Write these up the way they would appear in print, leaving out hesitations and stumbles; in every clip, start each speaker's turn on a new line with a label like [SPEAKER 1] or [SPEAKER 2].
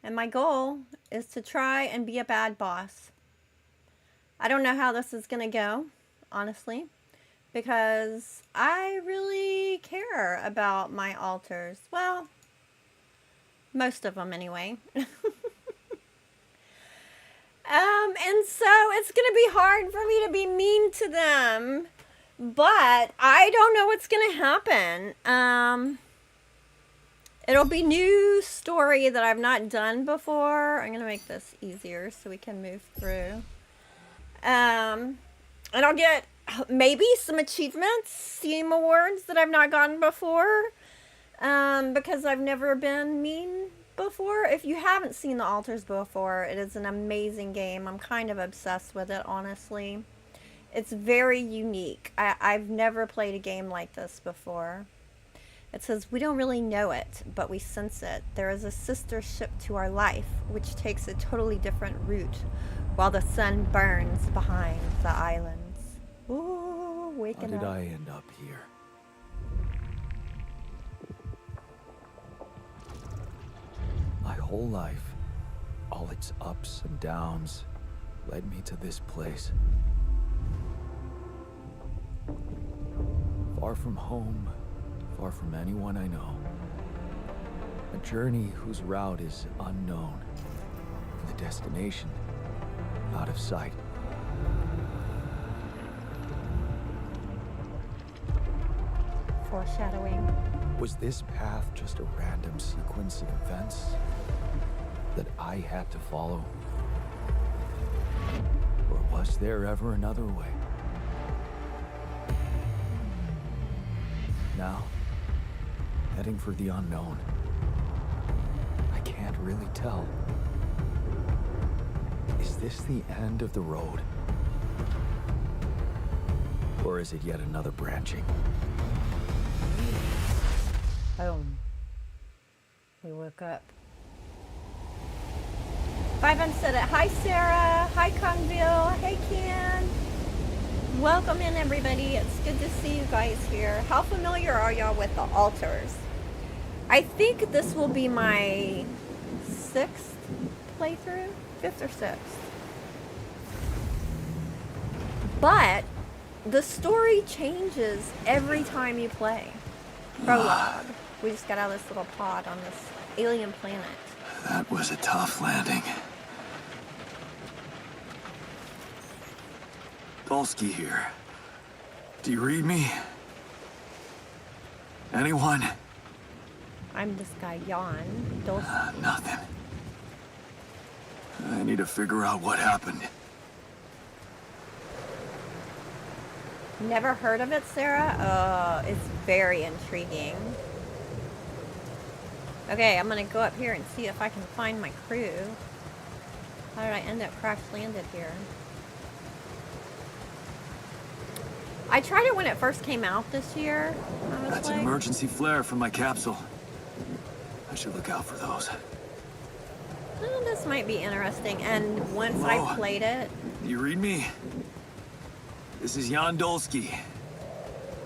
[SPEAKER 1] And my goal is to try and be a bad boss. I don't know how this is going to go, honestly, because I really care about my altars. Well, most of them anyway. And so it's going to be hard for me to be mean to them, but I don't know what's going to happen. It'll be new story that I've not done before. I'm going to make this easier so we can move through. And I'll get maybe some achievements, Steam awards that I've not gotten before, because I've never been mean before. If you haven't seen the altars before, it is an amazing game. I'm kind of obsessed with it, honestly. It's very unique. I've never played a game like this before. It says, we don't really know it, but we sense it. There is a sister ship to our life, which takes a totally different route, while the sun burns behind the islands. Ooh, waking up.
[SPEAKER 2] How did I end up here? My whole life, all its ups and downs, led me to this place. Far from home, far from anyone I know. A journey whose route is unknown, and the destination out of sight.
[SPEAKER 1] Foreshadowing.
[SPEAKER 2] Was this path just a random sequence of events that I had to follow? Or was there ever another way? Now, heading for the unknown. I can't really tell. Is this the end of the road? Or is it yet another branching?
[SPEAKER 1] Boom. We woke up. Five said it. Hi, Sarah. Hi, Conville. Hey, Ken. Welcome in, everybody. It's good to see you guys here. How familiar are y'all with the altars? I think this will be my 6th playthrough. 5th or 6th. But the story changes every time you play. Prologue. We just got out of this little pod on this alien planet.
[SPEAKER 2] That was a tough landing. Dolsky here. Do you read me? Anyone?
[SPEAKER 1] I'm this guy, Jan.
[SPEAKER 2] Nothing. I need to figure out what happened.
[SPEAKER 1] Never heard of it, Sarah? Oh, it's very intriguing. Okay, I'm gonna go up here and see if I can find my crew. How did I end up crash landed here? I tried it when it first came out this year.
[SPEAKER 2] That's an emergency flare from my capsule. I should look out for those.
[SPEAKER 1] Oh, this might be interesting. And once
[SPEAKER 2] Hello?
[SPEAKER 1] I played it...
[SPEAKER 2] You read me? This is Jan Dolsky.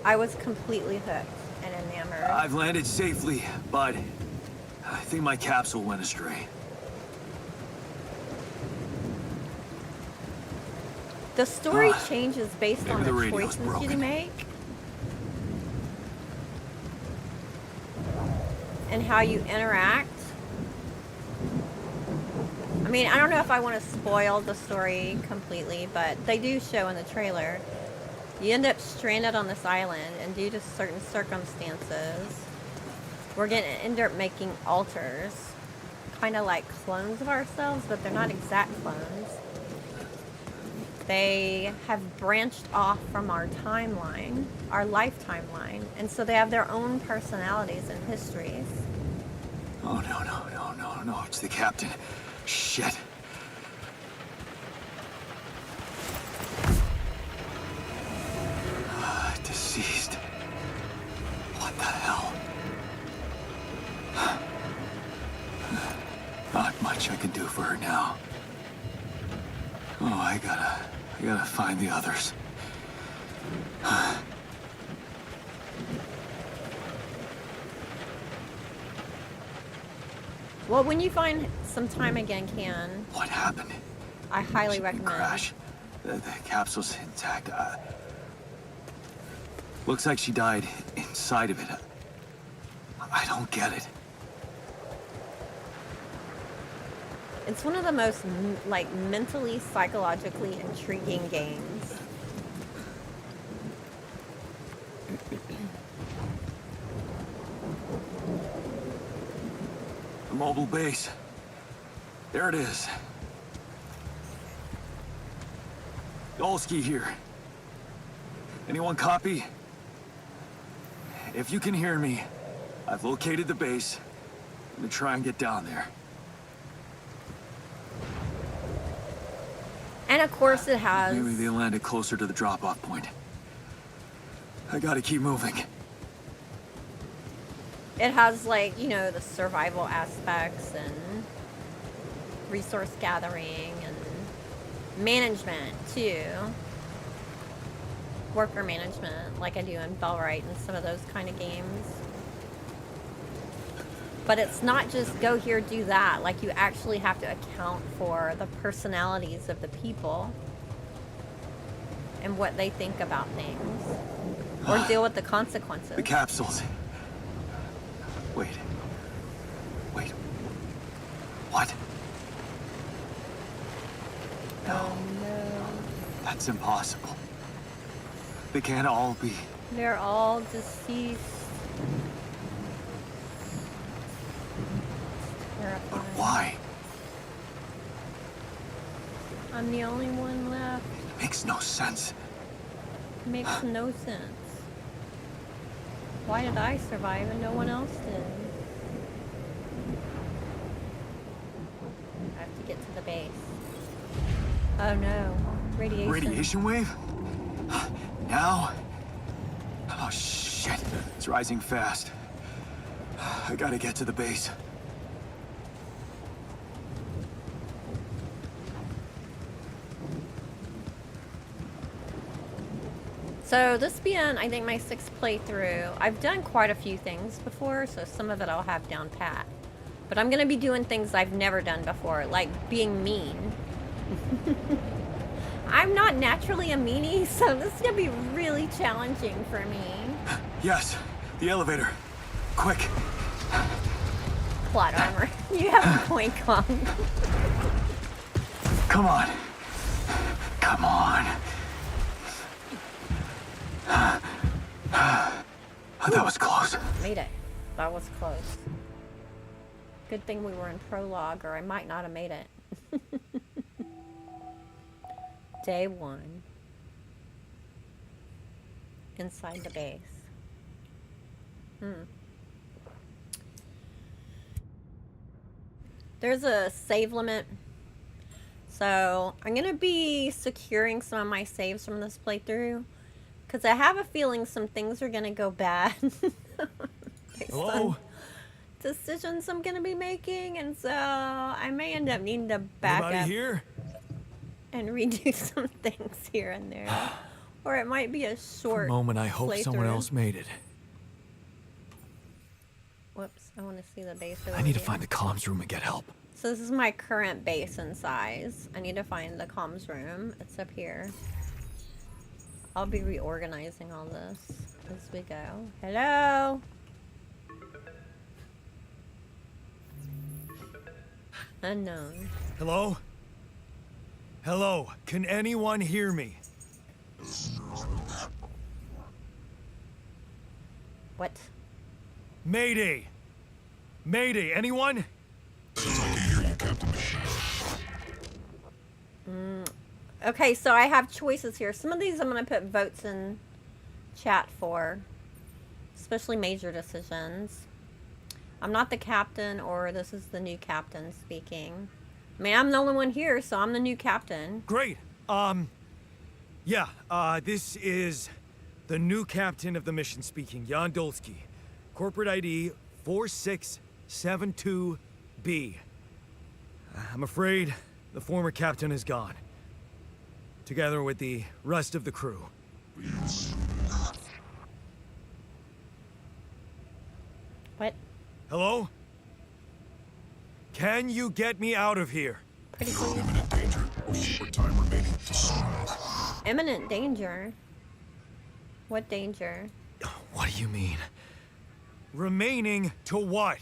[SPEAKER 1] I was completely hooked and enamored.
[SPEAKER 2] I've landed safely, but I think my capsule went astray.
[SPEAKER 1] The story changes based on the
[SPEAKER 2] radio's
[SPEAKER 1] choices you
[SPEAKER 2] broken.
[SPEAKER 1] make. And how you interact. I mean, I don't know if I want to spoil the story completely, but they do show in the trailer. You end up stranded on this island, and due to certain circumstances, we're going to end up making altars. Kind of like clones of ourselves, but they're not exact clones. They have branched off from our timeline, our life timeline, and so they have their own personalities and histories.
[SPEAKER 2] Oh, no, it's the captain. Shit. Deceased. What the hell? Not much I can do for her now. Oh, I gotta find the others.
[SPEAKER 1] Well, when you find some time again, Can,
[SPEAKER 2] What happened?
[SPEAKER 1] I highly
[SPEAKER 2] Shipping
[SPEAKER 1] recommend.
[SPEAKER 2] crash. The capsule's intact. Looks like she died inside of it. I don't get it.
[SPEAKER 1] It's one of the most like mentally, psychologically intriguing games.
[SPEAKER 2] The mobile base. There it is. Dolsky here. Anyone copy? If you can hear me, I've located the base. I'm gonna try and get down there.
[SPEAKER 1] And of course it has...
[SPEAKER 2] Maybe they landed closer to the drop-off point. I gotta keep moving.
[SPEAKER 1] It has, like, you know, the survival aspects and resource gathering and management, too. Worker management, like I do in Bellwright and some of those kind of games. But it's not just go here, do that. Like, you actually have to account for the personalities of the people and what they think about things. Or deal with the consequences.
[SPEAKER 2] The capsules. Wait. What?
[SPEAKER 1] Oh no.
[SPEAKER 2] That's impossible. They can't all be.
[SPEAKER 1] They're all deceased.
[SPEAKER 2] But
[SPEAKER 1] Terrifying.
[SPEAKER 2] why?
[SPEAKER 1] I'm the only one left.
[SPEAKER 2] It makes no sense.
[SPEAKER 1] Makes no sense. Why did I survive and no one else did? I have to get to the base. Oh no. Radiation.
[SPEAKER 2] Radiation wave? Now? Oh shit. It's rising fast. I gotta get to the base.
[SPEAKER 1] So this being, I think, my 6th playthrough, I've done quite a few things before, so some of it I'll have down pat. But I'm going to be doing things I've never done before, like being mean. I'm not naturally a meanie, so this is going to be really challenging for me.
[SPEAKER 2] Yes, the elevator. Quick.
[SPEAKER 1] Plot armor. You have a point, Kong.
[SPEAKER 2] Come on. Come on. That was close.
[SPEAKER 1] Made it. That was close. Good thing we were in prologue, or I might not have made it. Day 1. Inside the base. There's a save limit. So I'm going to be securing some of my saves from this playthrough. Because I have a feeling some things are going to go bad. Based on decisions I'm going to be making. And so I may end up needing to back up
[SPEAKER 2] here?
[SPEAKER 1] and redo some things here and there. Or it might be a short
[SPEAKER 2] For a moment, I hope someone
[SPEAKER 1] playthrough.
[SPEAKER 2] else made it.
[SPEAKER 1] Whoops, I want to see the base over
[SPEAKER 2] I need to
[SPEAKER 1] here.
[SPEAKER 2] find the comms room and get help.
[SPEAKER 1] So this is my current base and size. I need to find the comms room. It's up here. I'll be reorganizing all this as we go. Hello? Unknown.
[SPEAKER 3] Hello? Hello? Can anyone hear me?
[SPEAKER 1] What?
[SPEAKER 3] Mayday! Mayday, anyone?
[SPEAKER 1] Okay, so I have choices here. Some of these I'm going to put votes in chat for. Especially major decisions. I'm not the captain, or this is the new captain speaking. I mean, I'm the only one here, so I'm the new captain.
[SPEAKER 3] Great. This is the new captain of the mission speaking, Jan Dolsky. Corporate ID 4672B. I'm afraid the former captain is gone. Together with the rest of the crew.
[SPEAKER 1] What?
[SPEAKER 3] Hello? Can you get me out of here?
[SPEAKER 1] Pretty clear.
[SPEAKER 4] Imminent danger. Short time remaining to sunrise.
[SPEAKER 1] Imminent danger? What danger?
[SPEAKER 3] What do you mean? Remaining to what?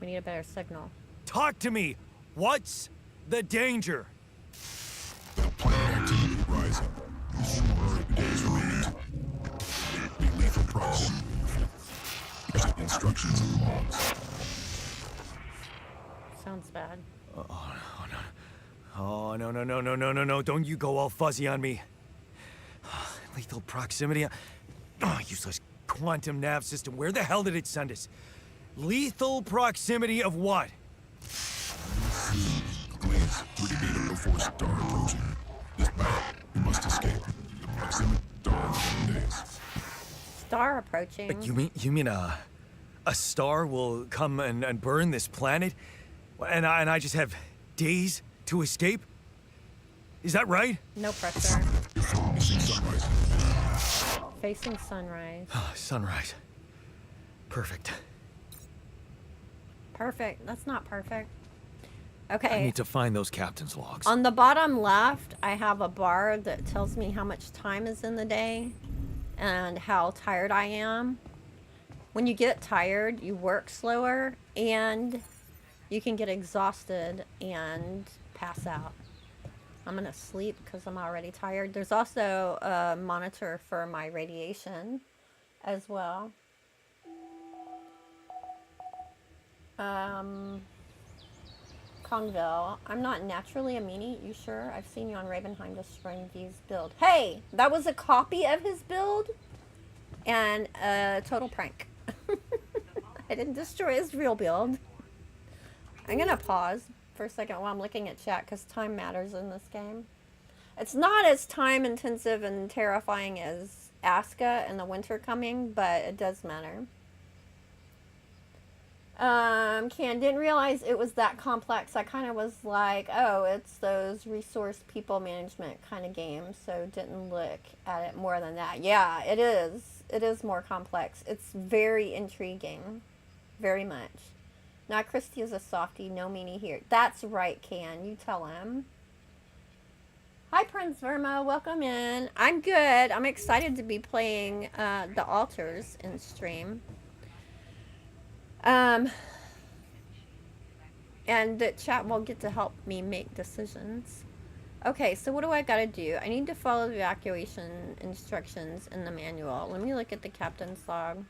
[SPEAKER 1] We need a better signal.
[SPEAKER 3] Talk to me! What's the danger?
[SPEAKER 4] The planet activity rise up. 4 days remaining. Be lethal proximity. Instructions and logs.
[SPEAKER 1] Sounds bad.
[SPEAKER 3] Oh, no. Don't you go all fuzzy on me. Lethal proximity. Oh, useless quantum nav system. Where the hell did it send us? Lethal proximity of what?
[SPEAKER 4] Glaze, 30 data before star approaching. This battle, you must escape. The proximity star in 10 days.
[SPEAKER 1] Star approaching.
[SPEAKER 3] You mean a star will come and burn this planet? And I just have days to escape? Is that right?
[SPEAKER 1] No pressure.
[SPEAKER 4] Missing sunrise.
[SPEAKER 1] Facing sunrise.
[SPEAKER 3] Sunrise. Perfect.
[SPEAKER 1] Perfect. That's not perfect.
[SPEAKER 2] I
[SPEAKER 1] Okay.
[SPEAKER 2] need to find those captain's logs.
[SPEAKER 1] On the bottom left, I have a bar that tells me how much time is in the day and how tired I am. When you get tired, you work slower and you can get exhausted and pass out. I'm gonna sleep because I'm already tired. There's also a monitor for my radiation as well. Conville, I'm not naturally a meanie. You sure? I've seen you on Ravenheim destroying V's build. Hey, that was a copy of his build and a total prank. I didn't destroy his real build. I'm gonna pause for a second while I'm looking at chat because time matters in this game. It's not as time intensive and terrifying as Aska and the winter coming, but it does matter. Didn't realize it was that complex. I kind of was like, oh, it's those resource people management kind of games, so didn't look at it more than that. Yeah, it is. It is more complex. It's very intriguing. Very much. Now, Christy is a softie, no meanie here. That's right, Can. You tell him. Hi, Prince Verma. Welcome in. I'm good. I'm excited to be playing the altars in stream. And the chat will get to help me make decisions. Okay, so what do I gotta do? I need to follow the evacuation instructions in the manual. Let me look at the captain's log.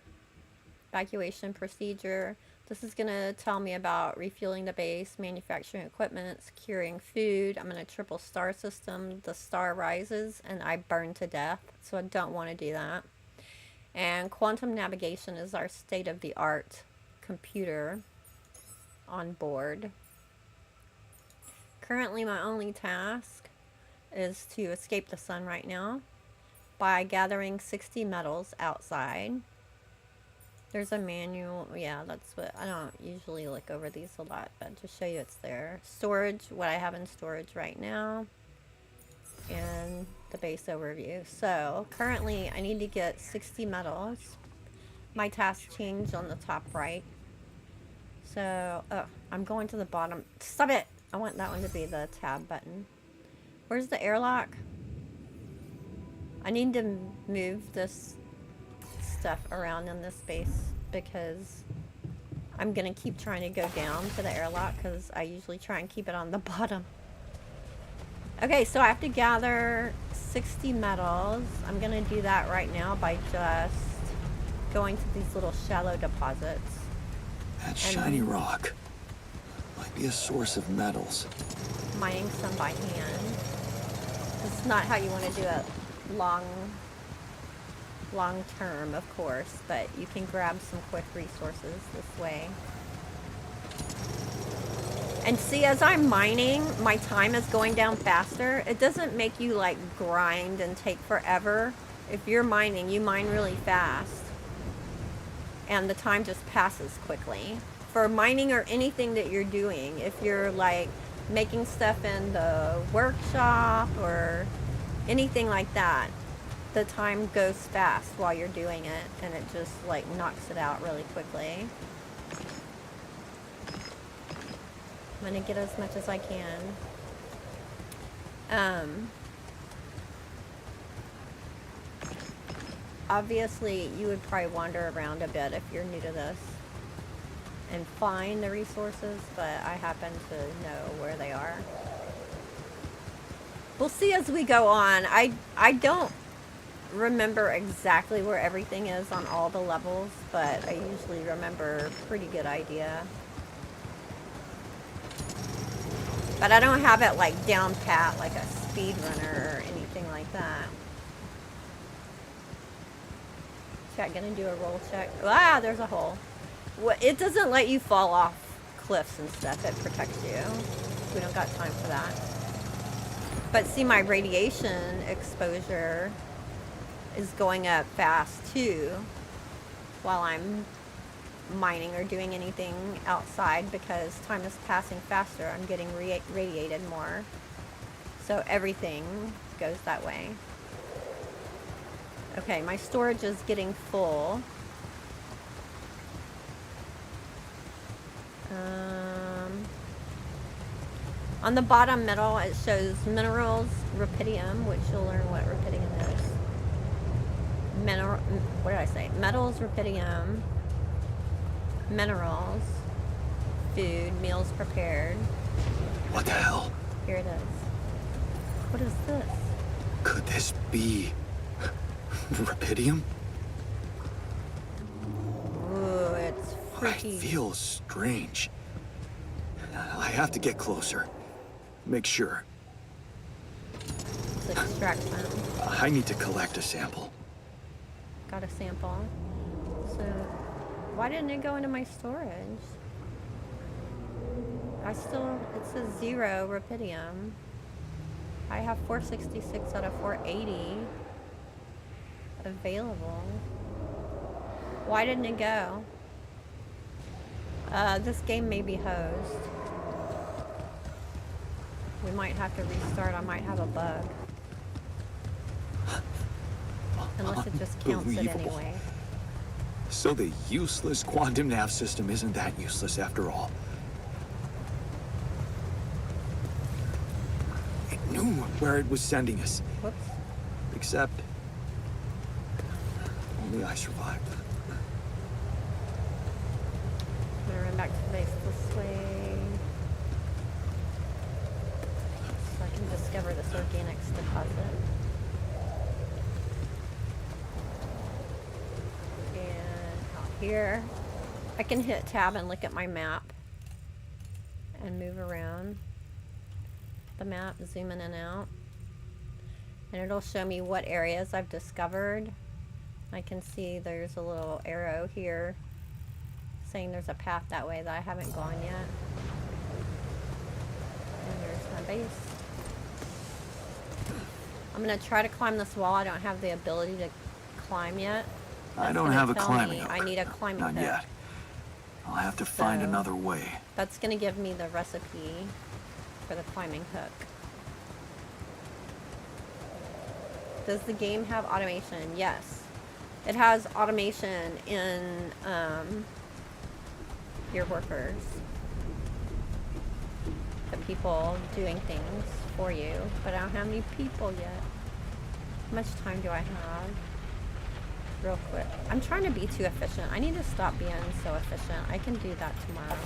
[SPEAKER 1] Evacuation procedure. This is gonna tell me about refueling the base, manufacturing equipment, securing food. I'm in a triple star system. The star rises and I burn to death, so I don't want to do that. And quantum navigation is our state-of-the-art computer on board. Currently my only task is to escape the sun right now by gathering 60 metals outside. There's a manual. Yeah, that's what I don't usually look over these a lot, but to show you it's there. Storage, what I have in storage right now, and the base overview. So currently I need to get 60 metals. My task changed on the top right. So, oh, I'm going to the bottom. Stop it! I want that one to be the tab button. Where's the airlock? I need to move this stuff around in this space because I'm gonna keep trying to go down to the airlock because I usually try and keep it on the bottom. Okay, so I have to gather 60 metals. I'm gonna do that right now by just going to these little shallow deposits.
[SPEAKER 2] That shiny rock might be a source of metals.
[SPEAKER 1] Mining some by hand. It's not how you want to do it long term, of course, but you can grab some quick resources this way. And see, as I'm mining, my time is going down faster. It doesn't make you like grind and take forever. If you're mining, you mine really fast. And the time just passes quickly. For mining or anything that you're doing, if you're like making stuff in the workshop or anything like that, the time goes fast while you're doing it, and it just like knocks it out really quickly. I'm gonna get as much as I can. Obviously, you would probably wander around a bit if you're new to this and find the resources, but I happen to know where they are. We'll see as we go on. I don't remember exactly where everything is on all the levels, but I usually remember a pretty good idea. But I don't have it like down pat like a speedrunner or anything like that. Chat, gonna do a roll check. Ah, there's a hole. It doesn't let you fall off cliffs and stuff. It protects you. We don't got time for that. But see, my radiation exposure is going up fast too while I'm mining or doing anything outside because time is passing faster. I'm getting radiated more. So everything goes that way. Okay, my storage is getting full. On the bottom middle, it shows minerals, rupidium, which you'll learn what rupidium is. What did I say? Metals, rupidium, minerals, food, meals prepared.
[SPEAKER 2] What the hell?
[SPEAKER 1] Here it is. What is this?
[SPEAKER 2] Could this be rupidium?
[SPEAKER 1] Ooh, it's freaky.
[SPEAKER 2] I feel strange. I have to get closer. Make sure.
[SPEAKER 1] Let's extract them.
[SPEAKER 2] I need to collect a sample.
[SPEAKER 1] Got a sample. So, why didn't it go into my storage? It says 0 rupidium. I have 466 out of 480 available. Why didn't it go? This game may be hosed. We might have to restart. I might have a bug. Unless it just counts it anyway.
[SPEAKER 2] So the useless quantum nav system isn't that useless after all. It knew where it was sending us.
[SPEAKER 1] Whoops.
[SPEAKER 2] Except only I survived.
[SPEAKER 1] I'm gonna run back to the base this way. So I can discover this organics deposit. And out here, I can hit tab and look at my map and move around the map, zoom in and out. And it'll show me what areas I've discovered. I can see there's a little arrow here saying there's a path that way that I haven't gone yet. And there's my base. I'm gonna try to climb this wall. I don't have the ability to climb yet.
[SPEAKER 2] I don't have a climbing hook.
[SPEAKER 1] I need a climbing hook.
[SPEAKER 2] Not yet. I'll have to find another way.
[SPEAKER 1] That's gonna give me the recipe for the climbing hook. Does the game have automation? Yes. It has automation in your workers. The people doing things for you. But I don't have any people yet. How much time do I have? Real quick. I'm trying to be too efficient. I need to stop being so efficient. I can do that tomorrow.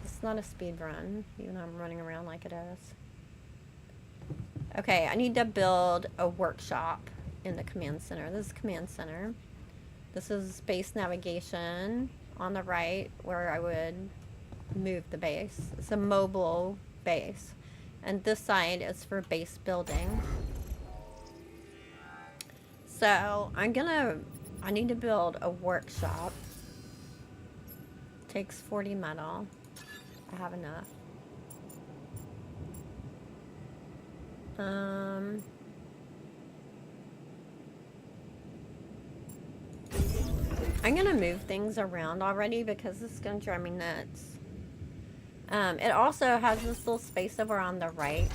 [SPEAKER 1] It's not a speed run, even though I'm running around like it is. Okay, I need to build a workshop in the command center. This is command center. This is base navigation on the right where I would move the base. It's a mobile base. And this side is for base building. So I need to build a workshop. Takes 40 metal. I have enough. I'm gonna move things around already because this is gonna drive me nuts. It also has this little space over on the right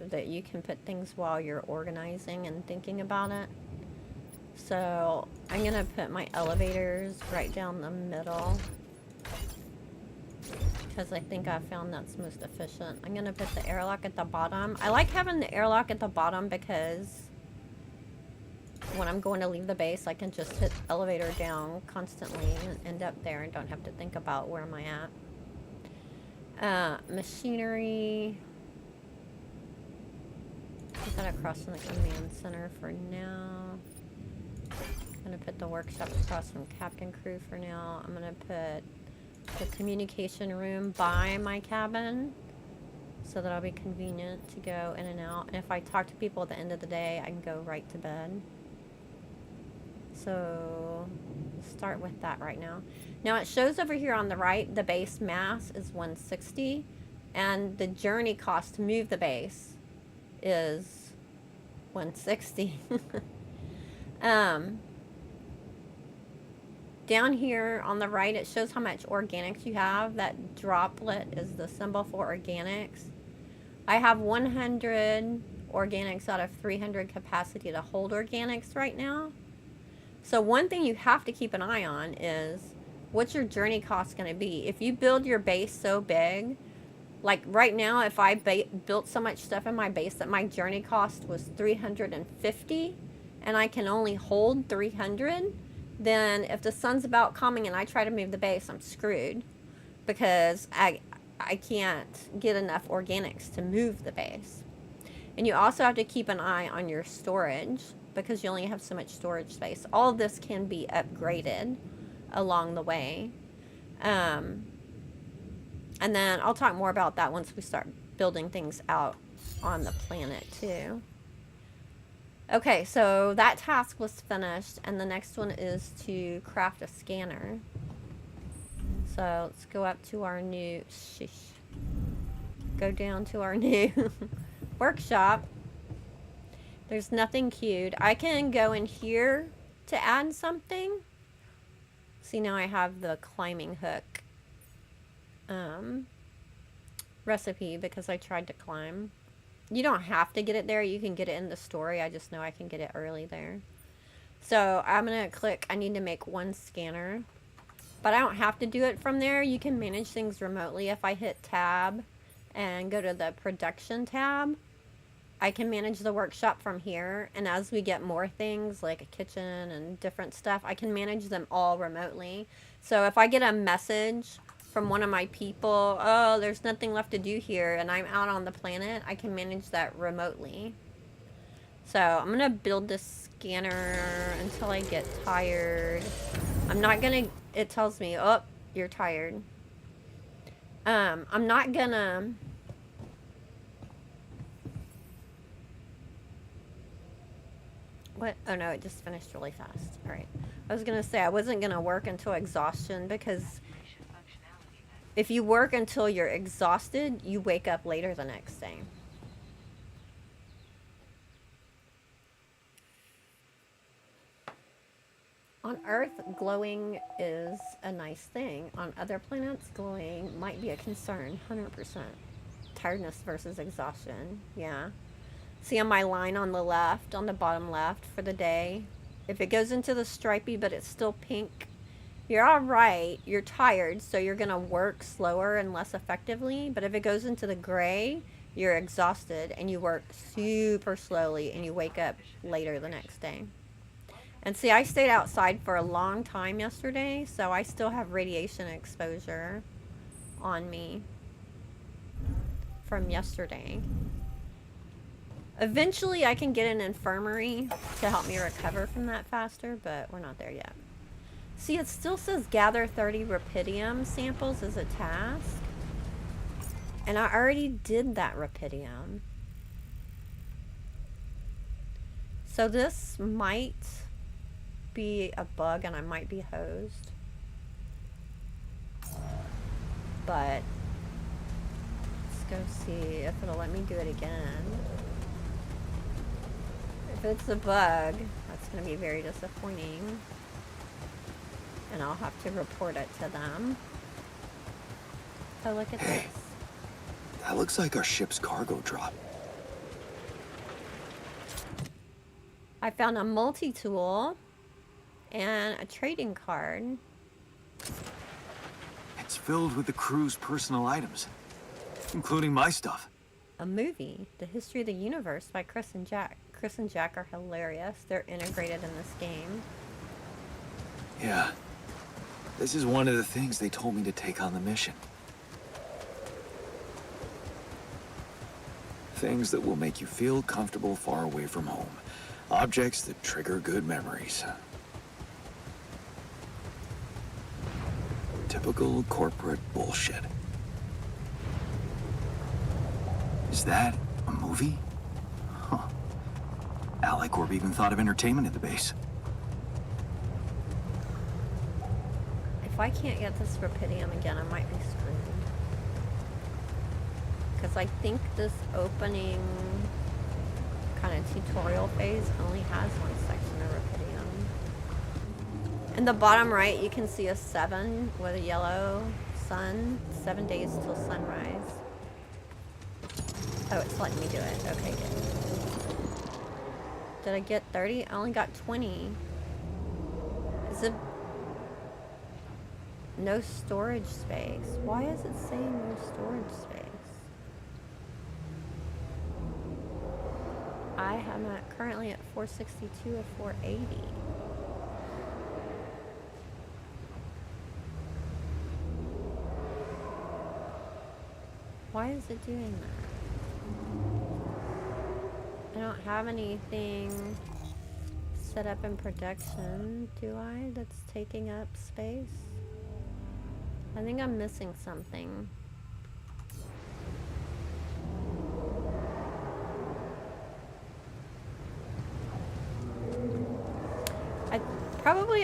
[SPEAKER 1] that you can put things while you're organizing and thinking about it. So I'm gonna put my elevators right down the middle because I think I found that's most efficient. I'm gonna put the airlock at the bottom. I like having the airlock at the bottom because when I'm going to leave the base, I can just hit elevator down constantly and end up there and don't have to think about where am I at. Machinery. Put that across from the command center for now. I'm gonna put the workshop across from captain crew for now. I'm gonna put the communication room by my cabin so that'll be convenient to go in and out. And if I talk to people at the end of the day, I can go right to bed. So start with that right now. Now it shows over here on the right, the base mass is 160 and the journey cost to move the base is 160. Down here on the right, it shows how much organics you have. That droplet is the symbol for organics. I have 100 organics out of 300 capacity to hold organics right now. So one thing you have to keep an eye on is what's your journey cost going to be? If you build your base so big, like right now, if I built so much stuff in my base that my journey cost was 350 and I can only hold 300, then if the sun's about coming and I try to move the base, I'm screwed because I can't get enough organics to move the base. And you also have to keep an eye on your storage because you only have so much storage space. All of this can be upgraded along the way. And then I'll talk more about that once we start building things out on the planet too. Okay, so that task was finished, and the next one is to craft a scanner. So let's go up to our new, go down to our new workshop. There's nothing queued. I can go in here to add something. See, now I have the climbing hook recipe because I tried to climb. You don't have to get it there. You can get it in the story. I just know I can get it early there. So I'm going to click, I need to make one scanner. But I don't have to do it from there. You can manage things remotely. If I hit tab and go to the production tab, I can manage the workshop from here. And as we get more things like a kitchen and different stuff, I can manage them all remotely. So if I get a message from one of my people, oh, there's nothing left to do here, and I'm out on the planet, I can manage that remotely. So I'm gonna build this scanner until I get tired. I'm not gonna, it tells me, oh, you're tired. I'm not gonna, what? Oh no, it just finished really fast. All right. I was gonna say I wasn't gonna work until exhaustion because if you work until you're exhausted, you wake up later the next day. On Earth, glowing is a nice thing. On other planets, glowing might be a concern, 100%. Tiredness versus exhaustion, yeah. See on my line on the left, on the bottom left for the day, if it goes into the stripey but it's still pink, you're all right, you're tired, so you're gonna work slower and less effectively. But if it goes into the gray, you're exhausted and you work super slowly and you wake up later the next day. And see, I stayed outside for a long time yesterday, so I still have radiation exposure on me from yesterday. Eventually I can get an infirmary to help me recover from that faster, but we're not there yet. See, it still says gather 30 rapidium samples as a task. And I already did that rapidium. So this might be a bug and I might be hosed. But let's go see if it'll let me do it again. If it's a bug, that's going to be very disappointing. And I'll have to report it to them. Oh, look at this.
[SPEAKER 5] That looks like our ship's cargo drop.
[SPEAKER 1] I found a multi-tool and a trading card.
[SPEAKER 2] It's filled with the crew's personal items, including my stuff.
[SPEAKER 1] A movie, The History of the Universe by Chris and Jack. Chris and Jack are hilarious. They're integrated in this game.
[SPEAKER 2] Yeah. This is one of the things they told me to take on the mission. Things that will make you feel comfortable far away from home. Objects that trigger good memories. Typical corporate bullshit. Is that a movie? Huh. AliCorp even thought of entertainment at the base.
[SPEAKER 1] If I can't get this Rapidium again, I might be screwed. Because I think this opening kind of tutorial phase only has one section of Rapidium. In the bottom right, you can see a 7 with a yellow sun. 7 days till sunrise. Oh, it's letting me do it. Okay, good. Did I get 30? I only got 20. Is it... No storage space. Why is it saying no storage space? I am currently at 462 of 480. Why is it doing that? I don't have anything set up in production, do I? That's taking up space? I think I'm missing something.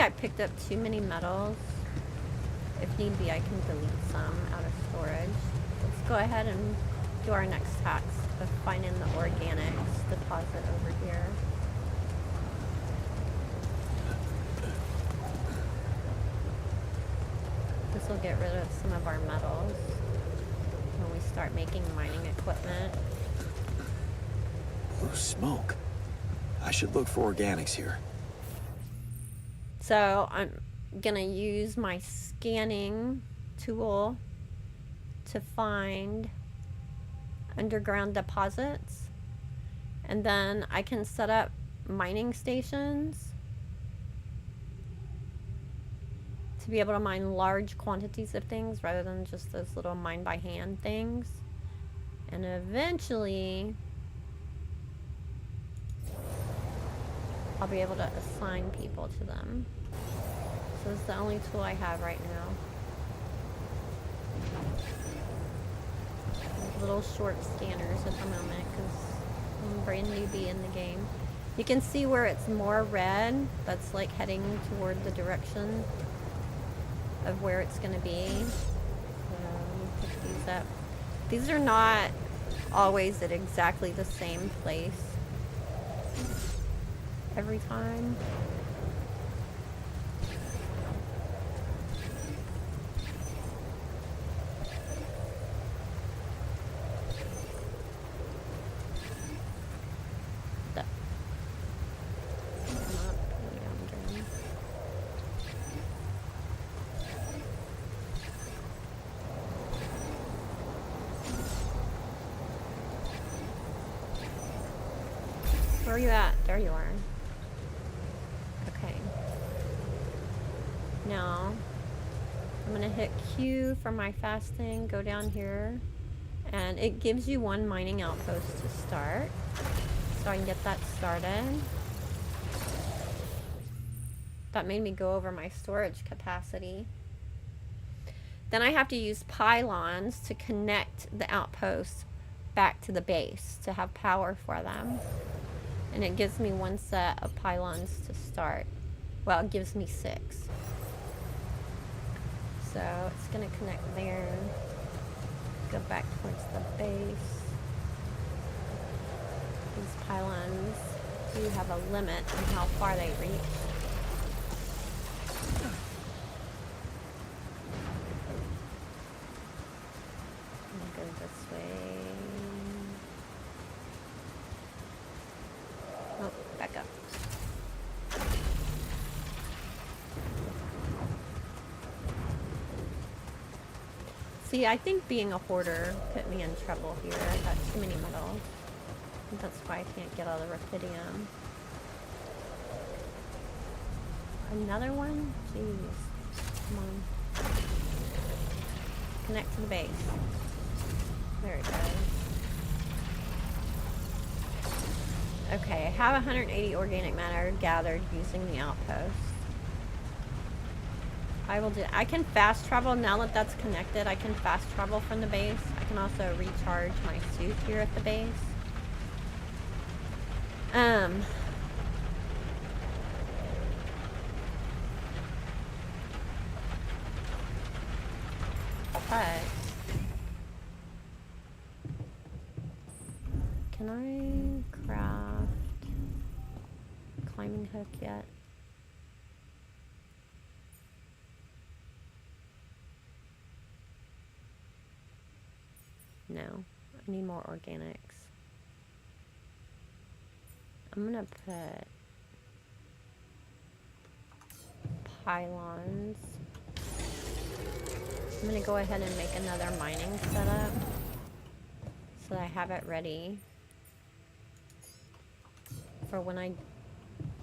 [SPEAKER 1] I picked up too many metals. If need be, I can delete some out of storage. Let's go ahead and do our next task of finding the organics deposit over here. This will get rid of some of our metals when we start making mining equipment.
[SPEAKER 2] Blue smoke. I should look for organics here.
[SPEAKER 1] So I'm gonna use my scanning tool to find underground deposits, and then I can set up mining stations to be able to mine large quantities of things rather than just those little mine by hand things. And eventually I'll be able to assign people to them. So it's the only tool I have right now. Little short scanners at the moment because I'm brand newbie in the game. You can see where it's more red. That's like heading toward the direction of where it's going to be. So pick these up. These are not always at exactly the same place every time. Where are you at? There you are. Okay. Now, I'm going to hit Q for my fasting, go down here, and it gives you one mining outpost to start. So I can get that started. That made me go over my storage capacity. Then I have to use pylons to connect the outposts back to the base to have power for them. And it gives me one set of pylons to start. Well, it gives me 6. So it's going to connect there. Go back towards the base. These pylons do have a limit on how far they reach. Go this way. Oh, back up. See, I think being a hoarder put me in trouble here. I got too many metals. That's why I can't get all the rubidium. Another one? Jeez. Come on. Connect to the base. There it goes. Okay, I have 180 organic matter gathered using the outpost. I can fast travel now that that's connected. I can fast travel from the base. I can also recharge my suit here at the base. But can I craft climbing hook yet? No, I need more organics. I'm gonna put pylons. I'm gonna go ahead and make another mining setup so that I have it ready for when I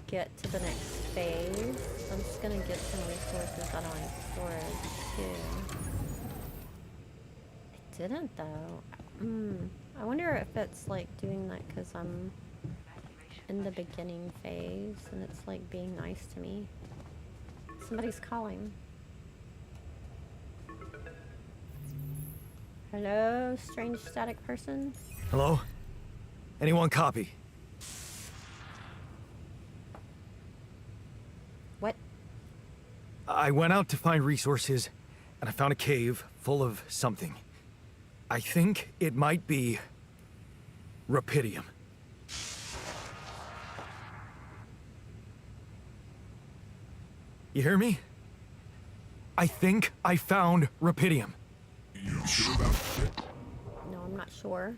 [SPEAKER 1] get to the next phase. I'm just gonna get some resources out on storage too. It didn't though. I wonder if it's like doing that because I'm in the beginning phase and it's like being nice to me. Somebody's calling. Hello, strange static person?
[SPEAKER 3] Hello? Anyone copy?
[SPEAKER 1] What?
[SPEAKER 3] I went out to find resources, and I found a cave full of something. I think it might be rubidium. You hear me? I think I found rubidium.
[SPEAKER 4] You sure about it?
[SPEAKER 1] No, I'm not sure.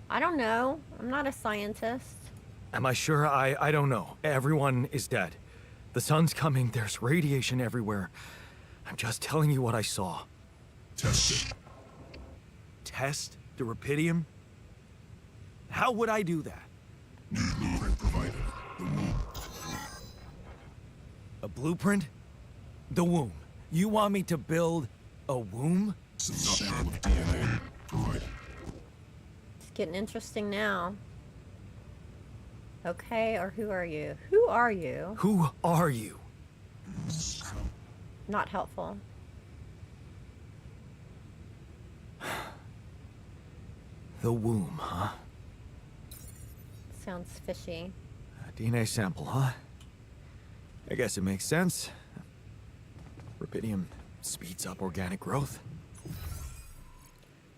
[SPEAKER 1] I don't know. I'm not a scientist.
[SPEAKER 3] Am I sure? I don't know. Everyone is dead. The sun's coming. There's radiation everywhere. I'm just telling you what I saw.
[SPEAKER 4] Test it.
[SPEAKER 3] Test the rubidium? How would I do that?
[SPEAKER 4] New blueprint provided. The womb.
[SPEAKER 3] A blueprint? The womb. You want me to build a womb?
[SPEAKER 4] Some sample of DNA provided.
[SPEAKER 1] It's getting interesting now. Okay, or who are you? Who are you?
[SPEAKER 3] Who are you?
[SPEAKER 1] Not helpful.
[SPEAKER 3] The womb, huh?
[SPEAKER 1] Sounds fishy.
[SPEAKER 3] A DNA sample, huh? I guess it makes sense. Rubidium speeds up organic growth.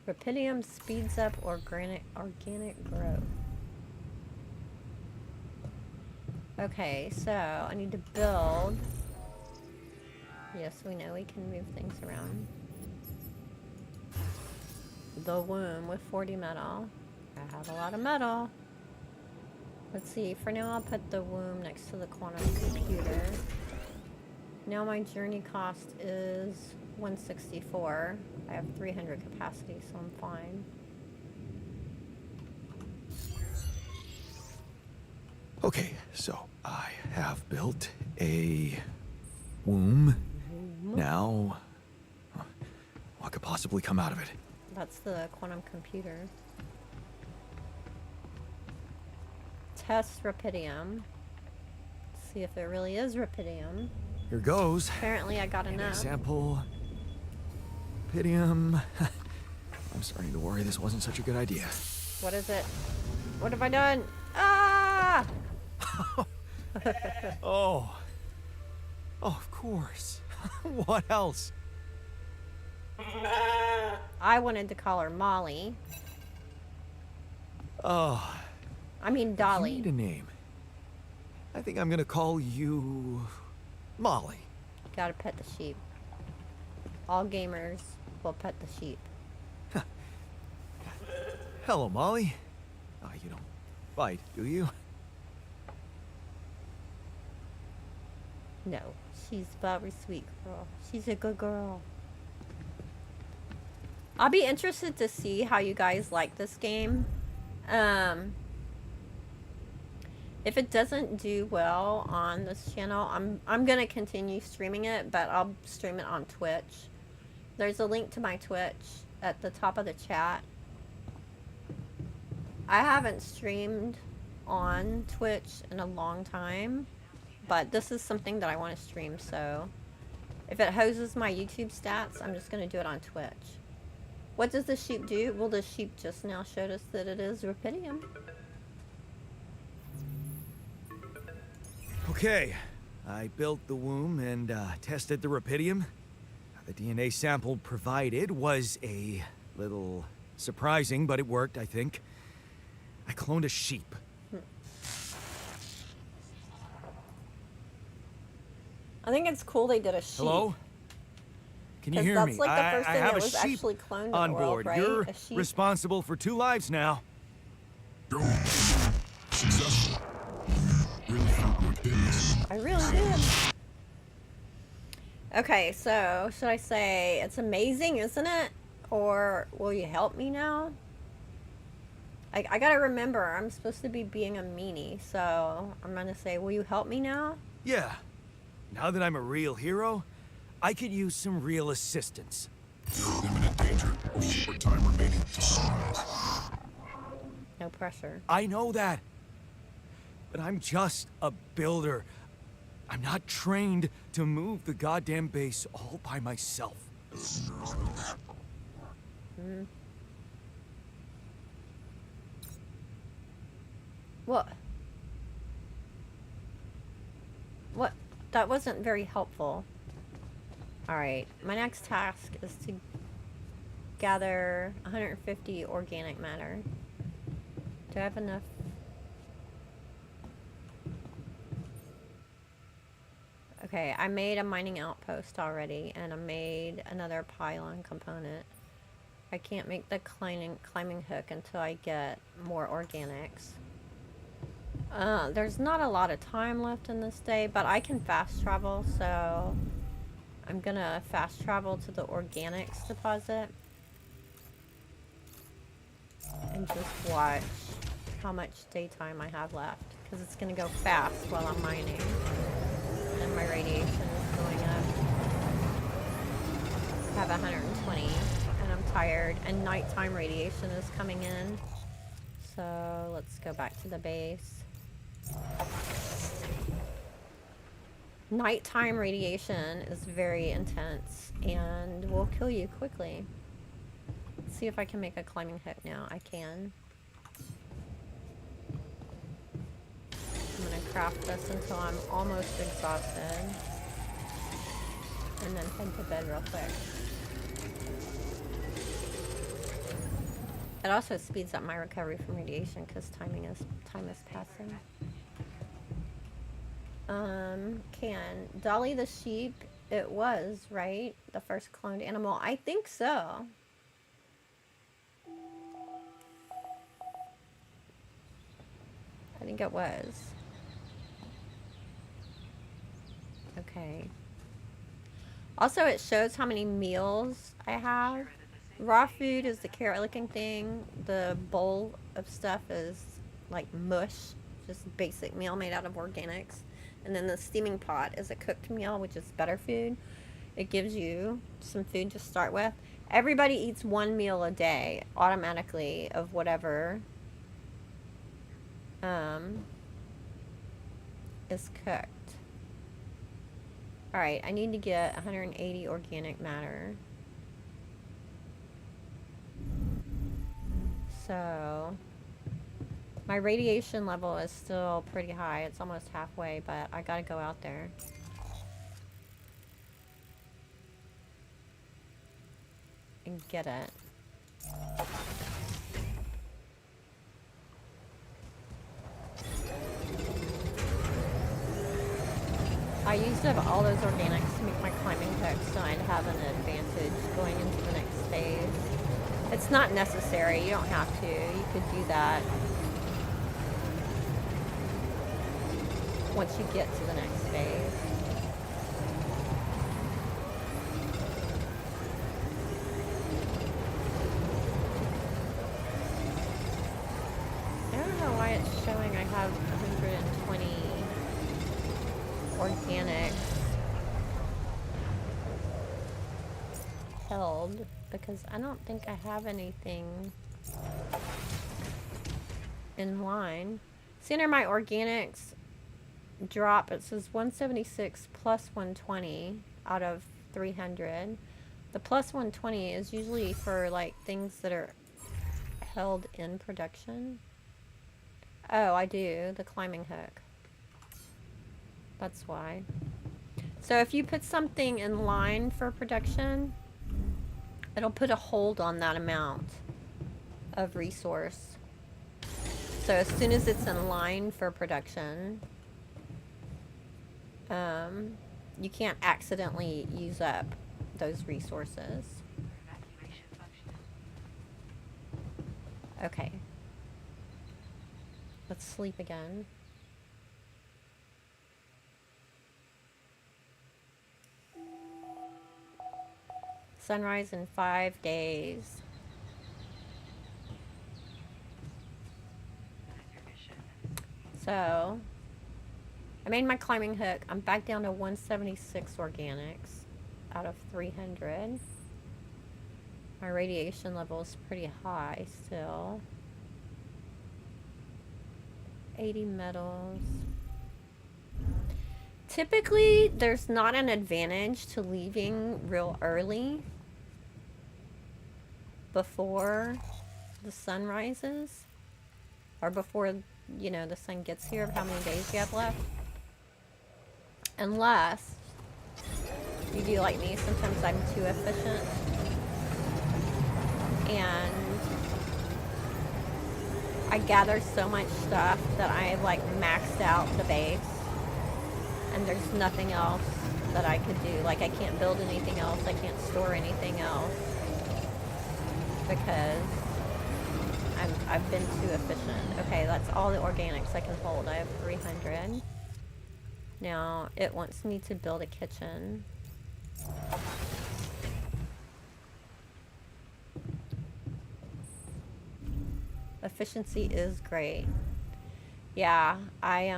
[SPEAKER 1] Rubidium speeds up organic growth. Okay, so I need to build. Yes, we know we can move things around. The womb with 40 metal. I have a lot of metal. Let's see, for now I'll put the womb next to the quantum computer. Now my journey cost is 164. I have 300 capacity, so I'm fine.
[SPEAKER 3] Okay, so I have built a womb. Now, what could possibly come out of it?
[SPEAKER 1] That's the quantum computer. Test rubidium. See if it really is rubidium.
[SPEAKER 3] Here goes.
[SPEAKER 1] Apparently I got
[SPEAKER 3] An
[SPEAKER 1] enough.
[SPEAKER 3] example. Rubidium. I'm starting to worry this wasn't such a good idea.
[SPEAKER 1] What is it? What have I done? Ah!
[SPEAKER 3] Oh. Oh, of course. What else?
[SPEAKER 1] I wanted to call her Molly.
[SPEAKER 3] Oh.
[SPEAKER 1] I mean
[SPEAKER 3] You
[SPEAKER 1] Dolly.
[SPEAKER 3] need a name. I think I'm gonna call you Molly.
[SPEAKER 1] Gotta pet the sheep. All gamers will pet the sheep.
[SPEAKER 3] Hello, Molly. Oh, you don't bite, do you?
[SPEAKER 1] No, she's very sweet girl. She's a good girl. I'll be interested to see how you guys like this game. If it doesn't do well on this channel, I'm gonna continue streaming it, but I'll stream it on Twitch. There's a link to my Twitch at the top of the chat. I haven't streamed on Twitch in a long time, but this is something that I want to stream, so if it hoses my YouTube stats, I'm just gonna do it on Twitch. What does the sheep do? Well, the sheep just now showed us that it is rupidium.
[SPEAKER 3] Okay, I built the womb and tested the rupidium. The DNA sample provided was a little surprising, but it worked, I think. I cloned a sheep.
[SPEAKER 1] I think it's cool they did a sheep.
[SPEAKER 3] Hello? Can you hear
[SPEAKER 1] that's
[SPEAKER 3] me?
[SPEAKER 1] like the first
[SPEAKER 3] I
[SPEAKER 1] thing
[SPEAKER 3] have
[SPEAKER 1] that
[SPEAKER 3] a
[SPEAKER 1] was
[SPEAKER 3] sheep
[SPEAKER 1] actually cloned in
[SPEAKER 3] on
[SPEAKER 1] the world,
[SPEAKER 3] board.
[SPEAKER 1] right?
[SPEAKER 3] You're
[SPEAKER 1] A sheep.
[SPEAKER 3] responsible for 2 lives now.
[SPEAKER 4] Go. Successful. Really felt good business.
[SPEAKER 1] I really did. Okay, so should I say it's amazing, isn't it? Or will you help me now? I gotta remember, I'm supposed to be being a meanie, so I'm gonna say, will you help me now?
[SPEAKER 3] Yeah. Now that I'm a real hero, I could use some real assistance.
[SPEAKER 4] You're in imminent danger. Short time remaining to sunrise.
[SPEAKER 1] No pressure.
[SPEAKER 3] I know that. But I'm just a builder. I'm not trained to move the goddamn base all by myself.
[SPEAKER 1] What? What? That wasn't very helpful. Alright, my next task is to gather 150 organic matter. Do I have enough? Okay, I made a mining outpost already, and I made another pylon component. I can't make the climbing hook until I get more organics. There's not a lot of time left in this day, but I can fast travel, so I'm gonna fast travel to the organics deposit and just watch how much daytime I have left, because it's gonna go fast while I'm mining and my radiation is going up. I have 120 and I'm tired, and nighttime radiation is coming in, so let's go back to the base. Nighttime radiation is very intense and will kill you quickly. Let's see if I can make a climbing hook now. I can. I'm gonna craft this until I'm almost exhausted, and then head to bed real quick. It also speeds up my recovery from radiation because time is passing. Can Dolly the sheep? It was, right? The first cloned animal. I think so. I think it was. Okay. Also, it shows how many meals I have. Raw food is the carrot looking thing. The bowl of stuff is like mush, just basic meal made out of organics. And then the steaming pot is a cooked meal, which is better food. It gives you some food to start with. Everybody eats 1 meal a day automatically of whatever is cooked. Alright, I need to get 180 organic matter. So my radiation level is still pretty high. It's almost halfway, but I gotta go out there. And get it. I used up all those organics to make my climbing hook, so I'd have an advantage going into the next phase. It's not necessary, you don't have to. You could do that once you get to the next phase. know why it's showing I have 120 organics held, because I don't think I have anything in line. See, under my organics drop, it says 176 plus 120 out of 300. The plus 120 is usually for like things that are held in production. Oh, I do, the climbing hook. That's why. So if you put something in line for production, it'll put a hold on that amount of resource. So as soon as it's in line for production, you can't accidentally use up those resources. Okay. Let's sleep again. Sunrise in 5 days. So, I made my climbing hook. I'm back down to 176 organics out of 300. My radiation level is pretty high still. 80 metals. Typically, there's not an advantage to leaving real early before the sun rises, or before, you know, the sun gets here, of how many days you have left. Unless you do like me, sometimes I'm too efficient and I gather so much stuff that I like maxed out the base and there's nothing else that I could do. Like I can't build anything else, I can't store anything else because I've been too efficient. Okay, that's all the organics I can hold. I have 300. Now it wants me to build a kitchen. Efficiency is great. Yeah, I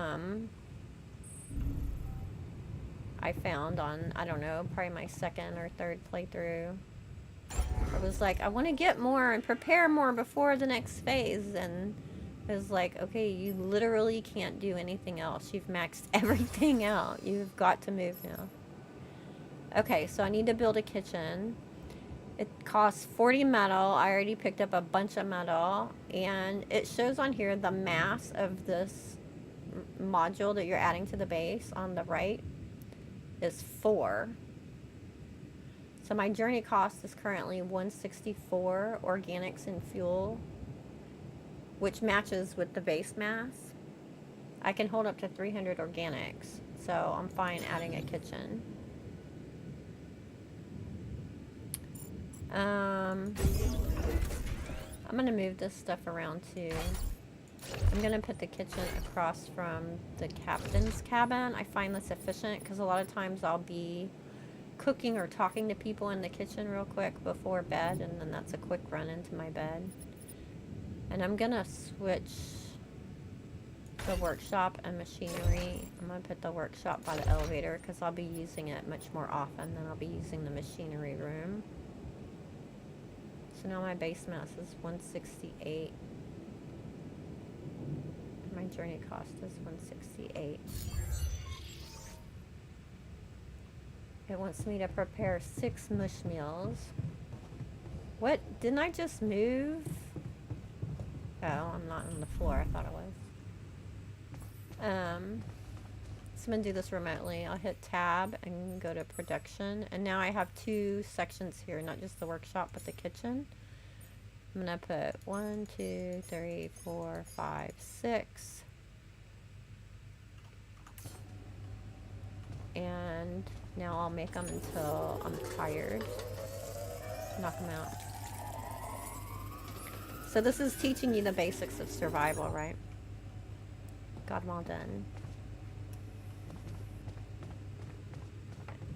[SPEAKER 1] found on, I don't know, probably my second or third playthrough, I was like, I want to get more and prepare more before the next phase, and it was like, okay, you literally can't do anything else. You've maxed everything out. You've got to move now. Okay, so I need to build a kitchen. It costs 40 metal. I already picked up a bunch of metal, and it shows on here the mass of this module that you're adding to the base on the right is 4. So my journey cost is currently 164 organics and fuel, which matches with the base mass. I can hold up to 300 organics, so I'm fine adding a kitchen. I'm gonna move this stuff around too. I'm gonna put the kitchen across from the captain's cabin. I find this efficient because a lot of times I'll be cooking or talking to people in the kitchen real quick before bed, and then that's a quick run into my bed. And I'm gonna switch the workshop and machinery. I'm gonna put the workshop by the elevator because I'll be using it much more often than I'll be using the machinery room. So now my base mass is 168. My journey cost is 168. It wants me to prepare 6 mush meals. What? Didn't I just move? Oh, I'm not on the floor. I thought it was. So I'm gonna do this remotely. I'll hit tab and go to production. And now I have 2 sections here, not just the workshop, but the kitchen. I'm gonna put 1, 2, 3, 4, 5, 6. And now I'll make them until I'm tired. Knock them out. So this is teaching you the basics of survival, right? God, well done.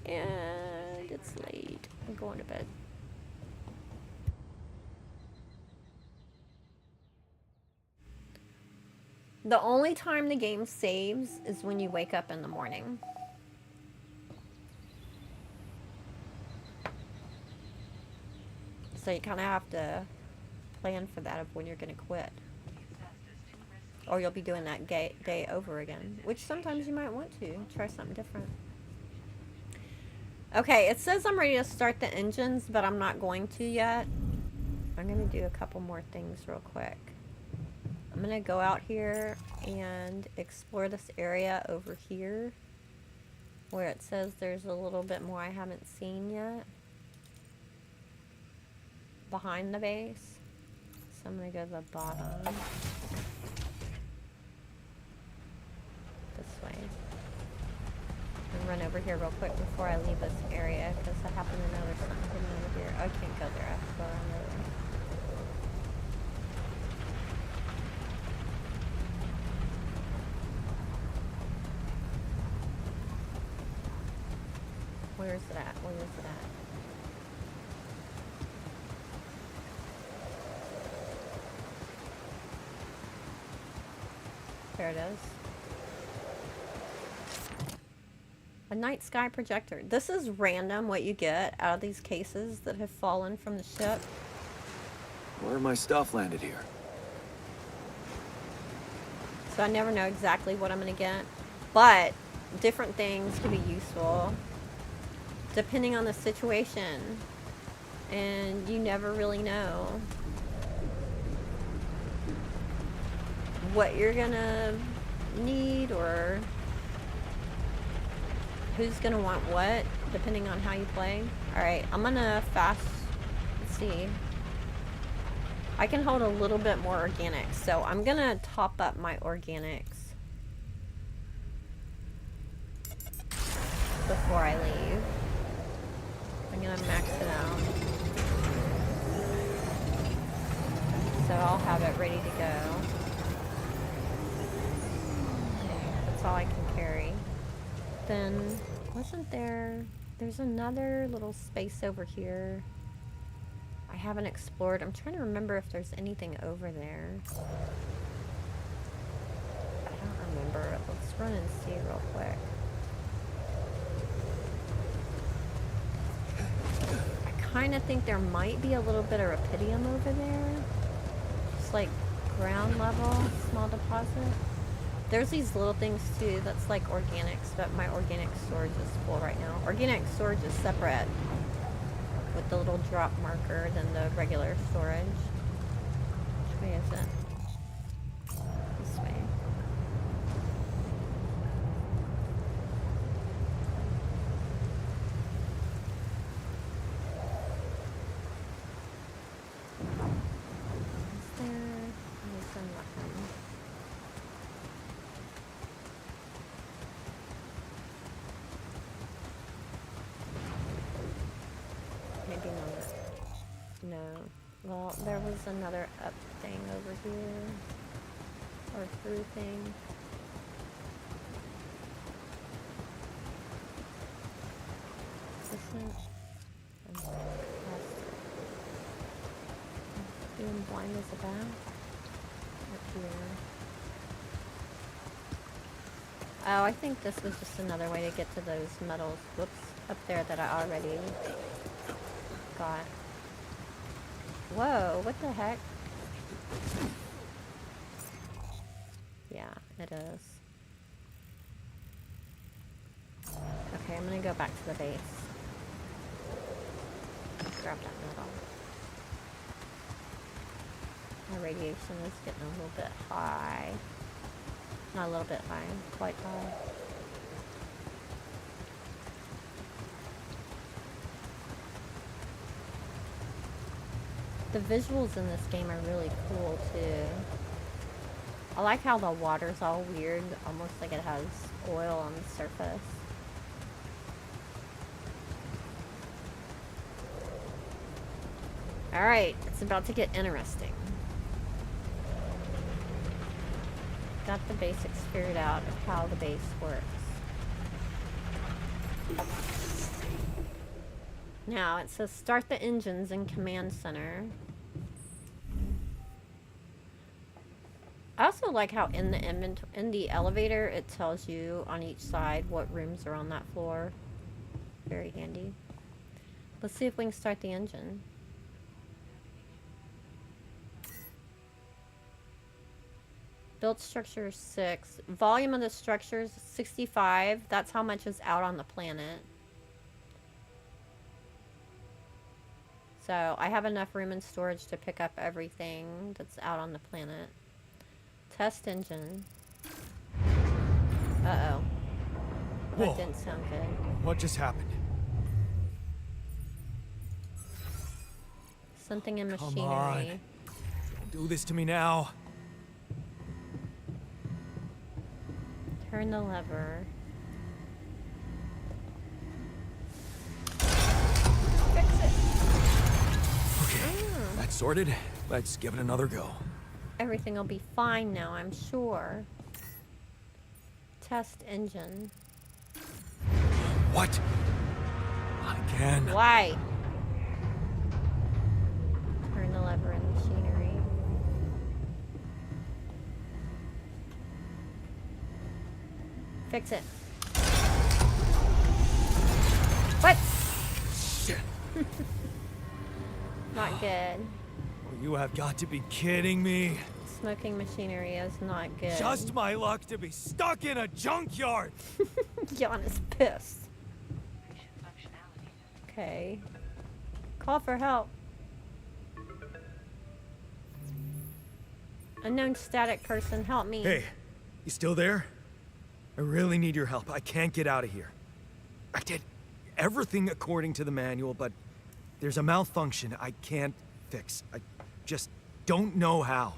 [SPEAKER 1] And it's late. I'm going to bed. The only time the game saves is when you wake up in the morning. So you kind of have to plan for that of when you're going to quit. Or you'll be doing that day over again. Which sometimes you might want to. Try something different. Okay, it says I'm ready to start the engines, but I'm not going to yet. I'm going to do a couple more things real quick. I'm going to go out here and explore this area over here. Where it says there's a little bit more I haven't seen yet. Behind the base. So I'm going to go to the bottom. This way. And run over here real quick before I leave this area, because I happen to know there's something hidden over here. I can't go there. I have to go around the other way. Where is it at? Where is it at? There it is. A night sky projector. This is random what you get out of these cases that have fallen from the ship.
[SPEAKER 2] Where my stuff landed here?
[SPEAKER 1] So I never know exactly what I'm going to get. But different things can be useful depending on the situation. And you never really know what you're going to need or who's going to want what, depending on how you play. Alright, I'm going to fast, let's see. I can hold a little bit more organics, so I'm going to top up my organics before I leave. I'm going to max it out. So I'll have it ready to go. That's all I can carry. Then, wasn't there's another little space over here I haven't explored. I'm trying to remember if there's anything over there. I don't remember. Let's run and see real quick. I kind of think there might be a little bit of rubidium over there. Just like ground level, small deposit. There's these little things too that's like organics, but my organic storage is full right now. Organic storage is separate with the little drop marker than the regular storage. Which way is it? This way. Is there? There's nothing. Maybe not. No. Well, there was another up thing over here. Or through thing. Isn't being blind as a bat? Up here. Oh, I think this was just another way to get to those metals. Whoops. Up there that I already got. Whoa, what the heck? Yeah, it is. Okay, I'm gonna go back to the base. Grab that metal. My radiation is getting a little bit high. Not a little bit high, quite high. The visuals in this game are really cool too. I like how the water's all weird, almost like it has oil on the surface. Alright, it's about to get interesting. Got the basics figured out of how the base works. Now, it says start the engines in command center. I also like how in the elevator it tells you on each side what rooms are on that floor. Very handy. Let's see if we can start the engine. Built structure 6. Volume of the structure is 65. That's how much is out on the planet. So I have enough room and storage to pick up everything that's out on the planet. Test engine. Uh-oh. That
[SPEAKER 3] Whoa.
[SPEAKER 1] didn't sound good.
[SPEAKER 3] What just happened?
[SPEAKER 1] Something in
[SPEAKER 3] Come
[SPEAKER 1] machinery.
[SPEAKER 3] on. Don't do this to me now.
[SPEAKER 1] Turn the lever. Fix it.
[SPEAKER 3] Okay, that's sorted. Let's give it another go.
[SPEAKER 1] Everything will be fine now, I'm sure. Test engine.
[SPEAKER 3] What? Again?
[SPEAKER 1] Why? Turn the lever in machinery. Fix it. What?
[SPEAKER 3] Shit.
[SPEAKER 1] Not good.
[SPEAKER 3] You have got to be kidding me.
[SPEAKER 1] Smoking machinery is not good.
[SPEAKER 3] Just my luck to be stuck in a junkyard.
[SPEAKER 1] Jan is pissed. Okay. Call for help. Unknown static person, help me.
[SPEAKER 3] Hey, you still there? I really need your help. I can't get out of here. I did everything according to the manual, but there's a malfunction I can't fix. I just don't know how.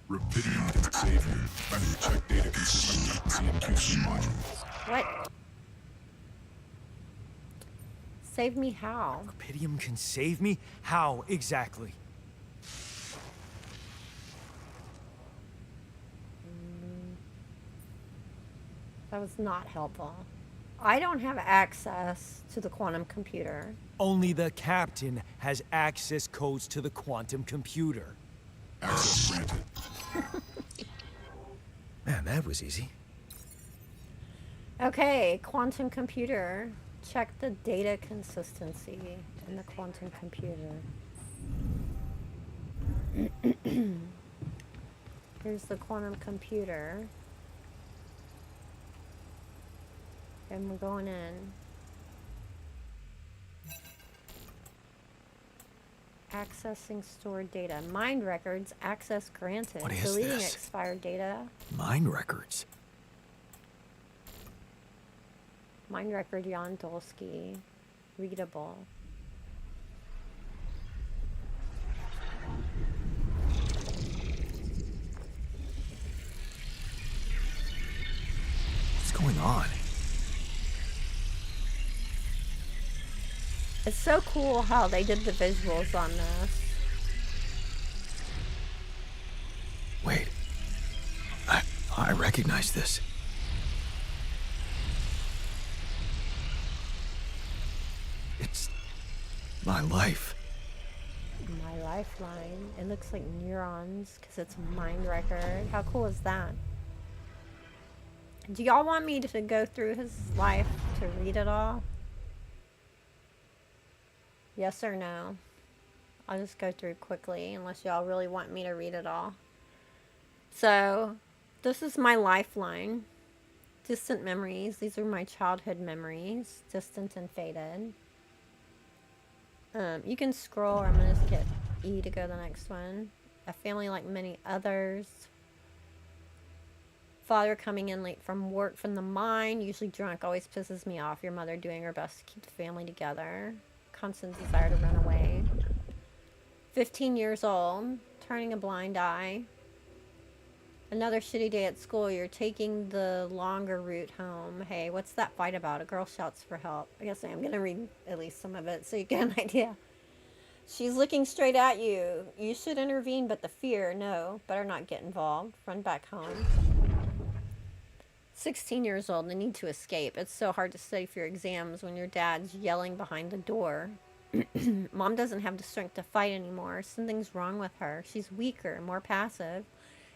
[SPEAKER 4] Rapidium can save you. And check data consistency in QC module.
[SPEAKER 1] What? Save me how?
[SPEAKER 3] Rapidium can save me? How exactly?
[SPEAKER 1] That was not helpful. I don't have access to the quantum computer.
[SPEAKER 3] Only the captain has access codes to the quantum computer.
[SPEAKER 4] Access granted.
[SPEAKER 3] Man, that was easy.
[SPEAKER 1] Okay, quantum computer. Check the data consistency in the quantum computer. Here's the quantum computer. And we're going in. Accessing stored data. Mind records. Access granted.
[SPEAKER 3] What is
[SPEAKER 1] Deleting
[SPEAKER 3] this?
[SPEAKER 1] expired data.
[SPEAKER 2] Mine records.
[SPEAKER 1] Mind record Jan Dolsky. Readable.
[SPEAKER 2] What's going on?
[SPEAKER 1] It's so cool how they did the visuals on this.
[SPEAKER 2] Wait. I recognize this. It's my life.
[SPEAKER 1] My lifeline. It looks like neurons because it's a mind record. How cool is that? Do y'all want me to go through his life to read it all? Yes or no? I'll just go through quickly unless y'all really want me to read it all. So, this is my lifeline. Distant memories. These are my childhood memories. Distant and faded. You can scroll, or I'm going to just get E to go to the next one. A family like many others. Father coming in late from work from the mine. Usually drunk. Always pisses me off. Your mother doing her best to keep the family together. Constant desire to run away. 15 years old. Turning a blind eye. Another shitty day at school. You're taking the longer route home. Hey, what's that fight about? A girl shouts for help. I guess I am going to read at least some of it so you get an idea. She's looking straight at you. You should intervene, but the fear, no. Better not get involved. Run back home. 16 years old, the need to escape. It's so hard to study for your exams when your dad's yelling behind the door. Mom doesn't have the strength to fight anymore. Something's wrong with her. She's weaker, more passive.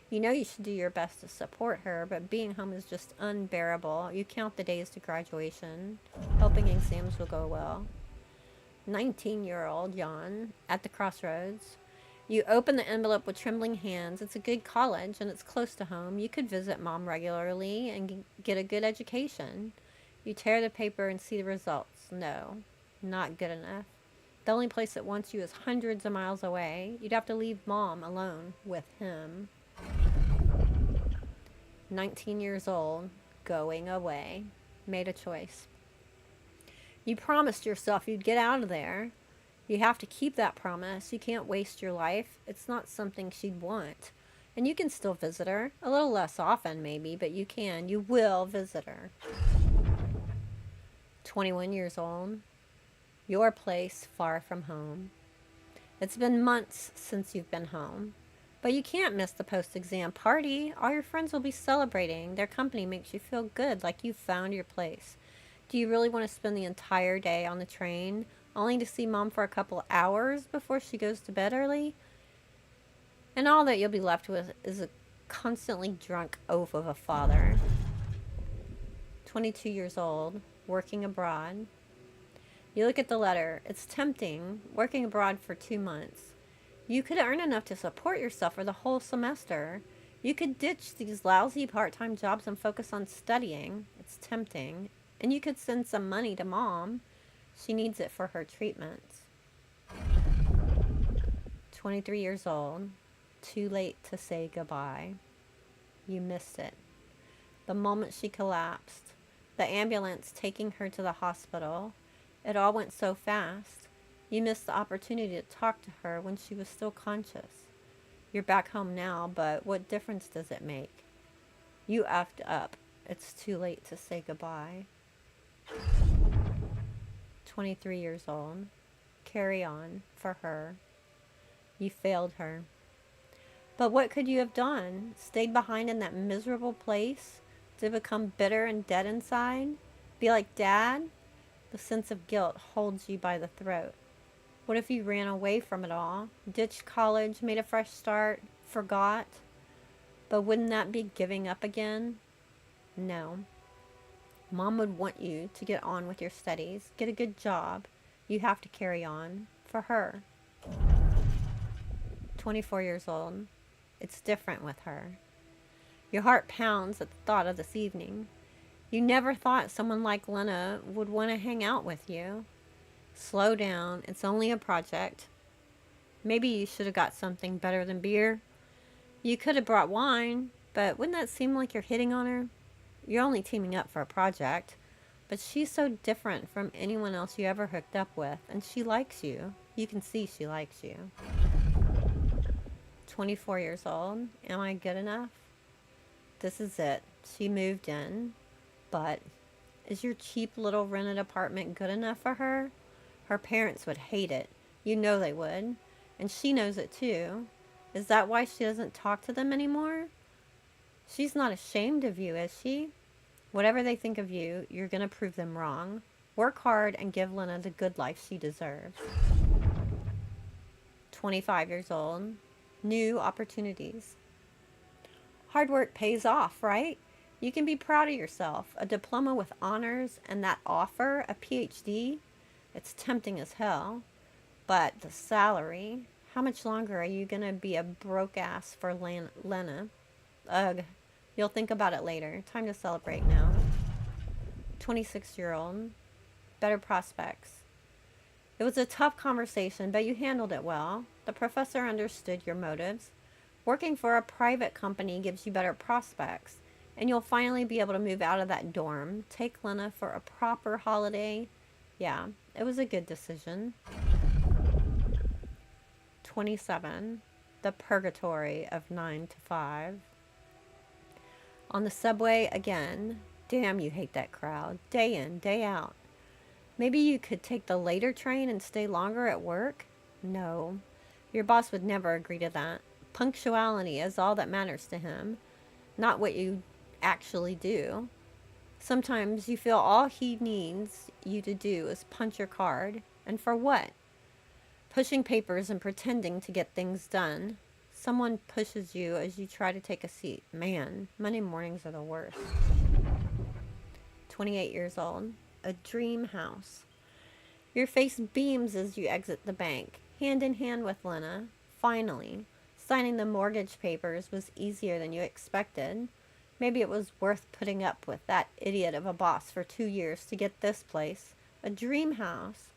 [SPEAKER 1] You know you should do your best to support her, but being home is just unbearable. You count the days to graduation, hoping exams will go well. 19-year-old Jan at the crossroads. You open the envelope with trembling hands. It's a good college and it's close to home. You could visit mom regularly and get a good education. You tear the paper and see the results. No, not good enough. The only place that wants you is hundreds of miles away. You'd have to leave mom alone with him. 19 years old, going away. Made a choice. You promised yourself you'd get out of there. You have to keep that promise. You can't waste your life. It's not something she'd want. And you can still visit her. A little less often, maybe, but you can. You will visit her. 21 years old. Your place far from home. It's been months since you've been home. But you can't miss the post-exam party. All your friends will be celebrating. Their company makes you feel good, like you found your place. Do you really want to spend the entire day on the train, only to see mom for a couple hours before she goes to bed early? And all that you'll be left with is a constantly drunk oaf of a father. 22 years old, working abroad. You look at the letter. It's tempting, working abroad for 2 months. You could earn enough to support yourself for the whole semester. You could ditch these lousy part-time jobs and focus on studying. It's tempting. And you could send some money to mom. She needs it for her treatments. 23 years old. Too late to say goodbye. You missed it. The moment she collapsed. The ambulance taking her to the hospital. It all went so fast. You missed the opportunity to talk to her when she was still conscious. You're back home now, but what difference does it make? You effed up. It's too late to say goodbye. 23 years old. Carry on for her. You failed her. But what could you have done? Stayed behind in that miserable place? To become bitter and dead inside? Be like Dad? The sense of guilt holds you by the throat. What if you ran away from it all? Ditched college, made a fresh start, forgot? But wouldn't that be giving up again? No. Mom would want you to get on with your studies, get a good job. You have to carry on for her. 24 years old. It's different with her. Your heart pounds at the thought of this evening. You never thought someone like Lena would want to hang out with you. Slow down. It's only a project. Maybe you should have got something better than beer. You could have brought wine, but wouldn't that seem like you're hitting on her? You're only teaming up for a project, but she's so different from anyone else you ever hooked up with, and she likes you. You can see she likes you. 24 years old. Am I good enough? This is it. She moved in, but is your cheap little rented apartment good enough for her? Her parents would hate it. You know they would. And she knows it too. Is that why she doesn't talk to them anymore? She's not ashamed of you, is she? Whatever they think of you, you're going to prove them wrong. Work hard and give Lena the good life she deserves. 25 years old. New opportunities. Hard work pays off, right? You can be proud of yourself. A diploma with honors and that offer, a PhD. It's tempting as hell. But the salary, how much longer are you going to be a broke ass for Lena? Ugh. You'll think about it later. Time to celebrate now. 26-year-old. Better prospects. It was a tough conversation, but you handled it well. The professor understood your motives. Working for a private company gives you better prospects, and you'll finally be able to move out of that dorm. Take Lena for a proper holiday. Yeah, it was a good decision. 27. The purgatory of 9 to 5. On the subway again. Damn, you hate that crowd. Day in, day out. Maybe you could take the later train and stay longer at work? No. Your boss would never agree to that. Punctuality is all that matters to him, not what you actually do. Sometimes you feel all he needs you to do is punch your card. And for what? Pushing papers and pretending to get things done. Someone pushes you as you try to take a seat. Man, Monday mornings are the worst. 28 years old. A dream house. Your face beams as you exit the bank, hand in hand with Lena. Finally, signing the mortgage papers was easier than you expected. Maybe it was worth putting up with that idiot of a boss for 2 years to get this place. A dream house.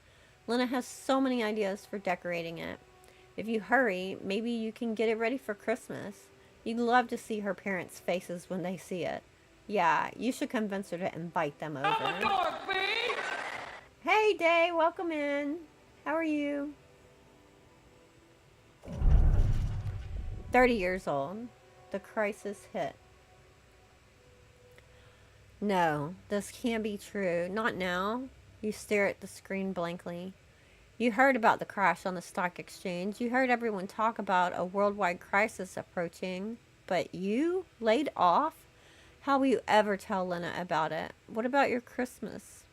[SPEAKER 1] Lena has so many ideas for decorating it. If you hurry, maybe you can get it ready for Christmas. You'd love to see her parents' faces when they see it. Yeah, you should convince her to invite them over. Open the door, please! Hey, Day, welcome in. How are you? 30 years old. The crisis hit. No, this can't be true. Not now. You stare at the screen blankly. You heard about the crash on the stock exchange. You heard everyone talk about a worldwide crisis approaching. But you? Laid off? How will you ever tell Lena about it? What about your Christmas?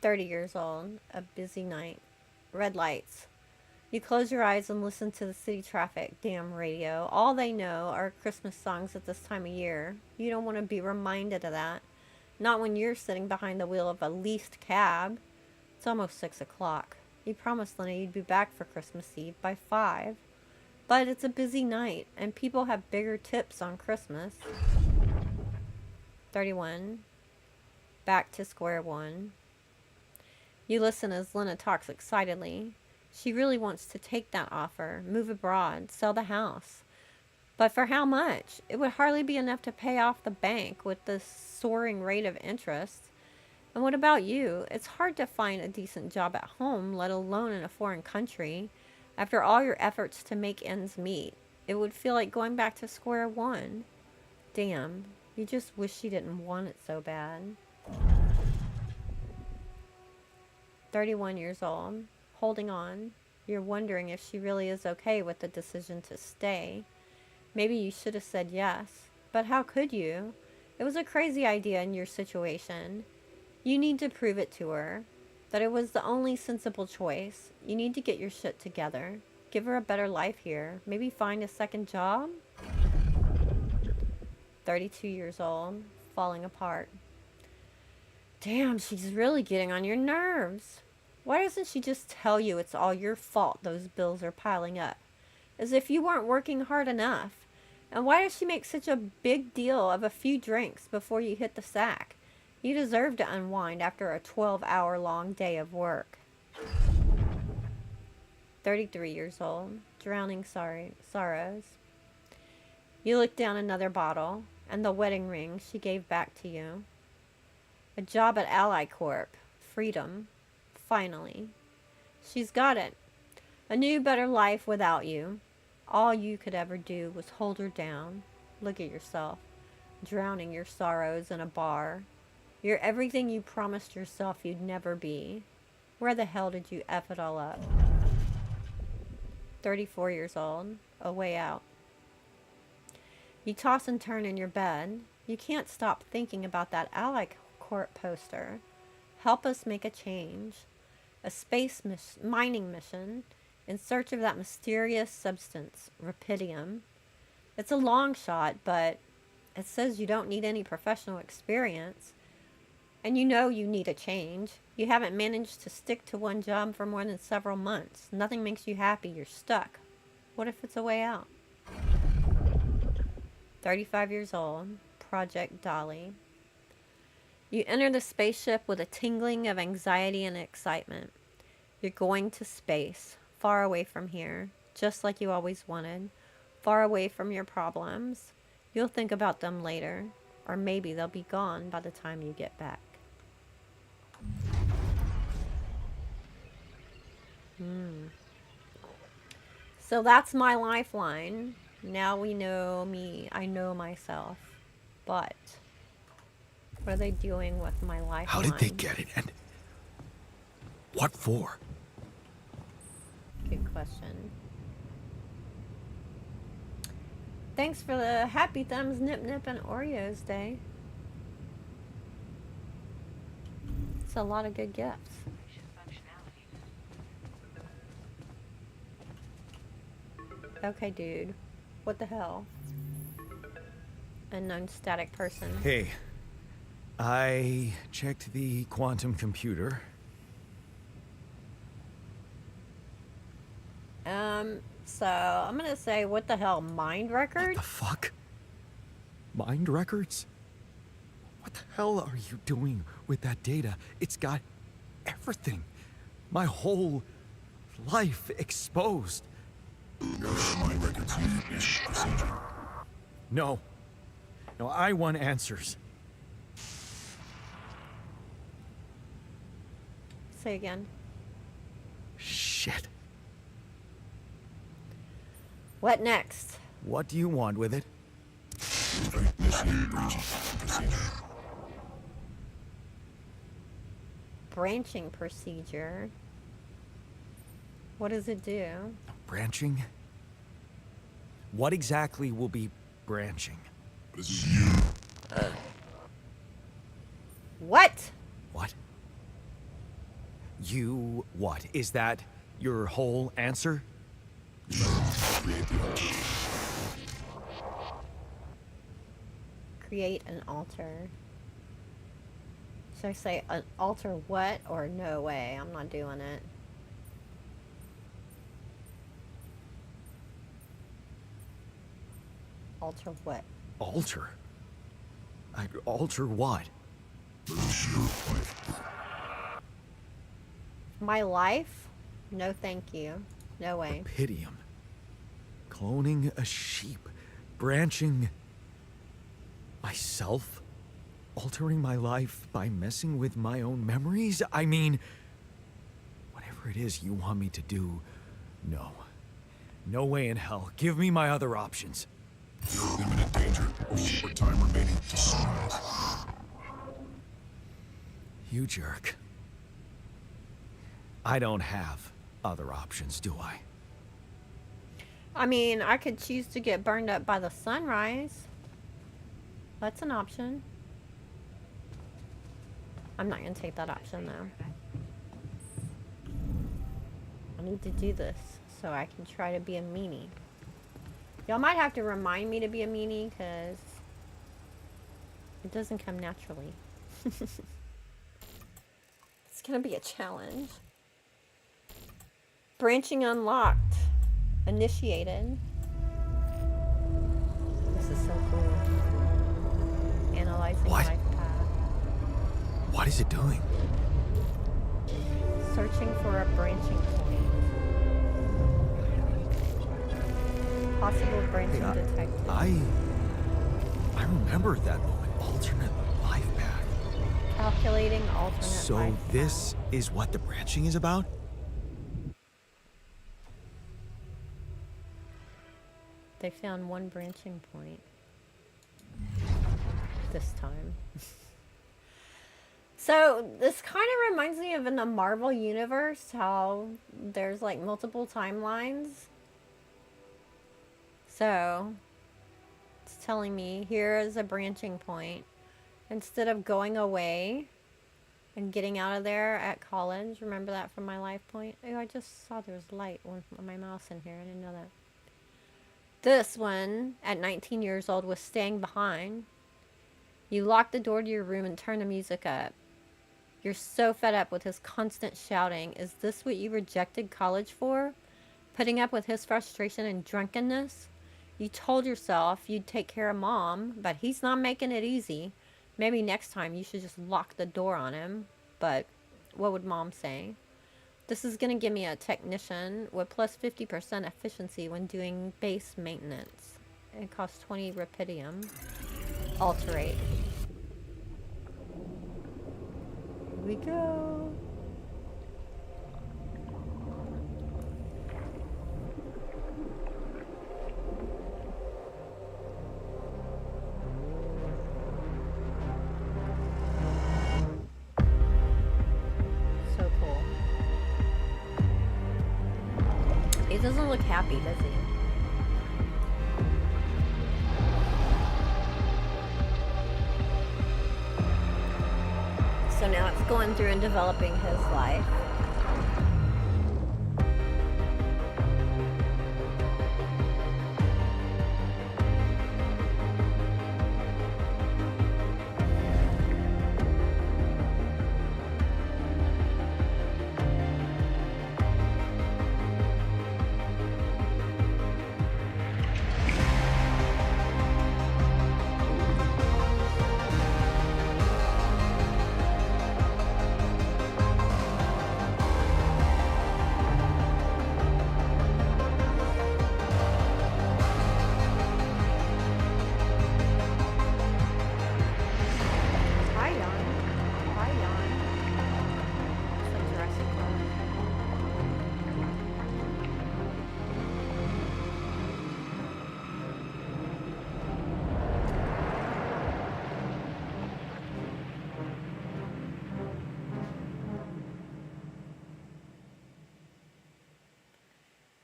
[SPEAKER 1] 30 years old. A busy night. Red lights. You close your eyes and listen to the city traffic. Damn radio. All they know are Christmas songs at this time of year. You don't want to be reminded of that. Not when you're sitting behind the wheel of a leased cab. It's almost 6 o'clock. You promised Lena you'd be back for Christmas Eve by 5. But it's a busy night, and people have bigger tips on Christmas. 31. Back to square one. You listen as Lena talks excitedly. She really wants to take that offer, move abroad, sell the house. But for how much? It would hardly be enough to pay off the bank with the soaring rate of interest. And what about you? It's hard to find a decent job at home, let alone in a foreign country. After all your efforts to make ends meet, it would feel like going back to square one. Damn, you just wish she didn't want it so bad. 31 years old. Holding on. You're wondering if she really is okay with the decision to stay. Maybe you should have said yes. But how could you? It was a crazy idea in your situation. You need to prove it to her. That it was the only sensible choice. You need to get your shit together. Give her a better life here. Maybe find a second job? 32 years old. Falling apart. Damn, she's really getting on your nerves. Why doesn't she just tell you it's all your fault those bills are piling up? As if you weren't working hard enough. And why does she make such a big deal of a few drinks before you hit the sack? You deserve to unwind after a 12-hour-long day of work. 33 years old. Drowning sorrows. You look down another bottle and the wedding ring she gave back to you. A job at Ally Corp. Freedom. Finally. She's got it. A new, better life without you. All you could ever do was hold her down. Look at yourself. Drowning your sorrows in a bar. You're everything you promised yourself you'd never be. Where the hell did you F it all up? 34 years old. A way out. You toss and turn in your bed. You can't stop thinking about that Ally Corp poster. Help us make a change. A space mining mission in search of that mysterious substance, rubidium. It's a long shot, but it says you don't need any professional experience. And you know you need a change. You haven't managed to stick to one job for more than several months. Nothing makes you happy. You're stuck. What if it's a way out? 35 years old. Project Dolly. You enter the spaceship with a tingling of anxiety and excitement. You're going to space, far away from here, just like you always wanted, far away from your problems. You'll think about them later, or maybe they'll be gone by the time you get back. So that's my lifeline. Now we know me. I know myself. But what are they doing with my lifeline?
[SPEAKER 3] How did they get it, and what for?
[SPEAKER 1] Good question. Thanks for the happy thumbs, Nip Nip, and Oreos Day. It's a lot of good gifts. Okay, dude. What the hell? Unknown static person.
[SPEAKER 3] Hey, I checked the quantum computer.
[SPEAKER 1] So I'm gonna say, what the hell? Mind record?
[SPEAKER 3] What the fuck? Mind records? What the hell are you doing with that data? It's got everything. My whole life exposed.
[SPEAKER 4] Mind records use procedure.
[SPEAKER 3] No. No, I want answers.
[SPEAKER 1] Say again.
[SPEAKER 3] Shit.
[SPEAKER 1] What next?
[SPEAKER 3] What do you want with it?
[SPEAKER 4] Initiate branching procedure.
[SPEAKER 1] Branching procedure. What does it do?
[SPEAKER 3] Branching? What exactly will be branching?
[SPEAKER 4] This is you.
[SPEAKER 1] What?
[SPEAKER 3] What? You what? Is that your whole answer?
[SPEAKER 4] Create the altar.
[SPEAKER 1] Create an altar. Should I say an altar what or no way? I'm not doing it. Alter what?
[SPEAKER 3] Alter? I'd alter what?
[SPEAKER 4] Lose your life.
[SPEAKER 1] My life? No thank you. No way.
[SPEAKER 3] Pidium. Cloning a sheep. Branching myself? Altering my life by messing with my own memories? I mean, whatever it is you want me to do, no. No way in hell. Give me my other options.
[SPEAKER 4] You're in imminent danger. Short time remaining to sunrise.
[SPEAKER 3] You jerk. I don't have other options, do I?
[SPEAKER 1] I mean, I could choose to get burned up by the sunrise. That's an option. I'm not gonna take that option though. I need to do this so I can try to be a meanie. Y'all might have to remind me to be a meanie because it doesn't come naturally. It's gonna be a challenge. Branching unlocked. Initiated. This is so cool. Analyzing
[SPEAKER 3] What?
[SPEAKER 1] life path.
[SPEAKER 3] What is it doing?
[SPEAKER 1] Searching for a branching point. Possible branching
[SPEAKER 3] Hey,
[SPEAKER 1] detected.
[SPEAKER 3] I remember that moment. Alternate life path.
[SPEAKER 1] Calculating alternate
[SPEAKER 3] So
[SPEAKER 1] life
[SPEAKER 3] this is what the branching is about?
[SPEAKER 1] They found one branching point. This time. So, this kind of reminds me of in the Marvel Universe, how there's like multiple timelines. So, it's telling me here is a branching point. Instead of going away and getting out of there at college, remember that from my life point? Oh, I just saw there was light on my mouse in here. I didn't know that. This one, at 19 years old, was staying behind. You lock the door to your room and turn the music up. You're so fed up with his constant shouting. Is this what you rejected college for? Putting up with his frustration and drunkenness? You told yourself you'd take care of mom, but he's not making it easy. Maybe next time you should just lock the door on him. But what would mom say? This is going to give me a technician with plus 50% efficiency when doing base maintenance. It costs 20 rupidium. Alterate. Here we go. So cool. He doesn't look happy, does he? So now it's going through and developing his life.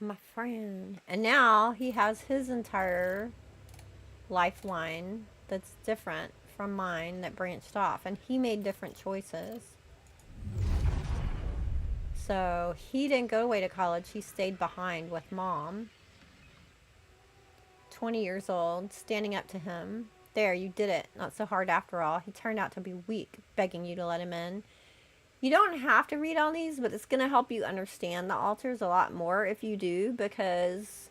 [SPEAKER 1] My friend. And now he has his entire lifeline that's different from mine that branched off. And he made different choices. So he didn't go away to college. He stayed behind with mom. 20 years old, standing up to him. There, you did it. Not so hard after all. He turned out to be weak, begging you to let him in. You don't have to read all these, but it's going to help you understand the alters a lot more if you do, because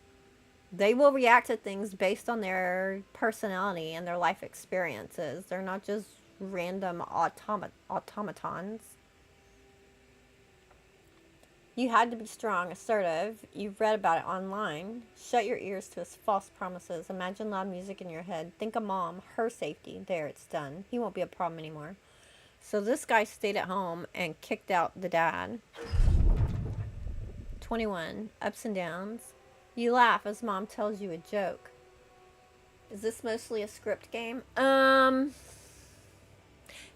[SPEAKER 1] they will react to things based on their personality and their life experiences. They're not just random automatons. You had to be strong, assertive. You've read about it online. Shut your ears to his false promises. Imagine loud music in your head. Think of mom, her safety. There, it's done. He won't be a problem anymore. So this guy stayed at home and kicked out the dad. 21. Ups and downs. You laugh as mom tells you a joke. Is this mostly a script game?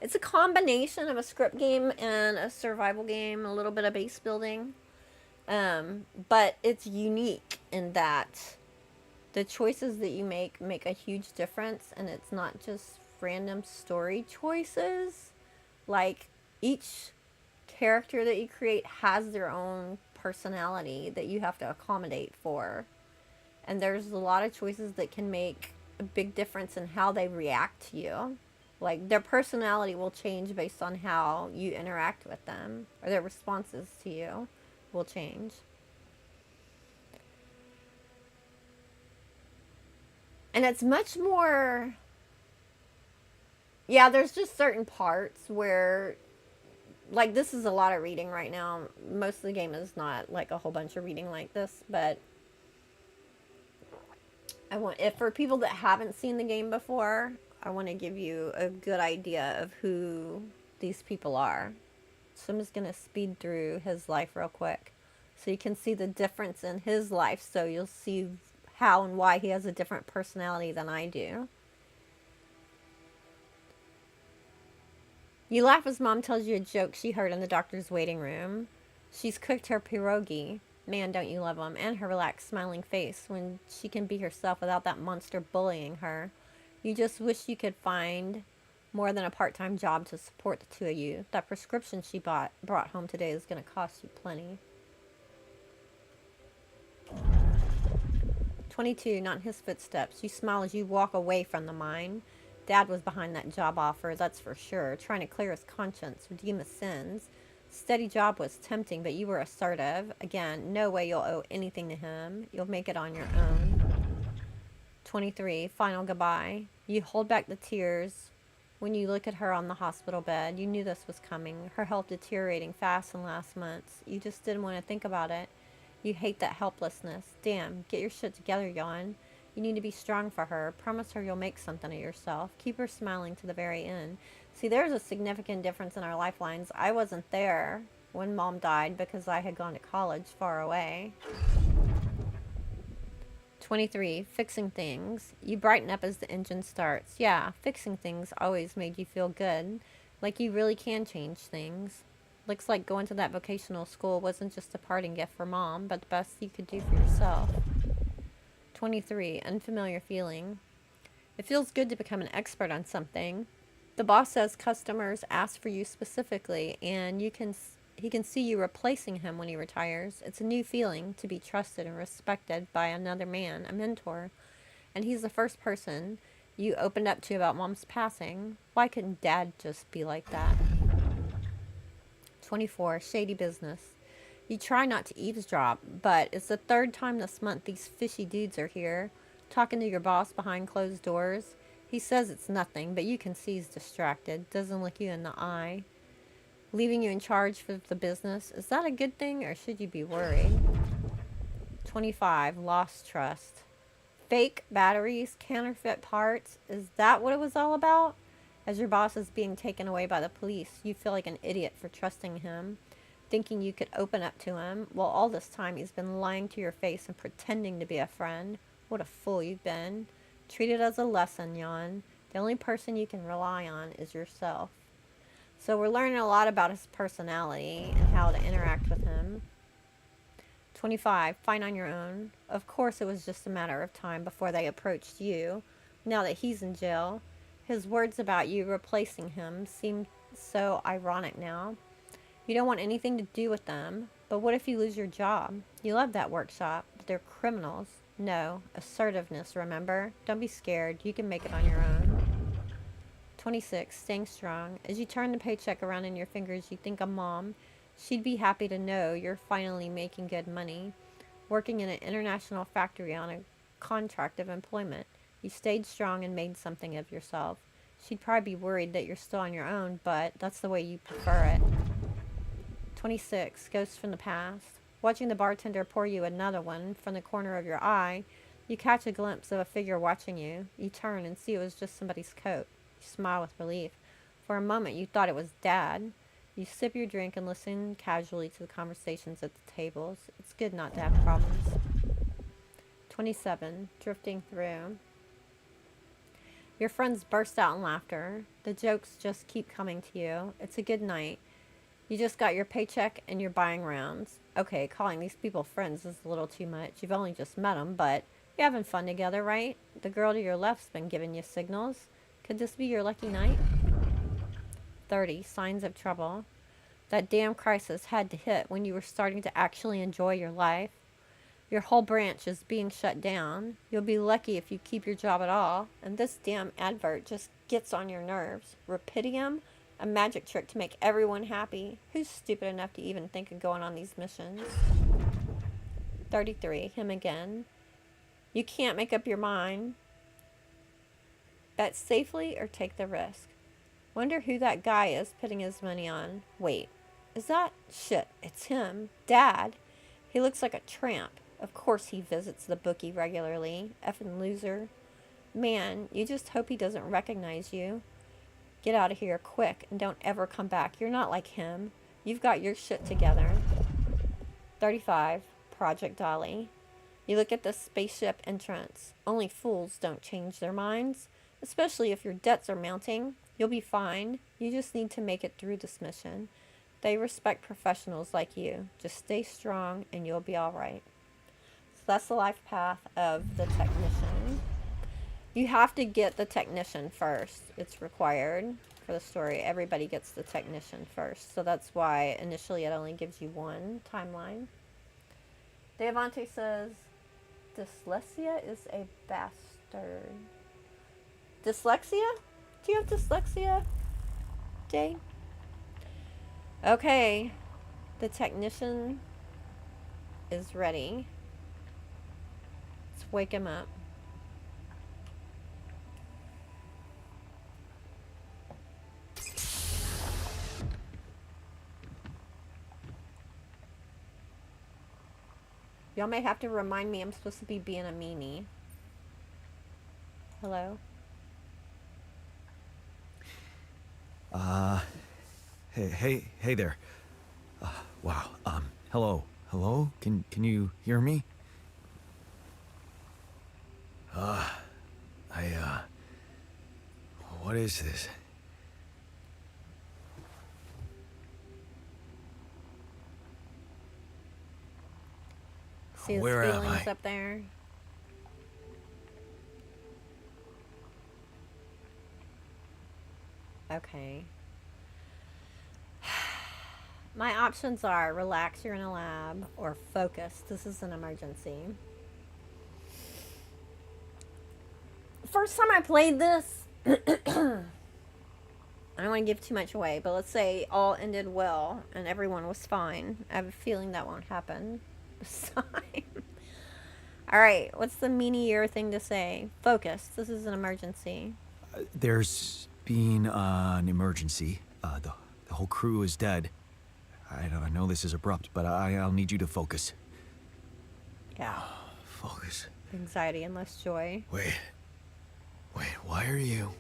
[SPEAKER 1] It's a combination of a script game and a survival game, a little bit of base building. But it's unique in that the choices that you make a huge difference, and it's not just random story choices. Like, each character that you create has their own personality that you have to accommodate for. And there's a lot of choices that can make a big difference in how they react to you. Like, their personality will change based on how you interact with them, or their responses to you will change. And it's much more... Yeah, there's just certain parts where... Like, this is a lot of reading right now. Most of the game is not, like, a whole bunch of reading like this, but... for people that haven't seen the game before... I want to give you a good idea of who these people are. So I'm just going to speed through his life real quick, so you can see the difference in his life, so you'll see how and why he has a different personality than I do. You laugh as mom tells you a joke she heard in the doctor's waiting room. She's cooked her pierogi. Man, don't you love him. And her relaxed, smiling face when she can be herself without that monster bullying her. You just wish you could find more than a part-time job to support the two of you. That prescription she brought home today is going to cost you plenty. 22, not in his footsteps. You smile as you walk away from the mine. Dad was behind that job offer, that's for sure. Trying to clear his conscience, redeem his sins. Steady job was tempting, but you were assertive. Again, no way you'll owe anything to him. You'll make it on your own. 23, final goodbye. You hold back the tears when you look at her on the hospital bed. You knew this was coming. Her health deteriorating fast in the last months. You just didn't want to think about it. You hate that helplessness. Damn, get your shit together, Jan. You need to be strong for her. Promise her you'll make something of yourself. Keep her smiling to the very end. See, there's a significant difference in our lifelines. I wasn't there when Mom died because I had gone to college far away. 23, fixing things. You brighten up as the engine starts. Yeah, fixing things always made you feel good. Like you really can change things. Looks like going to that vocational school wasn't just a parting gift for Mom, but the best you could do for yourself. 23, unfamiliar feeling. It feels good to become an expert on something. The boss says customers ask for you specifically, and he can see you replacing him when he retires. It's a new feeling to be trusted and respected by another man, a mentor. And he's the first person you opened up to about Mom's passing. Why couldn't Dad just be like that? 24, shady business. You try not to eavesdrop, but it's the third time this month these fishy dudes are here, talking to your boss behind closed doors. He says it's nothing, but you can see he's distracted, doesn't look you in the eye. Leaving you in charge of the business, is that a good thing or should you be worried? 25, lost trust. Fake batteries, counterfeit parts, is that what it was all about? As your boss is being taken away by the police, you feel like an idiot for trusting him, thinking you could open up to him. Well, all this time he's been lying to your face and pretending to be a friend. What a fool you've been. Treat it as a lesson, Jan. The only person you can rely on is yourself. So we're learning a lot about his personality and how to interact with him. 25. Fine on your own. Of course, it was just a matter of time before they approached you. Now that he's in jail, his words about you replacing him seem so ironic now. You don't want anything to do with them, but what if you lose your job? You love that workshop, but they're criminals. No, assertiveness, remember? Don't be scared. You can make it on your own. 26. Staying strong. As you turn the paycheck around in your fingers, you think of Mom. She'd be happy to know you're finally making good money, working in an international factory on a contract of employment. You stayed strong and made something of yourself. She'd probably be worried that you're still on your own, but that's the way you prefer it. 26. Ghost from the past. Watching the bartender pour you another one from the corner of your eye, you catch a glimpse of a figure watching you. You turn and see it was just somebody's coat. You smile with relief. For a moment, you thought it was Dad. You sip your drink and listen casually to the conversations at the tables. It's good not to have problems. 27. Drifting through. Your friends burst out in laughter. The jokes just keep coming to you. It's a good night. You just got your paycheck and you're buying rounds. Okay, calling these people friends is a little too much. You've only just met them, but you're having fun together, right? The girl to your left's been giving you signals. Could this be your lucky night? 30. Signs of trouble. That damn crisis had to hit when you were starting to actually enjoy your life. Your whole branch is being shut down. You'll be lucky if you keep your job at all. And this damn advert just gets on your nerves. Rapidium? A magic trick to make everyone happy. Who's stupid enough to even think of going on these missions? 33. Him again. You can't make up your mind. Bet safely or take the risk. Wonder who that guy is putting his money on. Wait, is that... Shit, it's him. Dad. He looks like a tramp. Of course he visits the bookie regularly. Effing loser. Man, you just hope he doesn't recognize you. Get out of here quick and don't ever come back. You're not like him. You've got your shit together. 35. Project Dolly. You look at the spaceship entrance. Only fools don't change their minds. Especially if your debts are mounting. You'll be fine. You just need to make it through this mission. They respect professionals like you. Just stay strong and you'll be alright. So that's the life path of the technician. You have to get the technician first. It's required for the story. Everybody gets the technician first. So that's why initially it only gives you one timeline. Deavante says, dyslexia is a bastard. Dyslexia? Do you have dyslexia, Jay? Okay. The technician is ready. Let's wake him up. Y'all may have to remind me I'm supposed to be being a meanie. Hello?
[SPEAKER 2] Hey there. Wow. Hello? Can you hear me? What is this?
[SPEAKER 1] See his
[SPEAKER 2] Where am
[SPEAKER 1] feelings
[SPEAKER 2] I?
[SPEAKER 1] up there? Okay. My options are relax, you're in a lab, or focus, this is an emergency. First time I played this, I don't want to give too much away, but let's say all ended well and everyone was fine. I have a feeling that won't happen this time. Alright, what's the meanier thing to say? Focus, this is an emergency.
[SPEAKER 2] There's been an emergency. The whole crew is dead. I know this is abrupt, but I'll need you to focus.
[SPEAKER 1] Yeah.
[SPEAKER 2] Focus.
[SPEAKER 1] Anxiety and less joy.
[SPEAKER 2] Wait, why are you...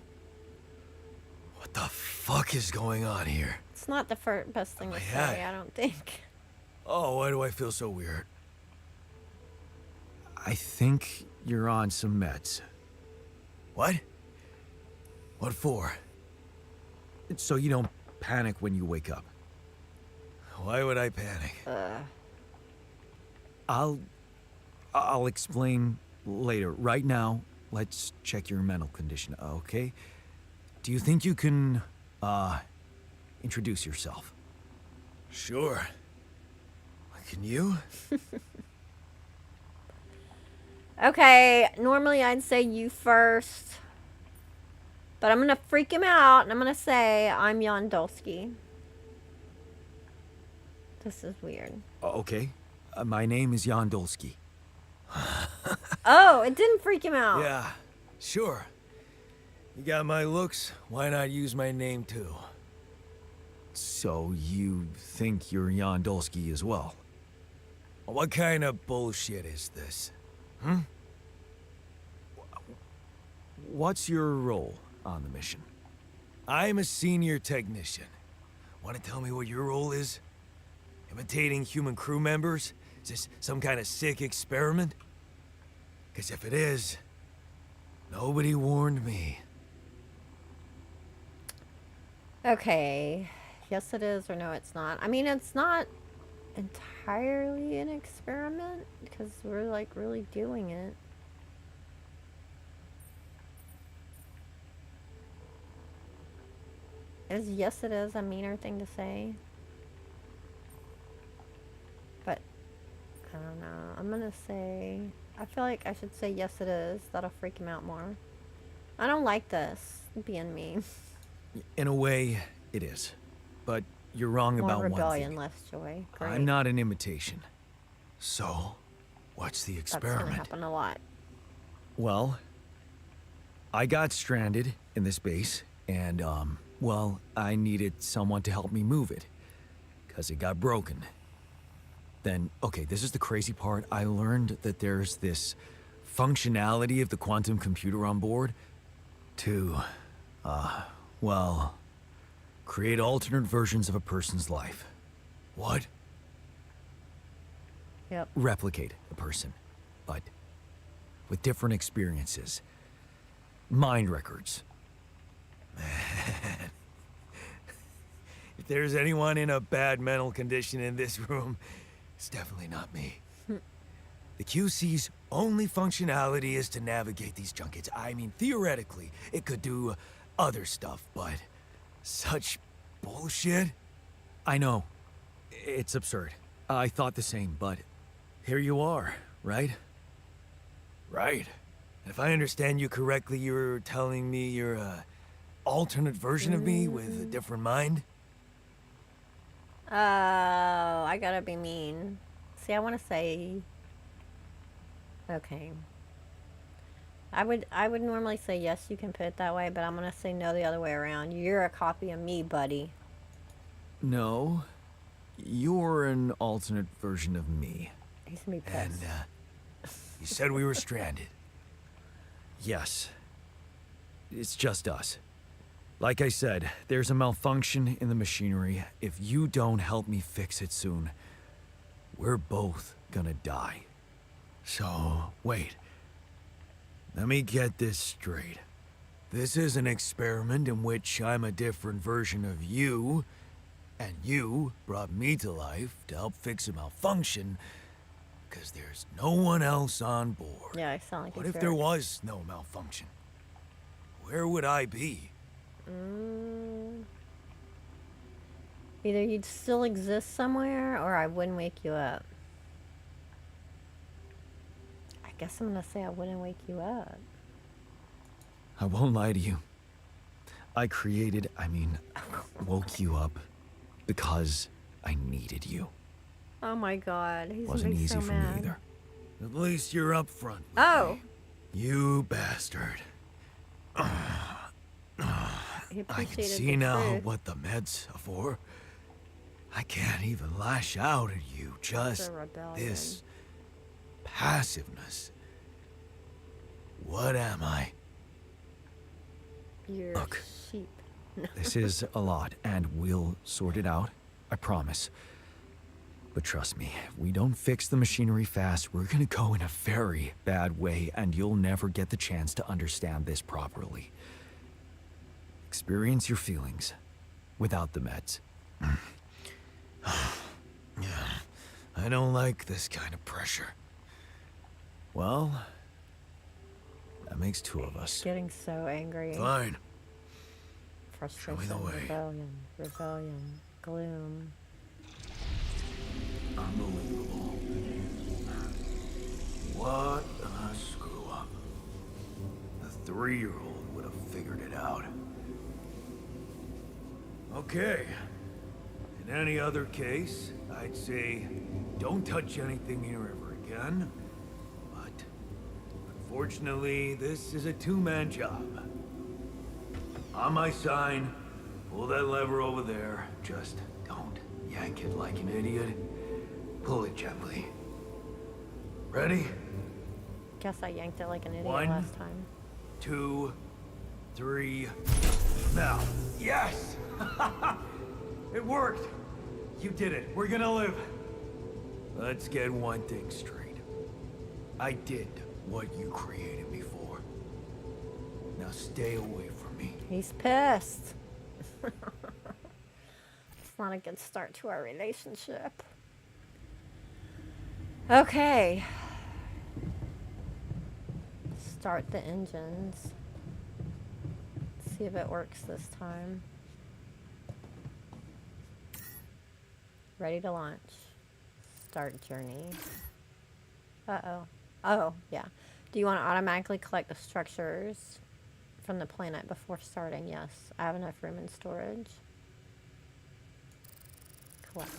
[SPEAKER 2] What the fuck is going on here?
[SPEAKER 1] It's not the best thing to say,
[SPEAKER 2] head.
[SPEAKER 1] I don't think.
[SPEAKER 2] Oh, why do I feel so weird? I think you're on some meds. What? What for? So you don't panic when you wake up. Why would I panic? I'll explain later. Right now, let's check your mental condition, okay? Do you think you can, introduce yourself?
[SPEAKER 3] Sure. Can you?
[SPEAKER 1] Okay, normally I'd say you first. But I'm gonna freak him out and I'm gonna say I'm Yondolsky. This is weird.
[SPEAKER 2] Okay. My name is Yondolsky.
[SPEAKER 1] Oh, it didn't freak him out.
[SPEAKER 3] Yeah, sure. You got my looks, why not use my name too?
[SPEAKER 2] So you think you're Yondolsky as well?
[SPEAKER 3] What kind of bullshit is this?
[SPEAKER 2] What's your role on the mission?
[SPEAKER 3] I'm a senior technician. Want to tell me what your role is? Imitating human crew members? Is this some kind of sick experiment? Because if it is, nobody warned me.
[SPEAKER 1] Okay. Yes, it is, or no, it's not. I mean, it's not entirely an experiment because we're like really doing it. Is yes, it is a meaner thing to say? But I don't know. I'm gonna say. I feel like I should say yes, it is. That'll freak him out more. I don't like this being me.
[SPEAKER 2] In a way, it is. But you're wrong
[SPEAKER 1] More
[SPEAKER 2] about one
[SPEAKER 1] rebellion,
[SPEAKER 2] thing.
[SPEAKER 1] less joy. Great.
[SPEAKER 2] I'm not an imitation.
[SPEAKER 3] So, what's the
[SPEAKER 1] That's gonna
[SPEAKER 3] experiment?
[SPEAKER 1] happen a lot.
[SPEAKER 2] Well, I got stranded in this base, and, well, I needed someone to help me move it. 'Cause it got broken. Then, okay, this is the crazy part. I learned that there's this functionality of the quantum computer on board to, well, create alternate versions of a person's life.
[SPEAKER 3] What?
[SPEAKER 1] Yep.
[SPEAKER 2] Replicate a person, but with different experiences. Mind records.
[SPEAKER 3] If there's anyone in a bad mental condition in this room, it's definitely not me. The QC's only functionality is to navigate these junkets. I mean, theoretically, it could do other stuff, but such bullshit?
[SPEAKER 2] I know. It's absurd. I thought the same, but here you are, right?
[SPEAKER 3] Right. And if I understand you correctly, you're telling me you're a alternate version of me with a different mind?
[SPEAKER 1] Oh, I gotta be mean. See, I want to say. Okay. I would normally say yes, you can put it that way, but I'm gonna say no the other way around. You're a copy of me, buddy.
[SPEAKER 2] No. You're an alternate version of me.
[SPEAKER 1] He's gonna be
[SPEAKER 3] And,
[SPEAKER 1] pissed.
[SPEAKER 3] you said we were stranded.
[SPEAKER 2] Yes. It's just us. Like I said, there's a malfunction in the machinery. If you don't help me fix it soon, we're both gonna die.
[SPEAKER 3] So, wait. Let me get this straight. This is an experiment in which I'm a different version of you, and you brought me to life to help fix a malfunction, because there's no one else on board.
[SPEAKER 1] Yeah, I sound like
[SPEAKER 3] What
[SPEAKER 1] a
[SPEAKER 3] if there
[SPEAKER 1] jerk.
[SPEAKER 3] was no malfunction? Where would I be?
[SPEAKER 1] Either you'd still exist somewhere, or I wouldn't wake you up. I guess I'm gonna say I wouldn't wake you up.
[SPEAKER 2] I won't lie to you. I woke you up because I needed you.
[SPEAKER 1] Oh my god, he's
[SPEAKER 2] Wasn't
[SPEAKER 1] gonna be
[SPEAKER 2] easy
[SPEAKER 1] so
[SPEAKER 2] for
[SPEAKER 1] mad.
[SPEAKER 2] me either.
[SPEAKER 3] At least you're up front with
[SPEAKER 1] Oh,
[SPEAKER 3] me. You bastard.
[SPEAKER 1] he
[SPEAKER 3] I can
[SPEAKER 1] appreciated
[SPEAKER 3] see
[SPEAKER 1] the
[SPEAKER 3] now
[SPEAKER 1] truth.
[SPEAKER 3] what the meds are for. I can't even lash out at you. Just
[SPEAKER 1] rebellion.
[SPEAKER 3] this passiveness. What am I?
[SPEAKER 1] You're
[SPEAKER 2] Look.
[SPEAKER 1] sheep.
[SPEAKER 2] This is a lot, and we'll sort it out. I promise. But trust me, if we don't fix the machinery fast, we're gonna go in a very bad way, and you'll never get the chance to understand this properly. Experience your feelings without the meds.
[SPEAKER 3] Yeah, I I don't like this kind of pressure.
[SPEAKER 2] Well, that makes two of us.
[SPEAKER 1] Getting so angry.
[SPEAKER 3] Fine.
[SPEAKER 1] Frustration,
[SPEAKER 3] Show me the way.
[SPEAKER 1] rebellion, gloom.
[SPEAKER 2] Unbelievable. What a screw up. A 3-year-old would have figured it out.
[SPEAKER 3] Okay. In any other case, I'd say don't touch anything here ever again. But unfortunately, this is a two-man job. On my sign, pull that lever over there. Just don't yank it like an idiot. Pull it gently. Ready?
[SPEAKER 1] Guess I yanked it like an idiot
[SPEAKER 3] 1,
[SPEAKER 1] last time.
[SPEAKER 3] 2, 3. Now. Yes! It worked! You did it. We're gonna live. Let's get one thing straight. I did what you created me for. Now stay away from me.
[SPEAKER 1] He's pissed. It's not a good start to our relationship. Okay. Start the engines. See if it works this time. Ready to launch. Start journey. Uh-oh. Oh, yeah. Do you want to automatically collect the structures from the planet before starting? Yes. I have enough room in storage. Collect.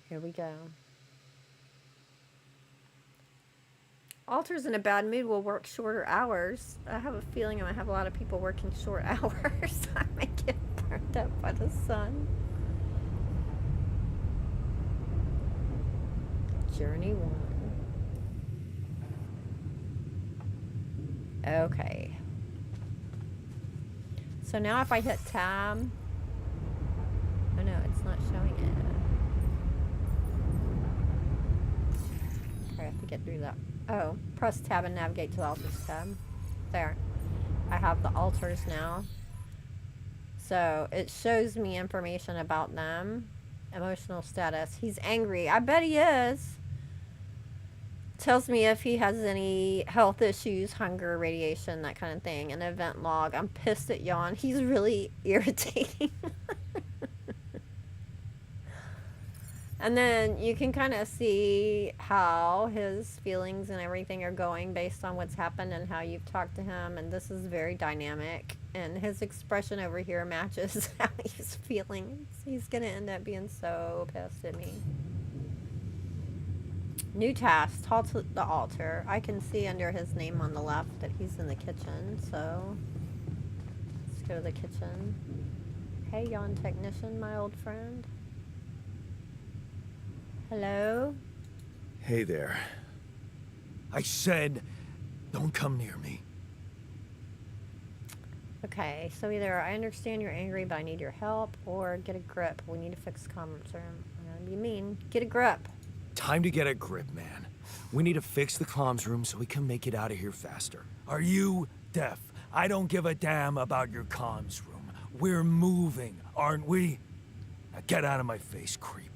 [SPEAKER 1] Here we go. Alters in a bad mood will work shorter hours. I have a feeling I'm going to have a lot of people working short hours. I might get burned up by the sun. Journey 1. Okay. So now if I hit tab... Oh no, it's not showing it. I have to get through that. Oh, press tab and navigate to the altars tab. There. I have the altars now. So it shows me information about them. Emotional status. He's angry. I bet he is. Tells me if he has any health issues, hunger, radiation, that kind of thing. An event log. I'm pissed at Yawn. He's really irritating. And then you can kind of see how his feelings and everything are going based on what's happened and how you've talked to him. And this is very dynamic. And his expression over here matches how he's feeling. He's going to end up being so pissed at me. New task, halt to the altar. I can see under his name on the left that he's in the kitchen, so let's go to the kitchen. Hey, Yawn Technician, my old friend. Hello?
[SPEAKER 3] Hey there. I said, don't come near me.
[SPEAKER 1] Okay, so either I understand you're angry, but I need your help, or get a grip. We need to fix the conference room. I'm gonna be mean. Get a grip.
[SPEAKER 3] Time to get a grip, man. We need to fix the comms room so we can make it out of here faster. Are you deaf? I don't give a damn about your comms room. We're moving, aren't we? Now get out of my face, creep.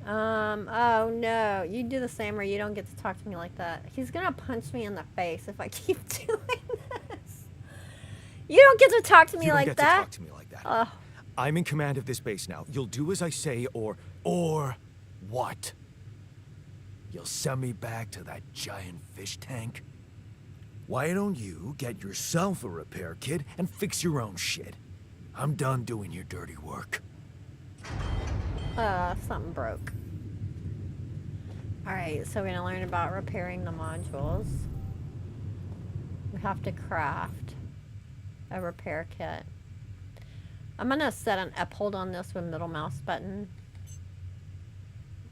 [SPEAKER 1] Oh no. You do the same or you don't get to talk to me like that. He's gonna punch me in the face if I keep doing this. You don't get to talk to me like that.
[SPEAKER 3] You don't get to talk to me like that. I'm in command of this base now. You'll do as I say or what? You'll send me back to that giant fish tank? Why don't you get yourself a repair kit and fix your own shit? I'm done doing your dirty work.
[SPEAKER 1] Something broke. Alright, so we're gonna learn about repairing the modules. We have to craft a repair kit. I'm gonna set an uphold on this with middle mouse button.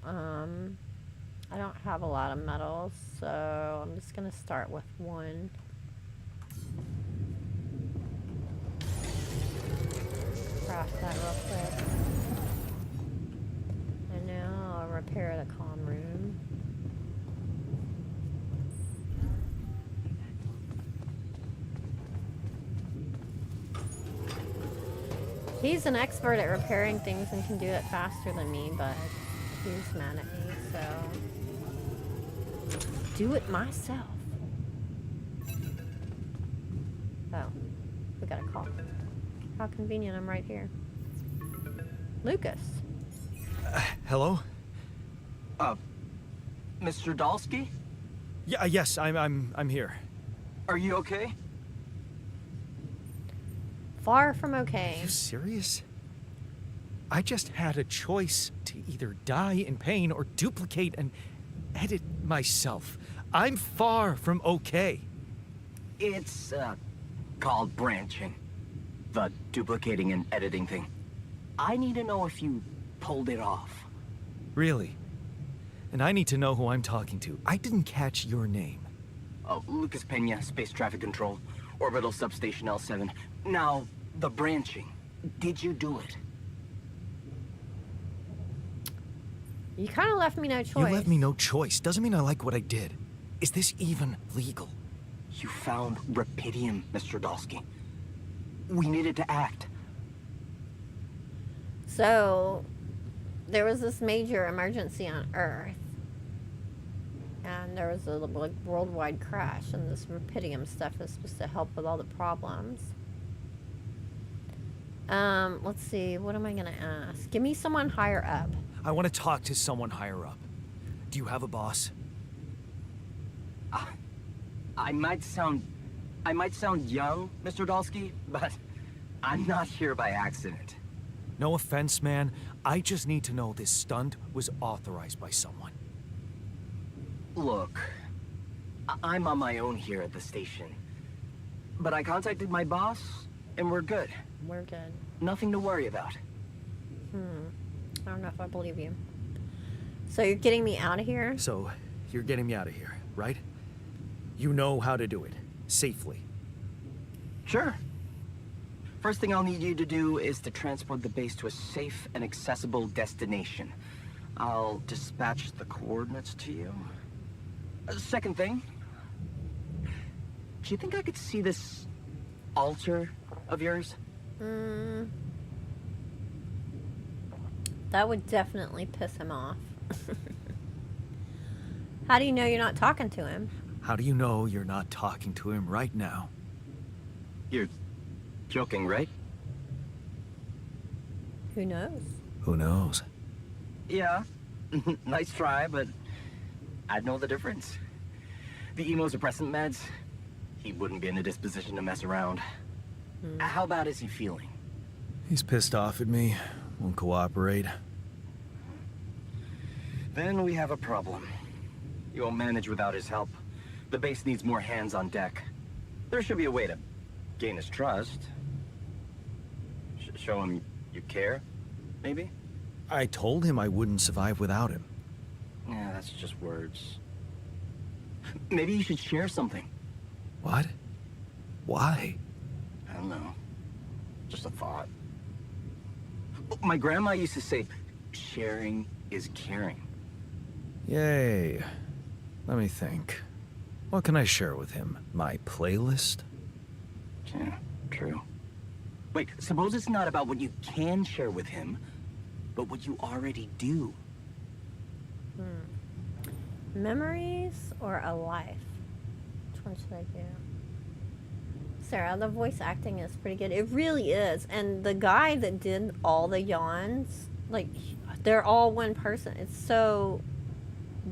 [SPEAKER 1] I don't have a lot of metals, so I'm just gonna start with one. Craft that real quick. And now I'll repair the comm room. He's an expert at repairing things and can do it faster than me, but he's mad at me, so do it myself. Oh, we got a call. How convenient, I'm right here. Lucas.
[SPEAKER 2] Hello?
[SPEAKER 5] Mr. Dalsky?
[SPEAKER 2] Yeah, yes, I'm here.
[SPEAKER 5] Are you okay?
[SPEAKER 1] Far from
[SPEAKER 2] Are
[SPEAKER 1] okay.
[SPEAKER 2] you serious? I just had a choice to either die in pain or duplicate and edit myself. I'm far from okay.
[SPEAKER 5] It's, called branching. The duplicating and editing thing. I need to know if you pulled it off.
[SPEAKER 2] Really? And I need to know who I'm talking to. I didn't catch your name.
[SPEAKER 5] Oh, Lucas Pena, Space Traffic Control, Orbital Substation L7. Now, the branching. Did you do it?
[SPEAKER 1] You kind of left me no choice.
[SPEAKER 2] You left me no choice. Doesn't mean I like what I did. Is this even legal?
[SPEAKER 5] You found Rapidium, Mr. Dalsky. We needed to act.
[SPEAKER 1] So, there was this major emergency on Earth. And there was a like, worldwide crash, and this Rapidium stuff is supposed to help with all the problems. Let's see, what am I gonna ask? Give me someone higher up.
[SPEAKER 2] I want to talk to someone higher up. Do you have a boss?
[SPEAKER 5] I might sound young, Mr. Dalsky, but I'm not here by accident.
[SPEAKER 2] No offense, man. I just need to know this stunt was authorized by someone.
[SPEAKER 5] Look, I'm on my own here at the station. But I contacted my boss, and we're good.
[SPEAKER 1] We're good.
[SPEAKER 5] Nothing to worry about.
[SPEAKER 1] I don't know if I believe you. So you're getting me out of here?
[SPEAKER 2] So, you're getting me out of here, right? You know how to do it. Safely.
[SPEAKER 5] Sure. First thing I'll need you to do is to transport the base to a safe and accessible destination. I'll dispatch the coordinates to you. Second thing, do you think I could see this altar of yours?
[SPEAKER 1] That would definitely piss him off. How do you know you're not talking to him?
[SPEAKER 2] How do you know you're not talking to him right now?
[SPEAKER 5] You're joking, right?
[SPEAKER 1] Who knows?
[SPEAKER 2] Who knows?
[SPEAKER 5] Yeah. Nice try, but I'd know the difference. The immunosuppressant meds, he wouldn't be in a disposition to mess around. How bad is he feeling?
[SPEAKER 2] He's pissed off at me. Won't cooperate.
[SPEAKER 5] Then we have a problem. You won't manage without his help. The base needs more hands on deck. There should be a way to gain his trust. Show him you care, maybe?
[SPEAKER 2] I told him I wouldn't survive without him.
[SPEAKER 5] Yeah, that's just words. Maybe you should share something.
[SPEAKER 2] What? Why?
[SPEAKER 5] I don't know. Just a thought. My grandma used to say, sharing is caring.
[SPEAKER 2] Yay. Let me think. What can I share with him? My playlist?
[SPEAKER 5] Yeah, true. Wait, suppose it's not about what you can share with him, but what you already do.
[SPEAKER 1] Memories or a life? Which one should I do? Sarah, the voice acting is pretty good. It really is. And the guy that did all the yawns, like, they're all one person. It's so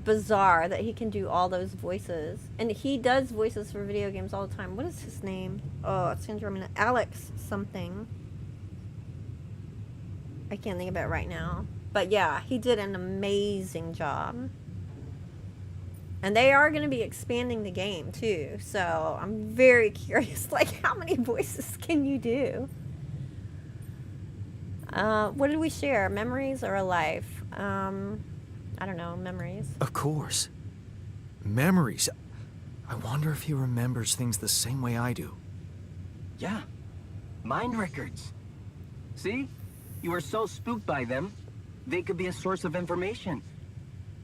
[SPEAKER 1] bizarre that he can do all those voices. And he does voices for video games all the time. What is his name? Oh, it's going to remind me. Alex something. I can't think of it right now. But yeah, he did an amazing job. And they are going to be expanding the game too. So I'm very curious, like, how many voices can you do? What did we share? Memories or a life? I don't know, memories.
[SPEAKER 2] Of course. Memories. I wonder if he remembers things the same way I do.
[SPEAKER 5] Yeah. Mind records. See? You were so spooked by them, they could be a source of information.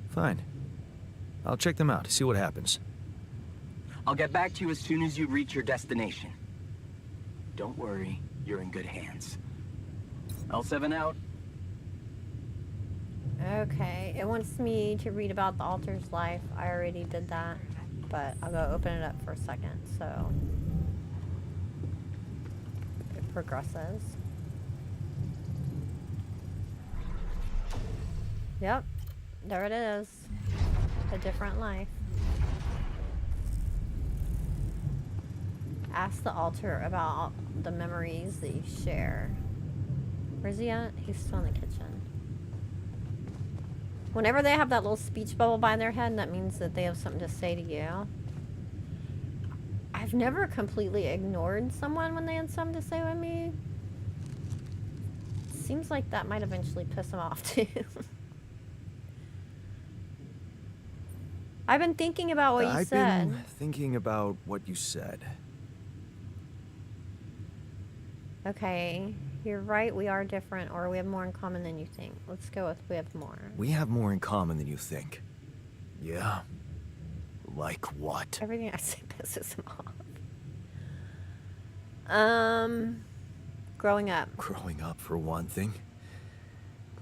[SPEAKER 2] Fine. I'll check them out, see what happens.
[SPEAKER 5] I'll get back to you as soon as you reach your destination. Don't worry, you're in good hands. L7 out.
[SPEAKER 1] Okay, it wants me to read about the altar's life. I already did that, but I'll go open it up for a second, so it progresses. Yep, there it is. A different life. Ask the altar about the memories that you share. Where's he at? He's still in the kitchen. Whenever they have that little speech bubble by their head, that means that they have something to say to you. I've never completely ignored someone when they had something to say with me. Seems like that might eventually piss them off too. I've been thinking about what you said.
[SPEAKER 2] I've been thinking about what you said.
[SPEAKER 1] Okay, you're right, we are different, or we have more in common than you think. Let's go with we have more.
[SPEAKER 2] We have more in common than you think. Yeah? Like what?
[SPEAKER 1] Everything I say pisses him off. Growing up.
[SPEAKER 2] Growing up, for one thing.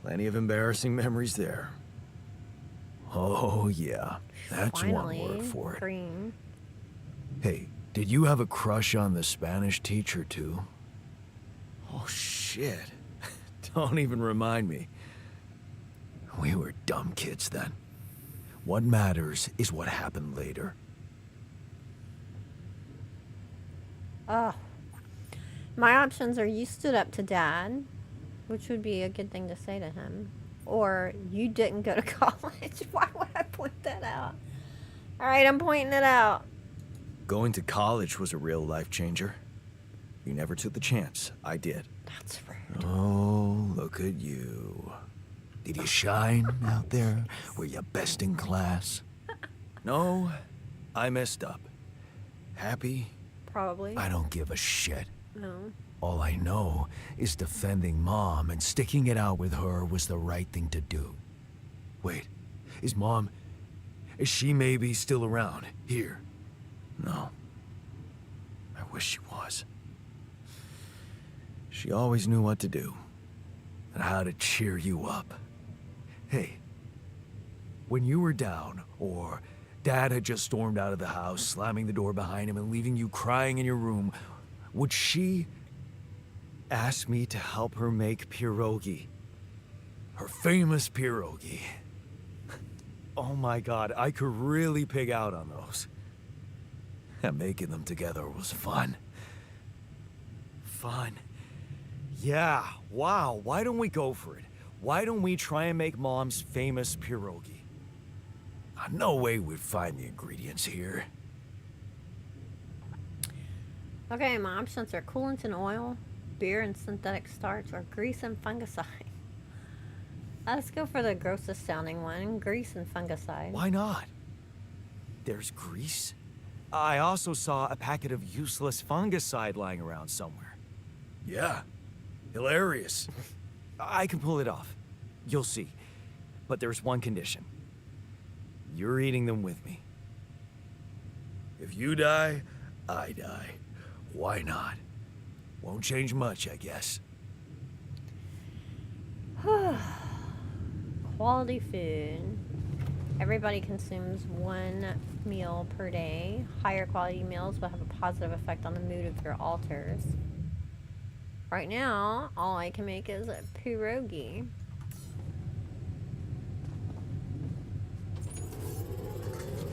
[SPEAKER 2] Plenty of embarrassing memories there. Oh, yeah. That's
[SPEAKER 1] Finally,
[SPEAKER 2] one word for it.
[SPEAKER 1] green.
[SPEAKER 2] Hey, did you have a crush on the Spanish teacher, too? Oh, shit. Don't even remind me. We were dumb kids then. What matters is what happened later.
[SPEAKER 1] Oh. My options are you stood up to Dad, which would be a good thing to say to him. Or you didn't go to college. Why would I point that out? Alright, I'm pointing it out.
[SPEAKER 2] Going to college was a real life changer. You never took the chance. I did.
[SPEAKER 1] That's rude.
[SPEAKER 2] Oh, look at you. Did you shine out there? Were you best in class? No, I messed up. Happy?
[SPEAKER 1] Probably.
[SPEAKER 2] I don't give a shit.
[SPEAKER 1] No.
[SPEAKER 2] All I know is defending Mom and sticking it out with her was the right thing to do. Wait, is she maybe still around here? No. I wish she was. She always knew what to do and how to cheer you up. Hey, when you were down or Dad had just stormed out of the house, slamming the door behind him and leaving you crying in your room, would she ask me to help her make pierogi? Her famous pierogi. Oh my God, I could really pig out on those. And making them together was fun. Fun. Yeah, wow, why don't we go for it? Why don't we try and make Mom's famous pierogi? No way we'd find the ingredients here.
[SPEAKER 1] Okay, my options are coolant and oil, beer and synthetic starch, or grease and fungicide. Let's go for the grossest sounding one, grease and fungicide.
[SPEAKER 2] Why not? There's grease. I also saw a packet of useless fungicide lying around somewhere. Yeah, hilarious. I can pull it off. You'll see. But there's one condition. You're eating them with me. If you die, I die. Why not? Won't change much, I guess.
[SPEAKER 1] Quality food. Everybody consumes one meal per day. Higher quality meals will have a positive effect on the mood of your altars. Right now, all I can make is a pierogi.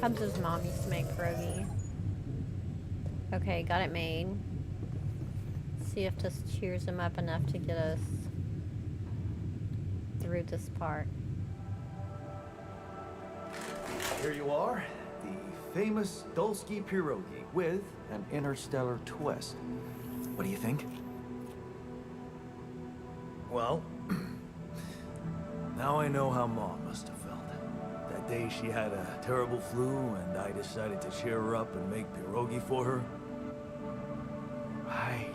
[SPEAKER 1] Hubs' mom used to make pierogi. Okay, got it made. See if this cheers him up enough to get us through this part.
[SPEAKER 2] Here you are, the famous Dulski pierogi with an interstellar twist. What do you think? Well, now I know how Mom must have felt. That day she had a terrible flu and I decided to cheer her up and make pierogi for her. Right,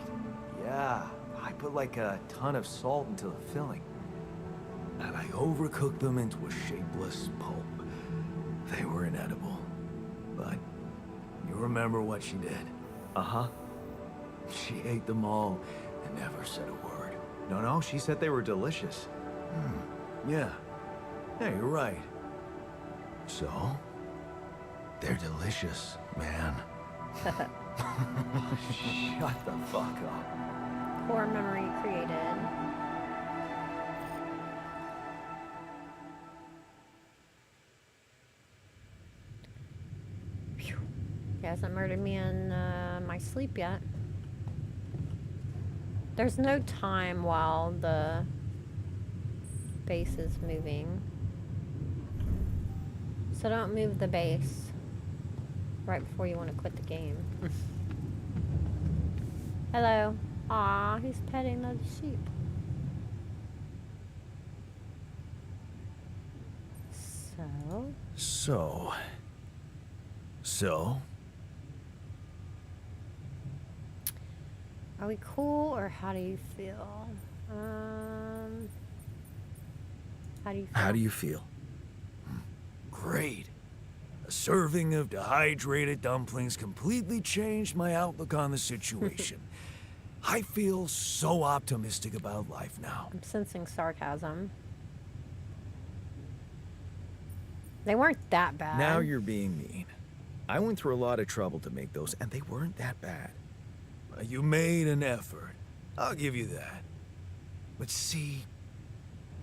[SPEAKER 2] yeah. I put like a ton of salt into the filling. And I overcooked them into a shapeless pulp. They were inedible. But you remember what she did? Uh-huh. She ate them all and never said a word. No, she said they were delicious.
[SPEAKER 3] Yeah. Yeah, you're right.
[SPEAKER 2] So? They're delicious, man. Shut the fuck up.
[SPEAKER 1] Core memory created. Phew. He hasn't murdered me in my sleep yet. There's no time while the base is moving. So don't move the base right before you want to quit the game. Hello. Aw, he's petting the sheep. So?
[SPEAKER 2] So?
[SPEAKER 1] Are we cool or how do you feel? How do you feel?
[SPEAKER 2] How do you feel?
[SPEAKER 3] Great. A serving of dehydrated dumplings completely changed my outlook on the situation. I feel so optimistic about life now.
[SPEAKER 1] I'm sensing sarcasm. They weren't that bad.
[SPEAKER 2] Now you're being mean. I went through a lot of trouble to make those, and they weren't that bad.
[SPEAKER 3] You made an effort. I'll give you that. But see,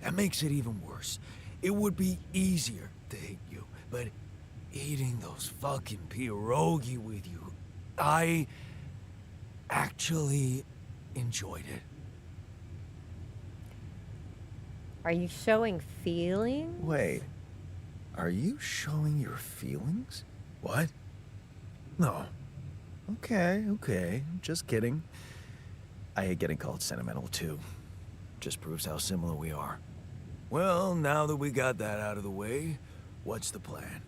[SPEAKER 3] that makes it even worse. It would be easier to hate you, but eating those fucking pierogi with you, I actually enjoyed it.
[SPEAKER 1] Are you showing feelings?
[SPEAKER 2] Wait. Are you showing your feelings?
[SPEAKER 3] What?
[SPEAKER 2] No. Okay. Just kidding. I hate getting called sentimental, too. Just proves how similar we are.
[SPEAKER 3] Well, now that we got that out of the way, what's the plan?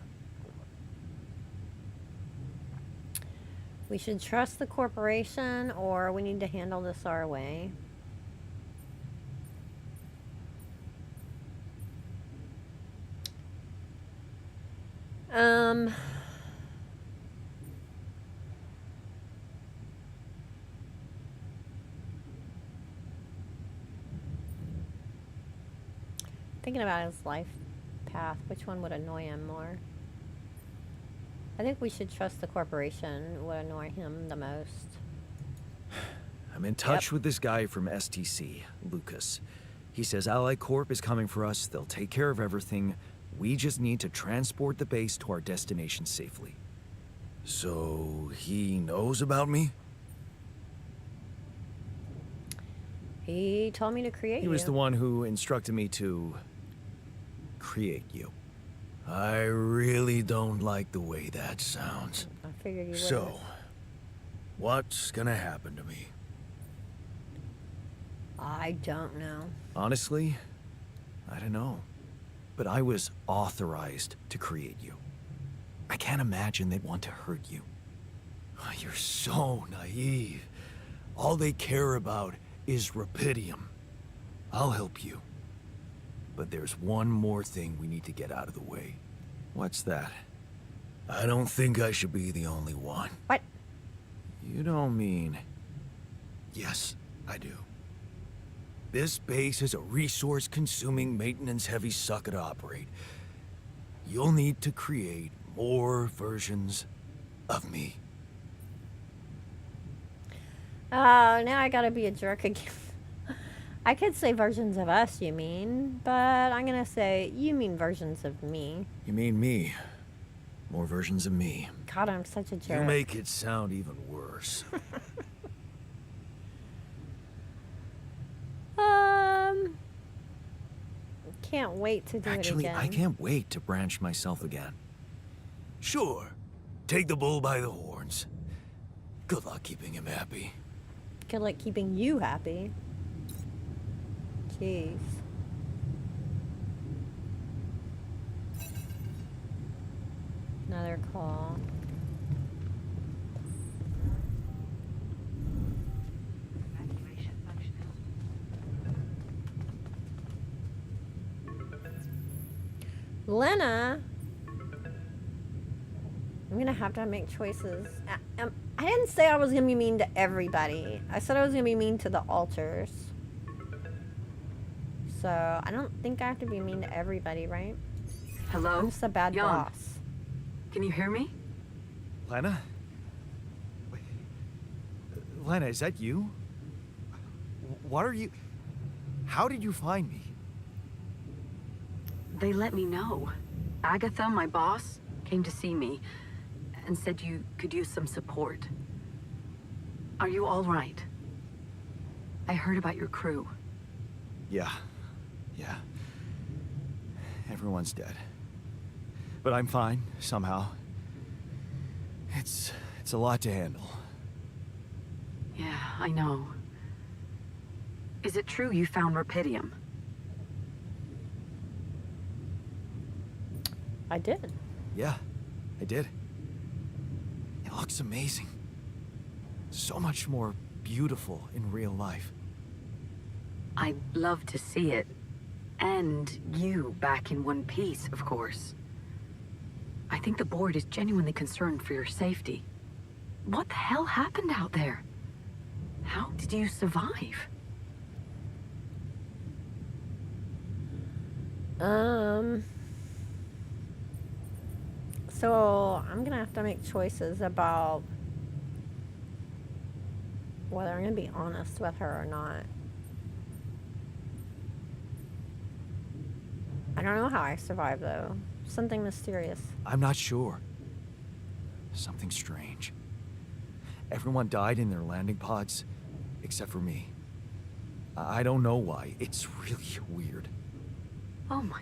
[SPEAKER 1] We should trust the corporation or we need to handle this our way. Thinking about his life path, which one would annoy him more? I think we should trust the corporation would annoy him the most.
[SPEAKER 2] I'm in touch with this guy from STC, Lucas. He says Ally Corp is coming for us. They'll take care of everything. We just need to transport the base to our destination safely.
[SPEAKER 3] So, he knows about me?
[SPEAKER 1] He told me to create
[SPEAKER 2] He
[SPEAKER 1] you.
[SPEAKER 2] was the one who instructed me to create you.
[SPEAKER 3] I really don't like the way that sounds.
[SPEAKER 1] I figured you would.
[SPEAKER 3] So, what's gonna happen to me?
[SPEAKER 1] I don't know.
[SPEAKER 2] Honestly, I don't know. But I was authorized to create you. I can't imagine they'd want to hurt you.
[SPEAKER 3] You're so naive. All they care about is Rapidium. I'll help you. But there's one more thing we need to get out of the way.
[SPEAKER 2] What's that?
[SPEAKER 3] I don't think I should be the only one.
[SPEAKER 1] What?
[SPEAKER 2] You don't mean...
[SPEAKER 3] Yes, I do. This base is a resource-consuming, maintenance-heavy sucker to operate. You'll need to create more versions of me.
[SPEAKER 1] Oh, now I gotta be a jerk again. I could say versions of us, you mean, but I'm gonna say you mean versions of me.
[SPEAKER 2] You mean me. More versions of me.
[SPEAKER 1] God, I'm such a jerk.
[SPEAKER 3] You make it sound even worse.
[SPEAKER 1] Can't wait to do
[SPEAKER 2] Actually,
[SPEAKER 1] it again.
[SPEAKER 2] I can't wait to branch myself again.
[SPEAKER 3] Sure. Take the bull by the horns. Good luck keeping him happy.
[SPEAKER 1] Good luck keeping you happy. Jeez. Another call. Lena, I'm gonna have to make choices. I didn't say I was gonna be mean to everybody. I said I was gonna be mean to the alters. So I don't think I have to be mean to everybody, right?
[SPEAKER 6] Hello?
[SPEAKER 1] I'm just a bad
[SPEAKER 6] Jan,
[SPEAKER 1] boss.
[SPEAKER 6] can you hear me?
[SPEAKER 3] Lena? Wait. Lena, is that you? What are you... How did you find me?
[SPEAKER 6] They let me know. Agatha, my boss, came to see me and said you could use some support. Are you all right? I heard about your crew.
[SPEAKER 3] Yeah. Everyone's dead. But I'm fine, somehow. It's a lot to handle.
[SPEAKER 6] Yeah, I know. Is it true you found Rapidium?
[SPEAKER 1] I did.
[SPEAKER 3] Yeah, I did. It looks amazing. So much more beautiful in real life.
[SPEAKER 6] I'd love to see it. And you back in one piece, of course. I think the board is genuinely concerned for your safety. What the hell happened out there? How did you survive?
[SPEAKER 1] So I'm gonna have to make choices about whether I'm gonna be honest with her or not. I don't know how I survived though. Something mysterious.
[SPEAKER 3] I'm not sure. Something strange. Everyone died in their landing pods, except for me. I don't know why. It's really weird.
[SPEAKER 6] Oh my...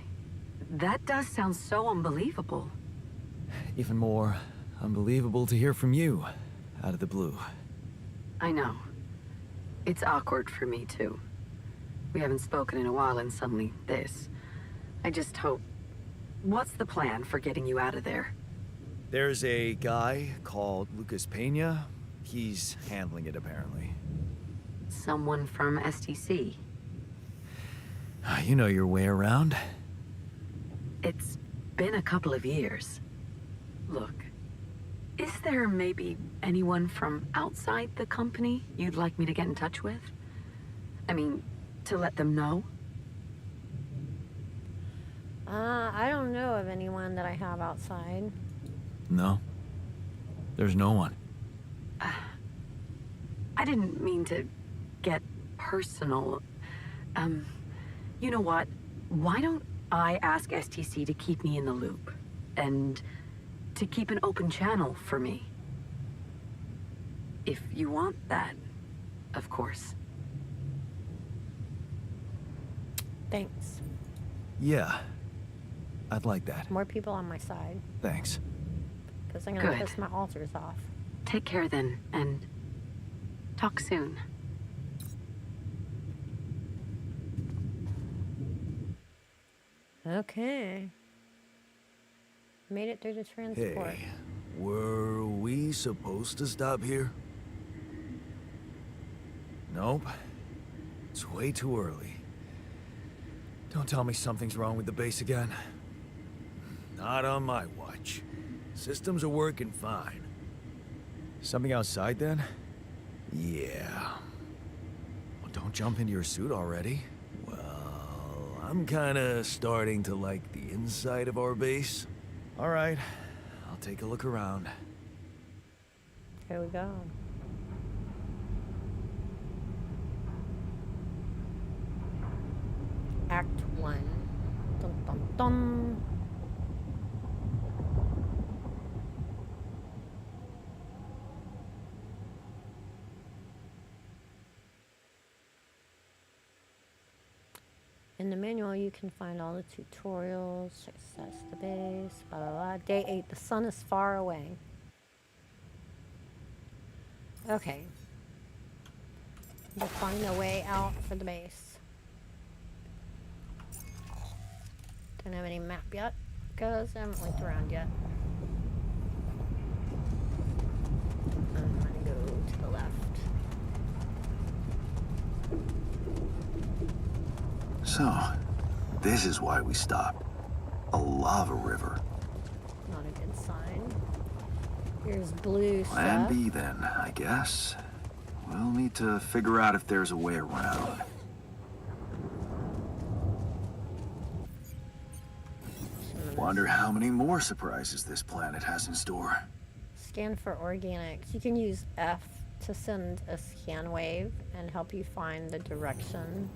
[SPEAKER 6] That does sound so unbelievable.
[SPEAKER 3] Even more unbelievable to hear from you, out of the blue.
[SPEAKER 6] I know. It's awkward for me, too. We haven't spoken in a while and suddenly this. I just hope... What's the plan for getting you out of there?
[SPEAKER 3] There's a guy called Lucas Pena. He's handling it, apparently.
[SPEAKER 6] Someone from STC.
[SPEAKER 3] You know your way around.
[SPEAKER 6] It's been a couple of years. Look, is there maybe anyone from outside the company you'd like me to get in touch with? I mean, to let them know?
[SPEAKER 1] I don't know of anyone that I have outside.
[SPEAKER 3] No. There's no one.
[SPEAKER 6] I didn't mean to get personal. You know what? Why don't I ask STC to keep me in the loop? And to keep an open channel for me? If you want that, of course.
[SPEAKER 1] Thanks.
[SPEAKER 3] Yeah. I'd like that.
[SPEAKER 1] More people on my side.
[SPEAKER 3] Thanks.
[SPEAKER 1] Because I'm gonna
[SPEAKER 6] Good.
[SPEAKER 1] piss my altars off.
[SPEAKER 6] Take care then, and talk soon.
[SPEAKER 1] Okay. Made it through the transport.
[SPEAKER 3] Hey, were we supposed to stop here? Nope. It's way too early. Don't tell me something's wrong with the base again. Not on my watch. Systems are working fine. Something outside then? Yeah. Well, don't jump into your suit already. Well, I'm kinda starting to like the inside of our base. All right, I'll take a look around.
[SPEAKER 1] Here we go. Act 1. Dun dun dun. In the manual, you can find all the tutorials, access the base, blah, blah, blah. Day 8, the sun is far away. Okay. We'll find a way out for the base. Don't have any map yet, because I haven't looked around yet. I'm gonna go to the left.
[SPEAKER 2] So, this is why we stopped. A lava river.
[SPEAKER 1] Not a good sign. Here's blue
[SPEAKER 2] Plan
[SPEAKER 1] stuff.
[SPEAKER 2] B then, I guess. We'll need to figure out if there's a way around. Wonder how many more surprises this planet has in store.
[SPEAKER 1] Scan for organics. You can use F to send a scan wave and help you find the direction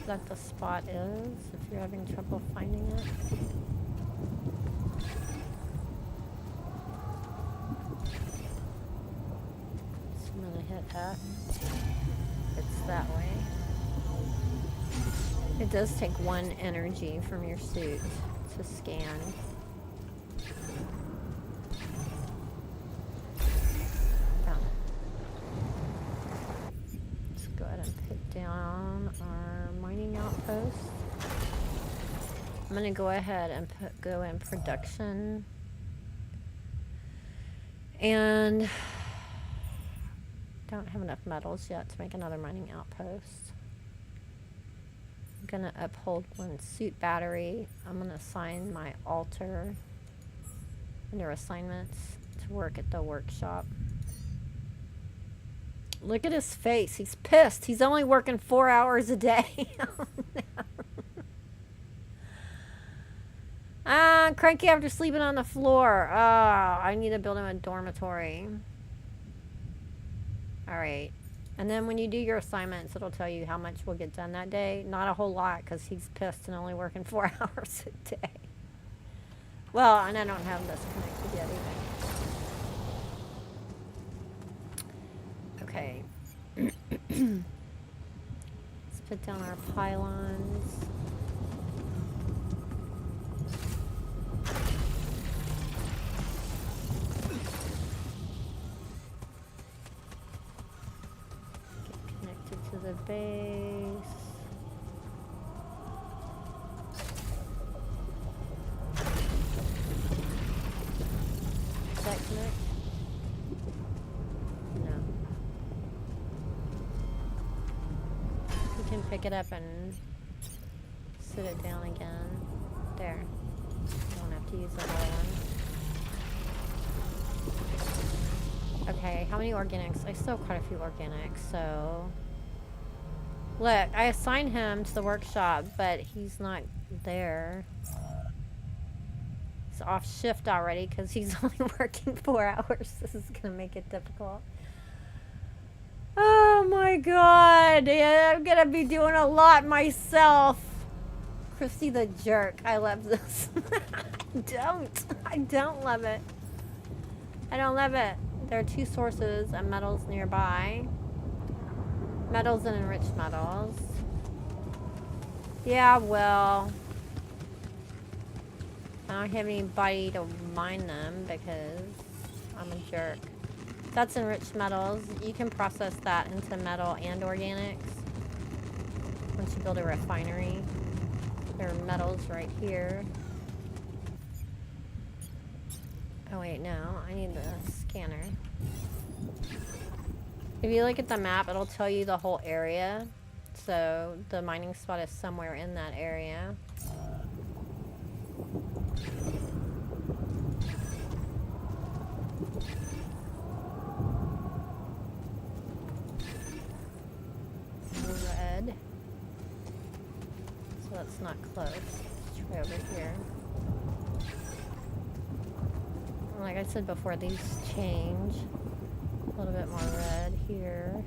[SPEAKER 1] that the spot is if you're having trouble finding it. So I'm gonna hit F. It's that way. It does take 1 energy from your suit to scan. Let's go ahead and put down our mining outpost. I'm gonna go ahead and go in production. And don't have enough metals yet to make another mining outpost. I'm gonna uphold 1 suit battery. I'm gonna assign my altar under assignments to work at the workshop. Look at his face. He's pissed. He's only working 4 hours a day. Oh, no. Cranky after sleeping on the floor. Oh, I need to build him a dormitory. Alright. And then when you do your assignments, it'll tell you how much will get done that day. Not a whole lot, because he's pissed and only working 4 hours a day. Well, and I don't have this connected yet either. Okay. Let's put down our pylons. Get connected to the base. Does that connect? No. You can pick it up and sit it down again. There. You don't have to use the whole one. Okay, how many organics? I still have quite a few organics, so... Look, I assigned him to the workshop, but he's not there. He's off shift already because he's only working 4 hours. This is going to make it difficult. Oh my god. Yeah, I'm going to be doing a lot myself. Christy the jerk. I love this. I don't love it. I don't love it. There are 2 sources of metals nearby. Metals and enriched metals. Yeah, well... I don't have anybody to mine them because I'm a jerk. That's enriched metals. You can process that into metal and organics once you build a refinery. There are metals right here. Oh wait, no. I need the scanner. If you look at the map, it'll tell you the whole area. So the mining spot is somewhere in that area. Red. So that's not close. Let's try over here. Like I said before, these change. A little bit more red here.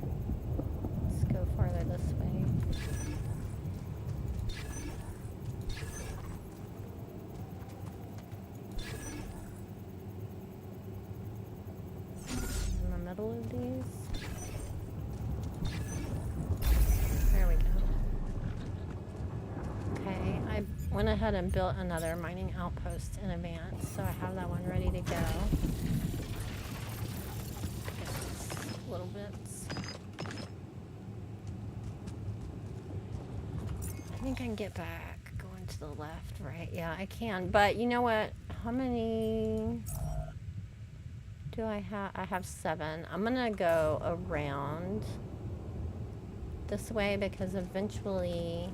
[SPEAKER 1] Let's go farther this way. In the middle of these. There we go. Okay, I went ahead and built another mining outpost in advance, so I have that one ready to go. Little bits. I think I can get back going to the left, right? Yeah, I can. But you know what? How many do I have? I have 7. I'm gonna go around this way because eventually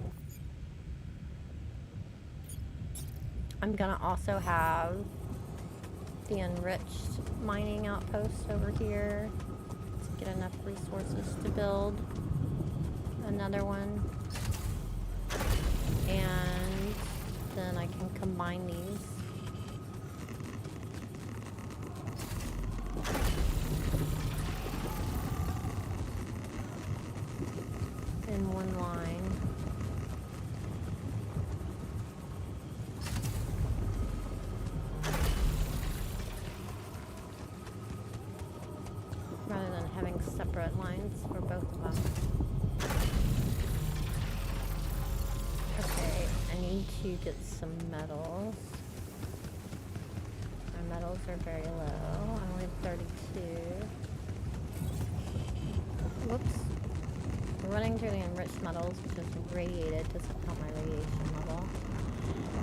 [SPEAKER 1] I'm gonna also have the enriched mining outpost over here. Get enough resources to build another one. And combine these. In one line. Rather than having separate lines for both of them. Okay, I need to get some metals. My metals are very low. I only have 32. Whoops. We're running through the enriched metals, which is radiated to help my radiation level.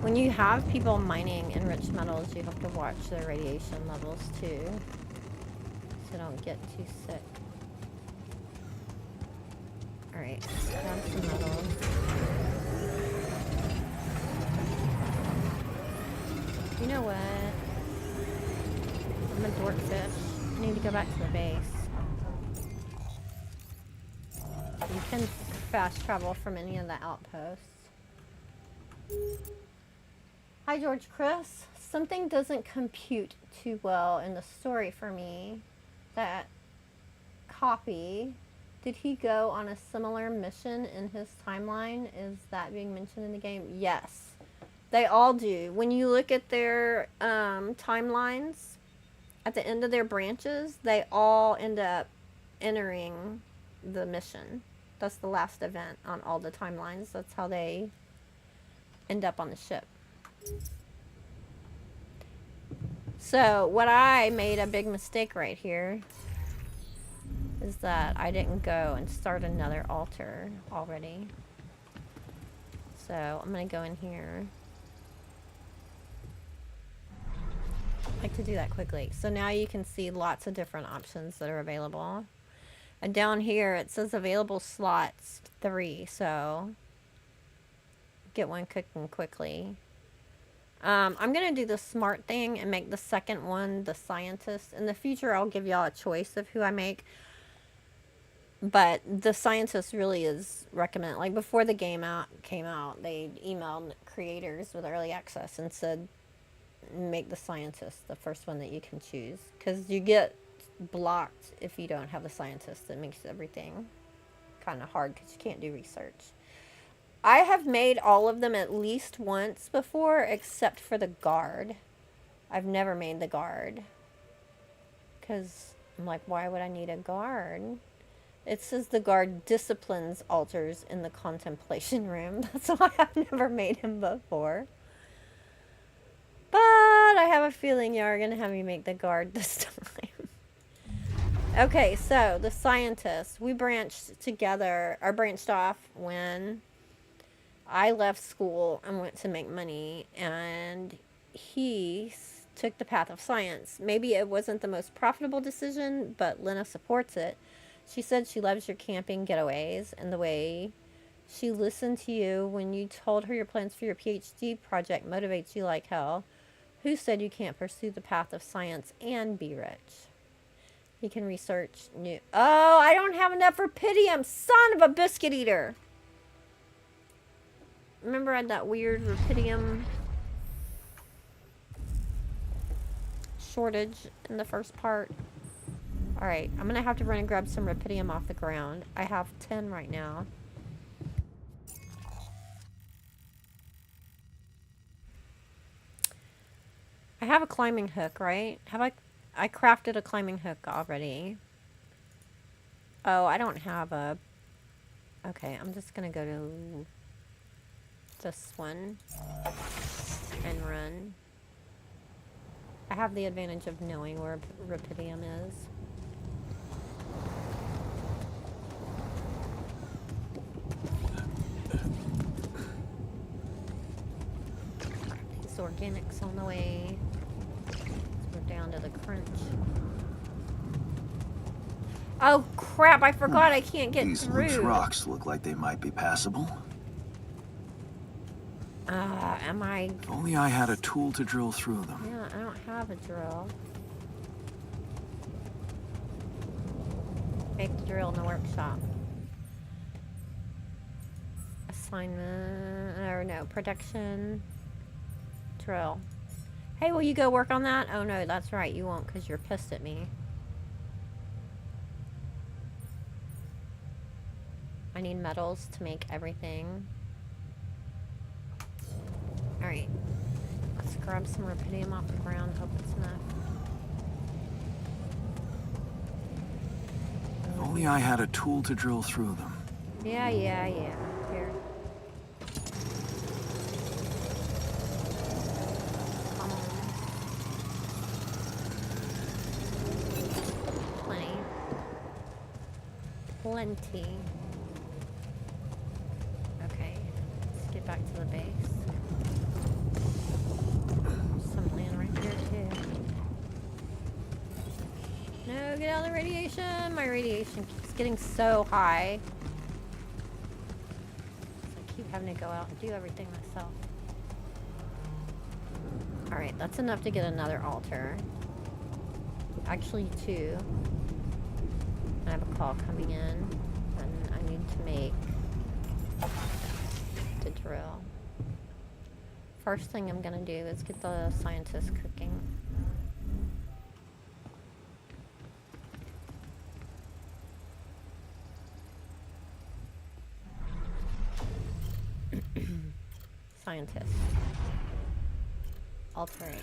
[SPEAKER 1] When you have people mining enriched metals, you have to watch their radiation levels too, so don't get too sick. Alright, grab some metals. You know what? I'm a dorkfish. I need to go back to the base. You can fast travel from any of the outposts. Hi, George Chris. Something doesn't compute too well in the story for me. That copy, did he go on a similar mission in his timeline? Is that being mentioned in the game? Yes, they all do. When you look at their timelines, at the end of their branches, they all end up entering the mission. That's the last event on all the timelines. That's how they end up on the ship. So what I made a big mistake right here is that I didn't go and start another altar already. So I'm gonna go in here. I like to do that quickly. So now you can see lots of different options that are available. And down here it says available slots 3, so get one cooking quickly. I'm gonna do the smart thing and make the second one the scientist. In the future I'll give y'all a choice of who I make, but the scientist really is recommended. Like before the game came out, they emailed creators with early access and said make the scientist the first one that you can choose, because you get blocked if you don't have the scientist. It makes everything kind of hard because you can't do research. I have made all of them at least once before, except for the guard. I've never made the guard because I'm like, why would I need a guard? It says the guard disciplines altars in the contemplation room. That's why I've never made him before. But I have a feeling you are going to have me make the guard this time. Okay, so the scientist, we branched together, or branched off when I left school and went to make money, and he took the path of science. Maybe it wasn't the most profitable decision, but Lena supports it. She said she loves your camping getaways and the way she listened to you when you told her your plans for your PhD project motivates you like hell. Who said you can't pursue the path of science and be rich? You can research new... Oh, I don't have enough rupidium. Son of a biscuit eater. Remember I had that weird rupidium shortage in the first part? Alright, I'm going to have to run and grab some rupidium off the ground. I have 10 right now. I have a climbing hook, right? I crafted a climbing hook already. Oh, I don't have a... Okay, I'm just going to go to this one and run. I have the advantage of knowing where rupidium is. These organics on the way. We're down to the crunch. Oh crap, I forgot I can't get
[SPEAKER 2] These
[SPEAKER 1] through.
[SPEAKER 2] loose rocks look like they might be passable.
[SPEAKER 1] Am I...
[SPEAKER 2] If only I had a tool to drill through them.
[SPEAKER 1] Yeah, I don't have a drill. Make the drill in the workshop. Assignment... Or no, production. drill. Hey, will you go work on that? Oh no, that's right, you won't because you're pissed at me. I need metals to make everything. Alright. Let's grab some rubidium off the ground. Hope it's enough.
[SPEAKER 2] If only I had a tool to drill through them.
[SPEAKER 1] Yeah. Here. Come on. Plenty. Okay. Let's get back to the base. Some land right here too. No, get out of the radiation! My radiation keeps getting so high. So I keep having to go out and do everything myself. Alright, that's enough to get another altar. Actually, 2. I have a call coming in, and I need to make the drill. First thing I'm gonna do is get the scientists cooking. Scientists. Alterate.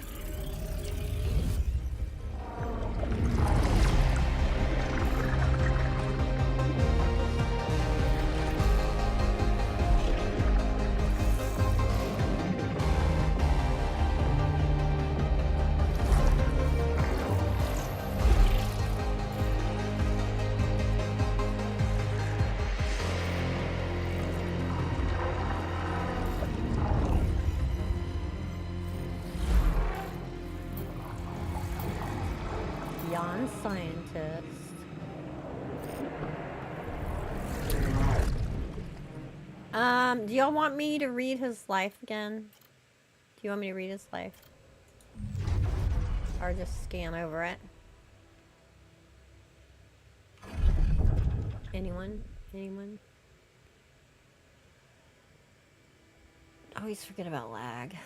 [SPEAKER 1] Scientist. Do y'all want me to read his life again? Do you want me to read his life? Or just scan over it? Anyone? Anyone? Always forget about lag.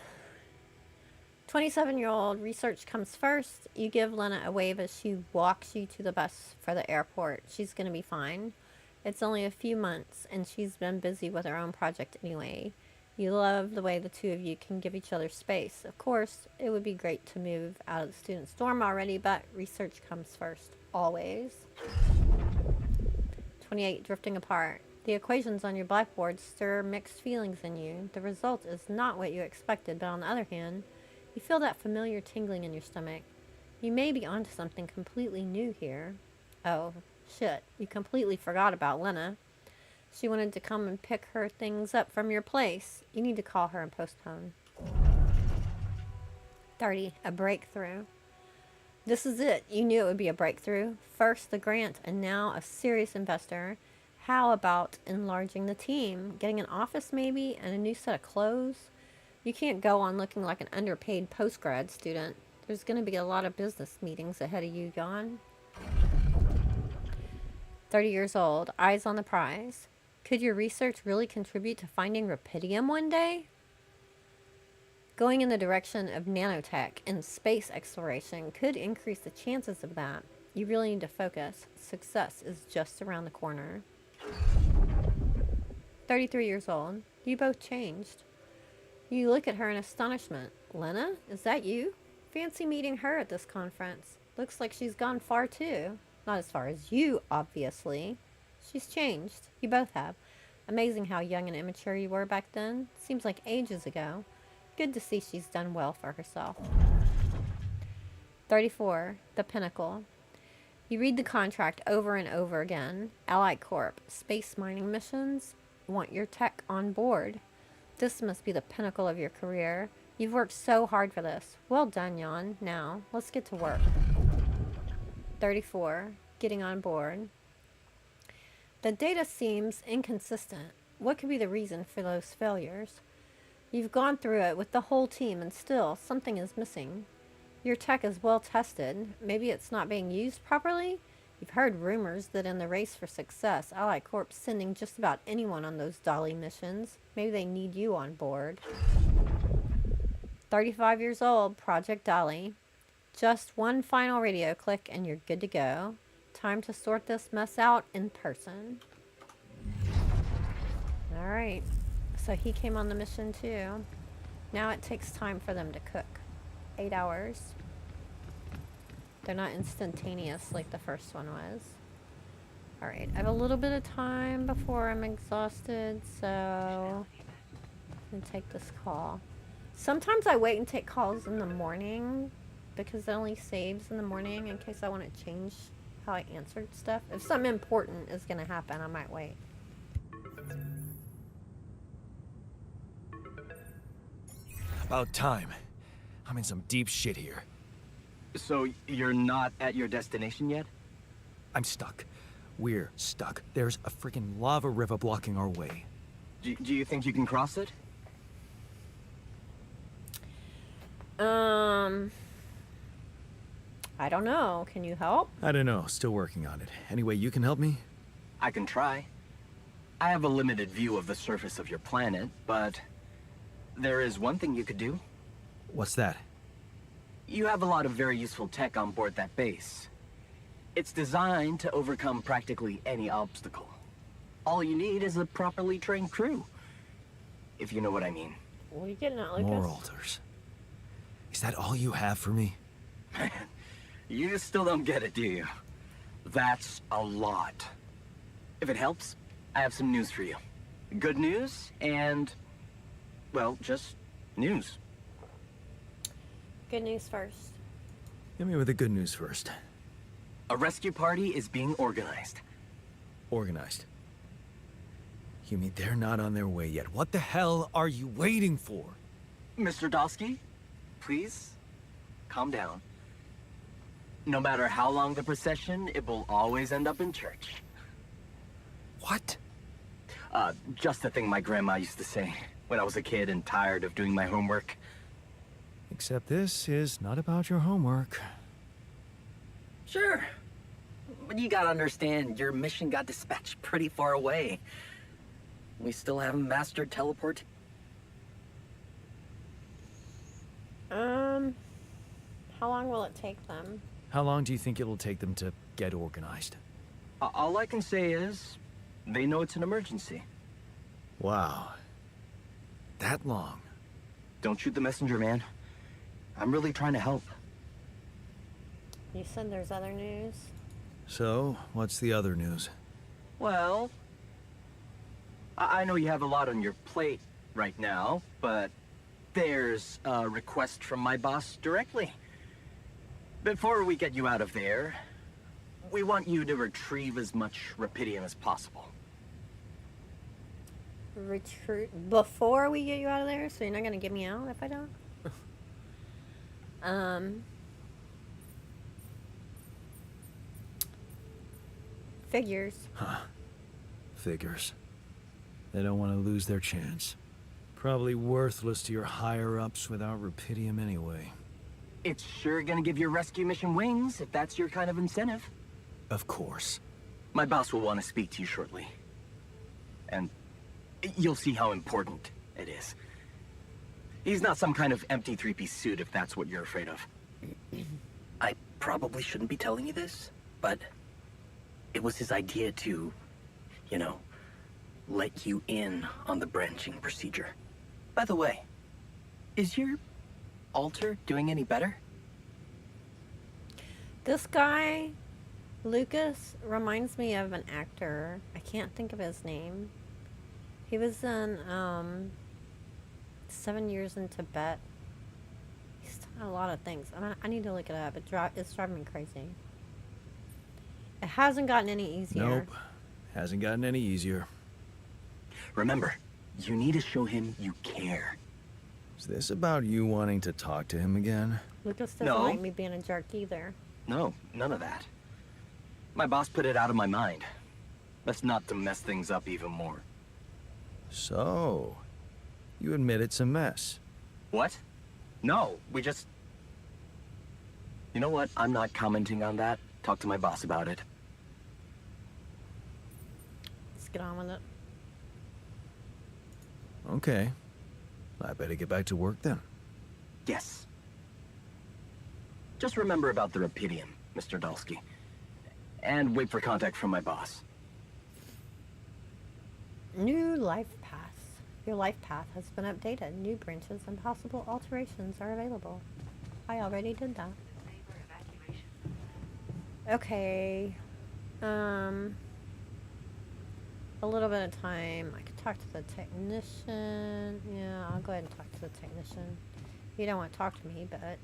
[SPEAKER 1] 27-year-old, research comes first. You give Lena a wave as she walks you to the bus for the airport. She's gonna be fine. It's only a few months, and she's been busy with her own project anyway. You love the way the two of you can give each other space. Of course, it would be great to move out of the student's dorm already, but research comes first, always. 28, drifting apart. The equations on your blackboard stir mixed feelings in you. The result is not what you expected, but on the other hand, you feel that familiar tingling in your stomach. You may be onto something completely new here. Oh, shit. You completely forgot about Lena. She wanted to come and pick her things up from your place. You need to call her and postpone. 30. A breakthrough. This is it. You knew it would be a breakthrough. First the grant, and now a serious investor. How about enlarging the team? Getting an office maybe, and a new set of clothes? You can't go on looking like an underpaid postgrad student. There's going to be a lot of business meetings ahead of you, Jon. 30 years old, eyes on the prize. Could your research really contribute to finding rubidium one day? Going in the direction of nanotech and space exploration could increase the chances of that. You really need to focus. Success is just around the corner. 33 years old, you both changed. You look at her in astonishment. Lena, is that you? Fancy meeting her at this conference. Looks like she's gone far too. Not as far as you, obviously. She's changed. You both have. Amazing how young and immature you were back then. Seems like ages ago. Good to see she's done well for herself. 34. The Pinnacle. You read the contract over and over again. Ally Corp. Space mining missions. Want your tech on board. This must be the pinnacle of your career. You've worked so hard for this. Well done, Jon. Now, let's get to work. 34. Getting on board. The data seems inconsistent. What could be the reason for those failures? You've gone through it with the whole team and still something is missing. Your tech is well tested. Maybe it's not being used properly? You've heard rumors that in the race for success, Ally Corp's sending just about anyone on those Dolly missions. Maybe they need you on board. 35 years old, Project Dolly. Just one final radio click and you're good to go. Time to sort this mess out in person. Alright. So he came on the mission too. Now it takes time for them to cook. 8 hours. They're not instantaneous like the first one was. Alright, I have a little bit of time before I'm exhausted, so I'm gonna take this call. Sometimes I wait and take calls in the morning because it only saves in the morning in case I want to change how I answered stuff. If something important is gonna happen, I might wait.
[SPEAKER 3] About time. I'm in some deep shit here.
[SPEAKER 5] So you're not at your destination yet?
[SPEAKER 3] I'm stuck. We're stuck. There's a freaking lava river blocking our way.
[SPEAKER 5] Do you think you can cross it?
[SPEAKER 1] I don't know. Can you help?
[SPEAKER 2] I don't know. Still working on it. Anyway, you can help me?
[SPEAKER 5] I can try. I have a limited view of the surface of your planet, but there is one thing you could do.
[SPEAKER 2] What's that?
[SPEAKER 5] You have a lot of very useful tech on board that base. It's designed to overcome practically any obstacle. All you need is a properly trained crew. If you know what I mean.
[SPEAKER 1] What are you getting at, Lucas?
[SPEAKER 2] More altars. Is that all you have for me?
[SPEAKER 5] You still don't get it, do you? That's a lot. If it helps, I have some news for you. Good news and, well, just news.
[SPEAKER 1] Good news first.
[SPEAKER 2] Hit me with the good news first.
[SPEAKER 5] A rescue party is being organized.
[SPEAKER 2] Organized. You mean they're not on their way yet? What the hell are you waiting for?
[SPEAKER 5] Mr. Dosky, please, calm down. No matter how long the procession, it will always end up in church.
[SPEAKER 2] What?
[SPEAKER 5] Just the thing my grandma used to say when I was a kid and tired of doing my homework.
[SPEAKER 2] Except this is not about your homework.
[SPEAKER 5] Sure. But you gotta understand, your mission got dispatched pretty far away. We still haven't mastered teleport.
[SPEAKER 1] How long will it take them?
[SPEAKER 2] How long do you think it'll take them to get organized?
[SPEAKER 5] All I can say is, they know it's an emergency.
[SPEAKER 2] Wow. That long?
[SPEAKER 5] Don't shoot the messenger, man. I'm really trying to help.
[SPEAKER 1] You said there's other news?
[SPEAKER 2] So, what's the other news?
[SPEAKER 5] Well, I know you have a lot on your plate right now, but there's a request from my boss directly. Before we get you out of there, we want you to retrieve as much rupidium as possible.
[SPEAKER 1] Recruit before we get you out of there? So you're not gonna get me out if I don't? Figures.
[SPEAKER 2] Huh. Figures. They don't want to lose their chance. Probably worthless to your higher-ups without rupidium anyway.
[SPEAKER 5] It's sure gonna give your rescue mission wings, if that's your kind of incentive.
[SPEAKER 2] Of course.
[SPEAKER 5] My boss will want to speak to you shortly. And you'll see how important it is. He's not some kind of empty three-piece suit, if that's what you're afraid of. I probably shouldn't be telling you this, but it was his idea to, you know, let you in on the branching procedure. By the way, is your altar doing any better?
[SPEAKER 1] This guy, Lucas, reminds me of an actor. I can't think of his name. He was in 7 Years in Tibet. He's done a lot of things. I need to look it up. It's driving me crazy. It hasn't gotten any easier.
[SPEAKER 2] Nope. Hasn't gotten any easier.
[SPEAKER 5] Remember, you need to show him you care.
[SPEAKER 2] Is this about you wanting to talk to him again?
[SPEAKER 1] Lucas doesn't
[SPEAKER 5] No.
[SPEAKER 1] like me being a jerk either.
[SPEAKER 5] No, none of that. My boss put it out of my mind. That's not to mess things up even more.
[SPEAKER 2] So, you admit it's a mess.
[SPEAKER 5] What? No, we just... You know what? I'm not commenting on that. Talk to my boss about it.
[SPEAKER 1] Let's get on with it.
[SPEAKER 2] Okay. I better get back to work then.
[SPEAKER 5] Yes. Just remember about the Rapidium, Mr. Dulski. And wait for contact from my boss.
[SPEAKER 1] New life path. Your life path has been updated. New branches and possible alterations are available. I already did that. Okay. A little bit of time. I could talk to the technician. Yeah, I'll go ahead and talk to the technician. He don't want to talk to me, but...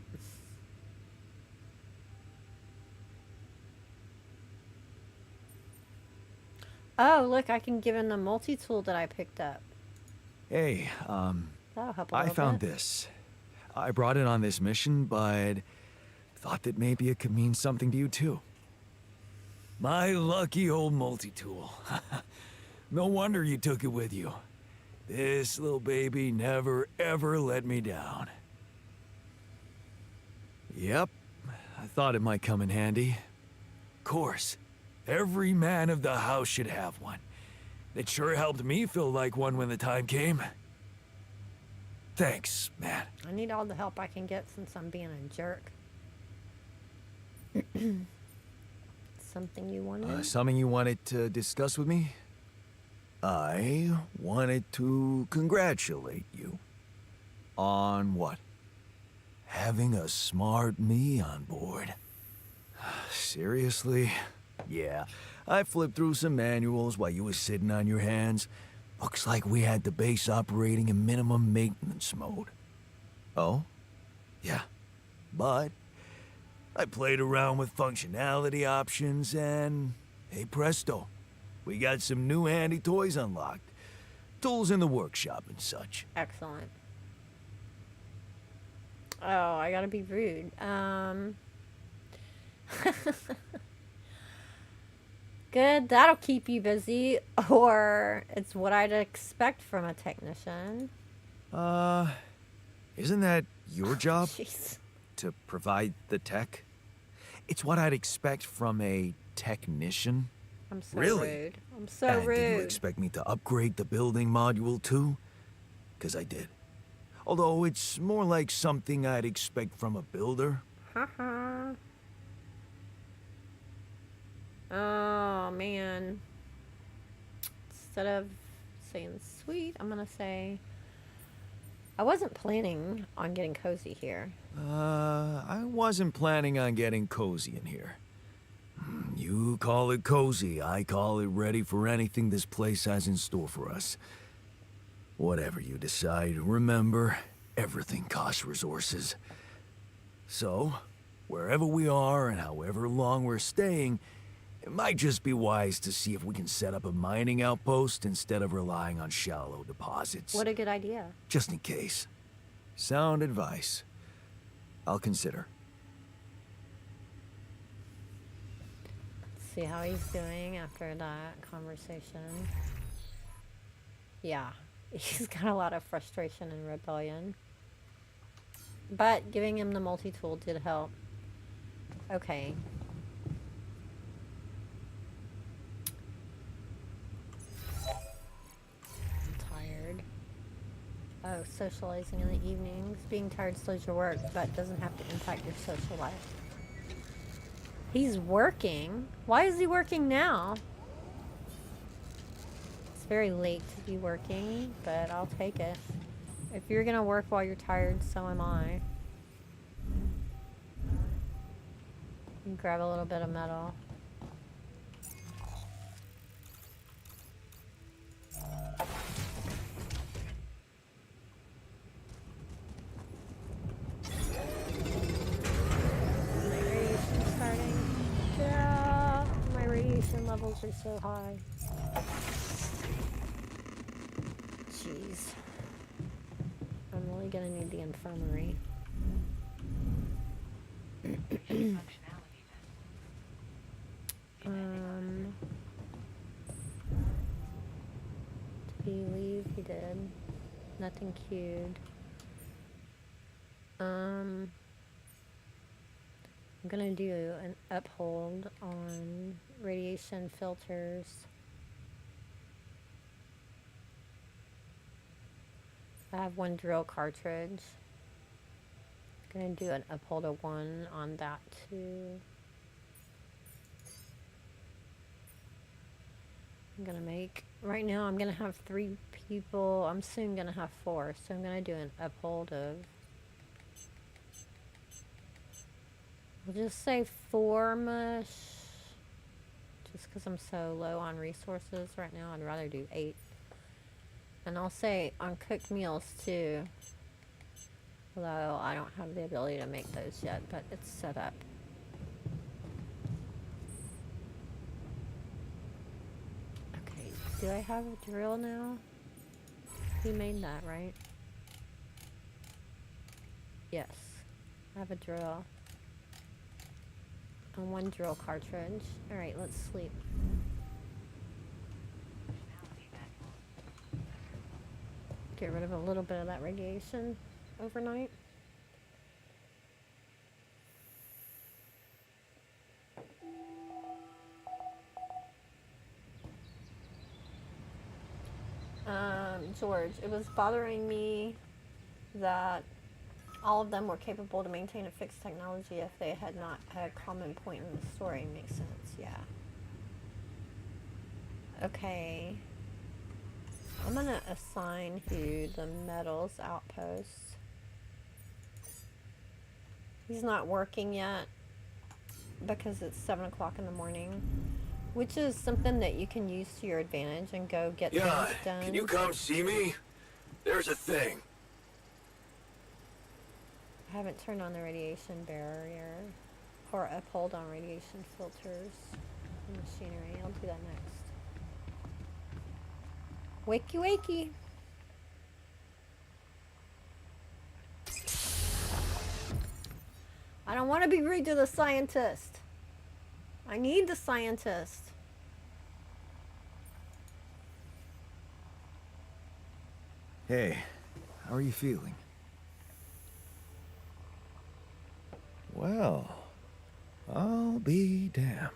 [SPEAKER 1] Oh, look, I can give him the multi-tool that I picked up.
[SPEAKER 2] Hey,
[SPEAKER 1] That'll help a
[SPEAKER 2] I
[SPEAKER 1] little
[SPEAKER 2] found
[SPEAKER 1] bit.
[SPEAKER 2] this. I brought it on this mission, but thought that maybe it could mean something to you too.
[SPEAKER 3] My lucky old multi-tool. No wonder you took it with you. This little baby never ever let me down.
[SPEAKER 2] Yep, I thought it might come in handy.
[SPEAKER 3] Of course, every man of the house should have one. It sure helped me feel like one when the time came. Thanks, man.
[SPEAKER 1] I need all the help I can get since I'm being a jerk. Something you wanted?
[SPEAKER 2] Something you wanted to discuss with me? I wanted to congratulate you. On what?
[SPEAKER 3] Having a smart me on board.
[SPEAKER 2] Seriously? Yeah, I flipped through some manuals while you was sitting on your hands.
[SPEAKER 3] Looks like we had the base operating in minimum maintenance mode.
[SPEAKER 2] Oh?
[SPEAKER 3] Yeah, but I played around with functionality options and, hey presto, we got some new handy toys unlocked. Tools in the workshop and such.
[SPEAKER 1] Excellent. Oh, I gotta be rude. Good, that'll keep you busy, or it's what I'd expect from a technician.
[SPEAKER 2] Isn't that your job?
[SPEAKER 1] Jeez.
[SPEAKER 2] To provide the tech? It's what I'd expect from a technician.
[SPEAKER 1] I'm so
[SPEAKER 3] Really?
[SPEAKER 1] rude. I'm so
[SPEAKER 3] And
[SPEAKER 1] rude.
[SPEAKER 3] did you expect me to upgrade the building module too? 'Cause I did. Although it's more like something I'd expect from a builder.
[SPEAKER 1] Haha. Oh, man. Instead of saying sweet, I'm gonna say I wasn't planning on getting cozy here.
[SPEAKER 2] I wasn't planning on getting cozy in here.
[SPEAKER 3] You call it cozy, I call it ready for anything this place has in store for us. Whatever you decide, remember, everything costs resources. So, wherever we are and however long we're staying, it might just be wise to see if we can set up a mining outpost instead of relying on shallow deposits.
[SPEAKER 1] What a good idea.
[SPEAKER 3] Just in case.
[SPEAKER 2] Sound advice. I'll consider.
[SPEAKER 1] See how he's doing after that conversation. Yeah, he's got a lot of frustration and rebellion. But giving him the multi-tool did help. Okay. I'm tired. Oh, socializing in the evenings. Being tired slows your work, but doesn't have to impact your social life. He's working. Why is he working now? It's very late to be working, but I'll take it. If you're gonna work while you're tired, so am I. Grab a little bit of metal. Levels are so high. Jeez. I'm really gonna need the infirmary. Did he leave? He did. Nothing queued. I'm gonna do an uphold on radiation filters. I have one drill cartridge. Gonna do an upholder 1 on that too. I'm gonna make, right now I'm gonna have 3 people. I'm soon gonna have 4, so I'm gonna do an uphold of, we'll just say 4 mush. Just because I'm so low on resources right now, I'd rather do 8. And I'll say on cooked meals too. Although I don't have the ability to make those yet, but it's set up. Okay, do I have a drill now? He made that, right? Yes, I have a drill. And 1 drill cartridge. Alright, let's sleep. Get rid of a little bit of that radiation overnight. George, it was bothering me that all of them were capable to maintain a fixed technology if they had not had a common point in the story. Makes sense, yeah. Okay. I'm gonna assign who the metals outpost. He's not working yet because it's 7 o'clock in the morning, which is something that you can use to your advantage and go get things done.
[SPEAKER 2] Can you come see me? There's a thing.
[SPEAKER 1] I haven't turned on the radiation barrier or uphold on radiation filters and machinery. I'll do that next. Wakey wakey. I don't want to be rude to the scientist. I need the scientist.
[SPEAKER 2] Hey, how are you feeling? Well, I'll be damned.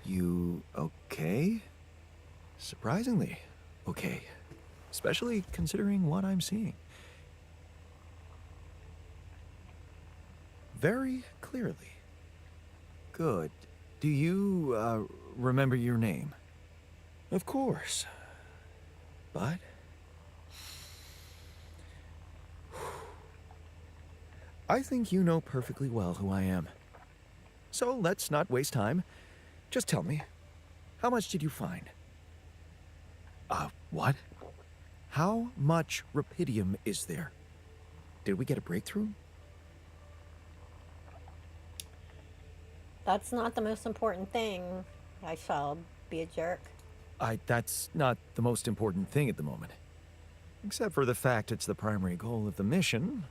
[SPEAKER 2] You okay? Surprisingly okay. Especially considering what I'm seeing. Very clearly. Good. Do you, remember your name? Of course. But... I think you know perfectly well who I am. So let's not waste time. Just tell me, how much did you find? What? How much rupidium is there? Did we get a breakthrough?
[SPEAKER 1] That's not the most important thing. I shall be a jerk.
[SPEAKER 2] That's not the most important thing at the moment. Except for the fact it's the primary goal of the mission.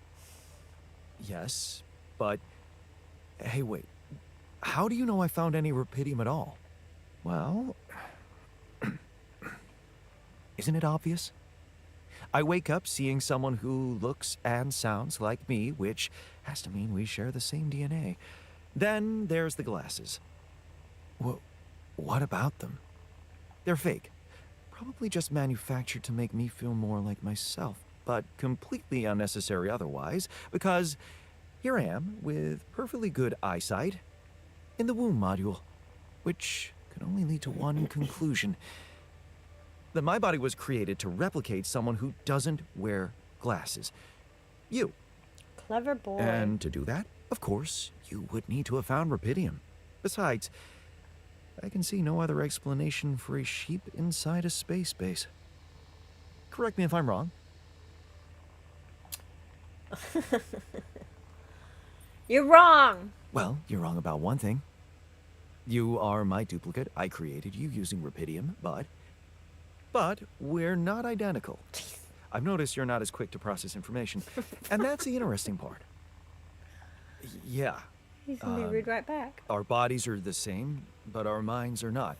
[SPEAKER 2] Yes, but... Hey, wait. How do you know I found any rupidium at all? Well... Isn't it obvious? I wake up seeing someone who looks and sounds like me, which has to mean we share the same DNA. Then there's the glasses. What about them? They're fake. Probably just manufactured to make me feel more like myself, but completely unnecessary otherwise, because here I am with perfectly good eyesight in the womb module, which can only lead to one conclusion. That my body was created to replicate someone who doesn't wear glasses. You.
[SPEAKER 1] Clever boy.
[SPEAKER 2] And to do that, of course, you would need to have found rupidium. Besides, I can see no other explanation for a sheep inside a space base. Correct me if I'm wrong.
[SPEAKER 1] You're wrong.
[SPEAKER 2] Well, you're wrong about one thing. You are my duplicate. I created you using rupidium, but we're not identical. I've noticed you're not as quick to process information, and that's the interesting part. Yeah.
[SPEAKER 1] He's gonna be rude right back.
[SPEAKER 2] Our bodies are the same, but our minds are not.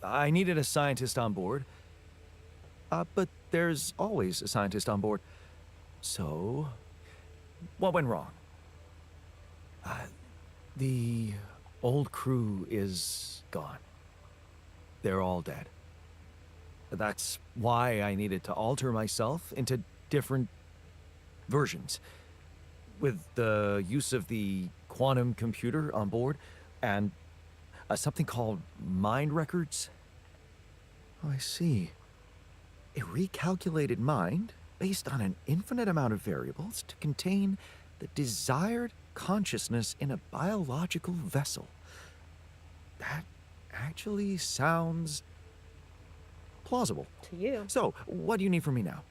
[SPEAKER 2] I needed a scientist on board, but there's always a scientist on board. So, what went wrong? The old crew is gone. They're all dead. That's why I needed to alter myself into different versions. With the use of the quantum computer on board and something called mind records. Oh, I see. A recalculated mind based on an infinite amount of variables to contain the desired consciousness in a biological vessel. That actually sounds plausible.
[SPEAKER 1] To you.
[SPEAKER 2] So, what do you need from me now?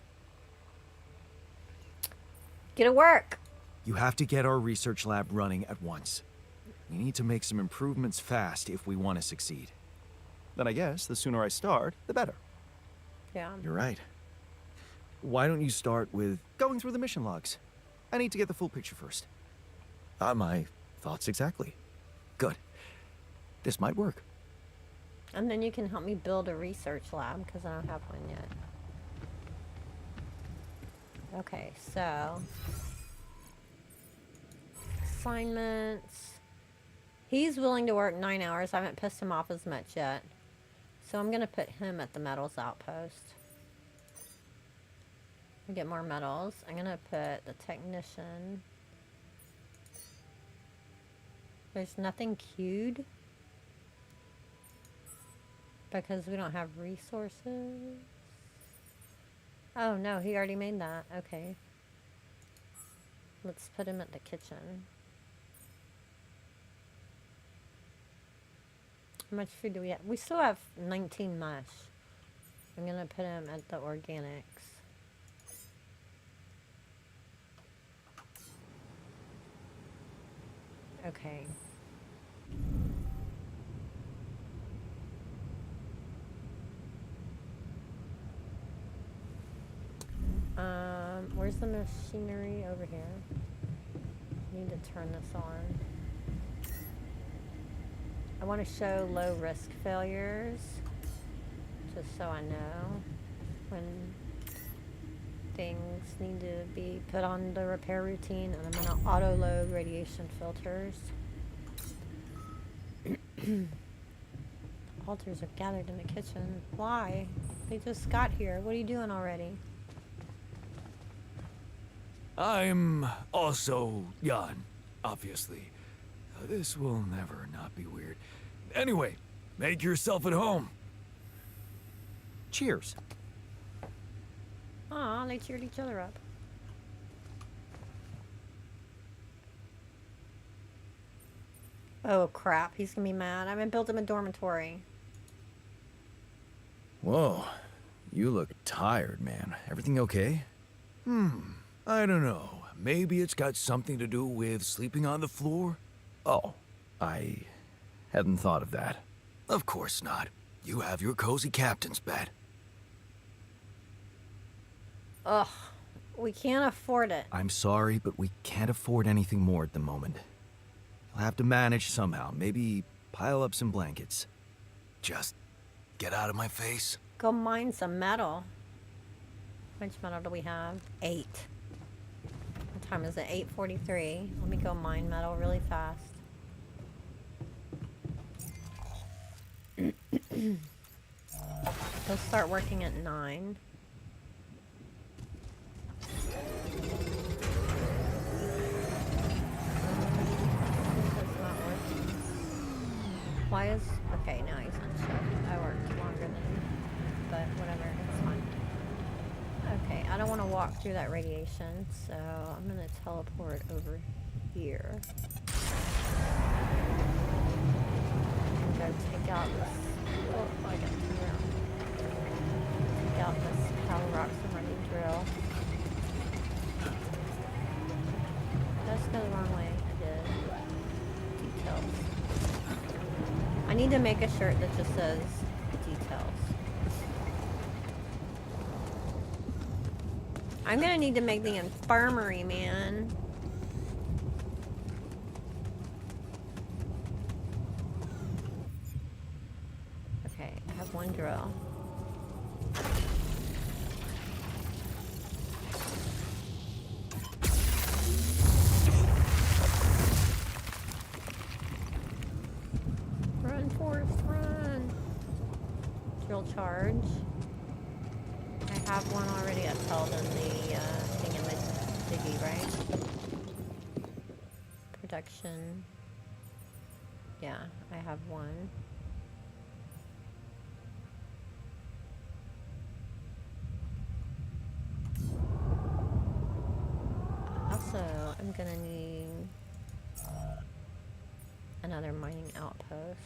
[SPEAKER 1] Get to work.
[SPEAKER 2] You have to get our research lab running at once. We need to make some improvements fast if we want to succeed. Then I guess the sooner I start, the better.
[SPEAKER 1] Yeah.
[SPEAKER 2] You're right. Why don't you start with going through the mission logs? I need to get the full picture first. My thoughts exactly. Good. This might work.
[SPEAKER 1] And then you can help me build a research lab, because I don't have one yet. Okay, so... assignments. He's willing to work 9 hours. I haven't pissed him off as much yet. So I'm going to put him at the metals outpost. We get more metals. I'm going to put the technician. There's nothing queued. Because we don't have resources. Oh no, he already made that. Okay. Let's put him at the kitchen. How much food do we have? We still have 19 mush. I'm gonna put him at the organics. Okay. Where's the machinery? Over here. Need to turn this on. I want to show low risk failures, just so I know when things need to be put on the repair routine, and I'm going to auto load radiation filters. Altars are gathered in the kitchen. Why? They just got here. What are you doing already?
[SPEAKER 3] I'm also Jan, obviously. This will never not be weird. Anyway, make yourself at home.
[SPEAKER 2] Cheers.
[SPEAKER 1] Aw, they cheered each other up. Oh crap, he's gonna be mad. I haven't built him a dormitory.
[SPEAKER 2] Whoa, you look tired, man. Everything okay?
[SPEAKER 3] I don't know. Maybe it's got something to do with sleeping on the floor?
[SPEAKER 2] Oh, I hadn't thought of that.
[SPEAKER 3] Of course not. You have your cozy captain's bed.
[SPEAKER 1] Ugh, we can't afford it.
[SPEAKER 2] I'm sorry, but we can't afford anything more at the moment. We'll have to manage somehow. Maybe pile up some blankets.
[SPEAKER 3] Just get out of my face.
[SPEAKER 1] Go mine some metal. How much metal do we have? 8. What time is it? 8:43. Let me go mine metal really fast. They'll start working at 9. That's not working. Why is... Okay, now he's on shift. I worked longer than him, but whatever, it's fine. Okay, I don't want to walk through that radiation, so I'm going to teleport over here. Go take out this... Oh, I got to turn around. Take out this power rock submarine drill. Let's go the wrong way. I did. Details. I need to make a shirt that just says details. I'm gonna need to make the infirmary, man. Okay, I have one drill. Run, Forrest, run. Drill charge. have one already that's held in the thing in the diggy, right? Production. Yeah, I have one. Also, I'm gonna need another mining outpost.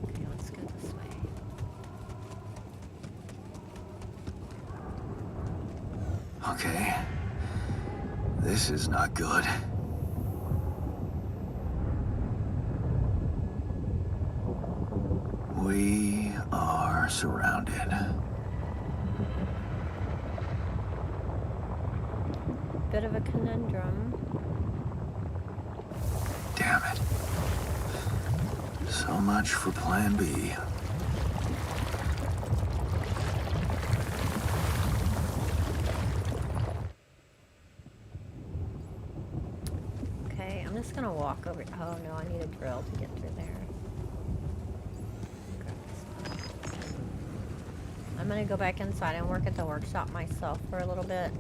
[SPEAKER 1] Okay, let's go this way.
[SPEAKER 2] Okay. This is not good. We are surrounded.
[SPEAKER 1] Bit of a conundrum.
[SPEAKER 2] Damn it. So much for Plan B.
[SPEAKER 1] Okay, I'm just gonna walk over. Oh no, I need a drill to get through there. I'm gonna go back inside and work at the workshop myself for a little bit.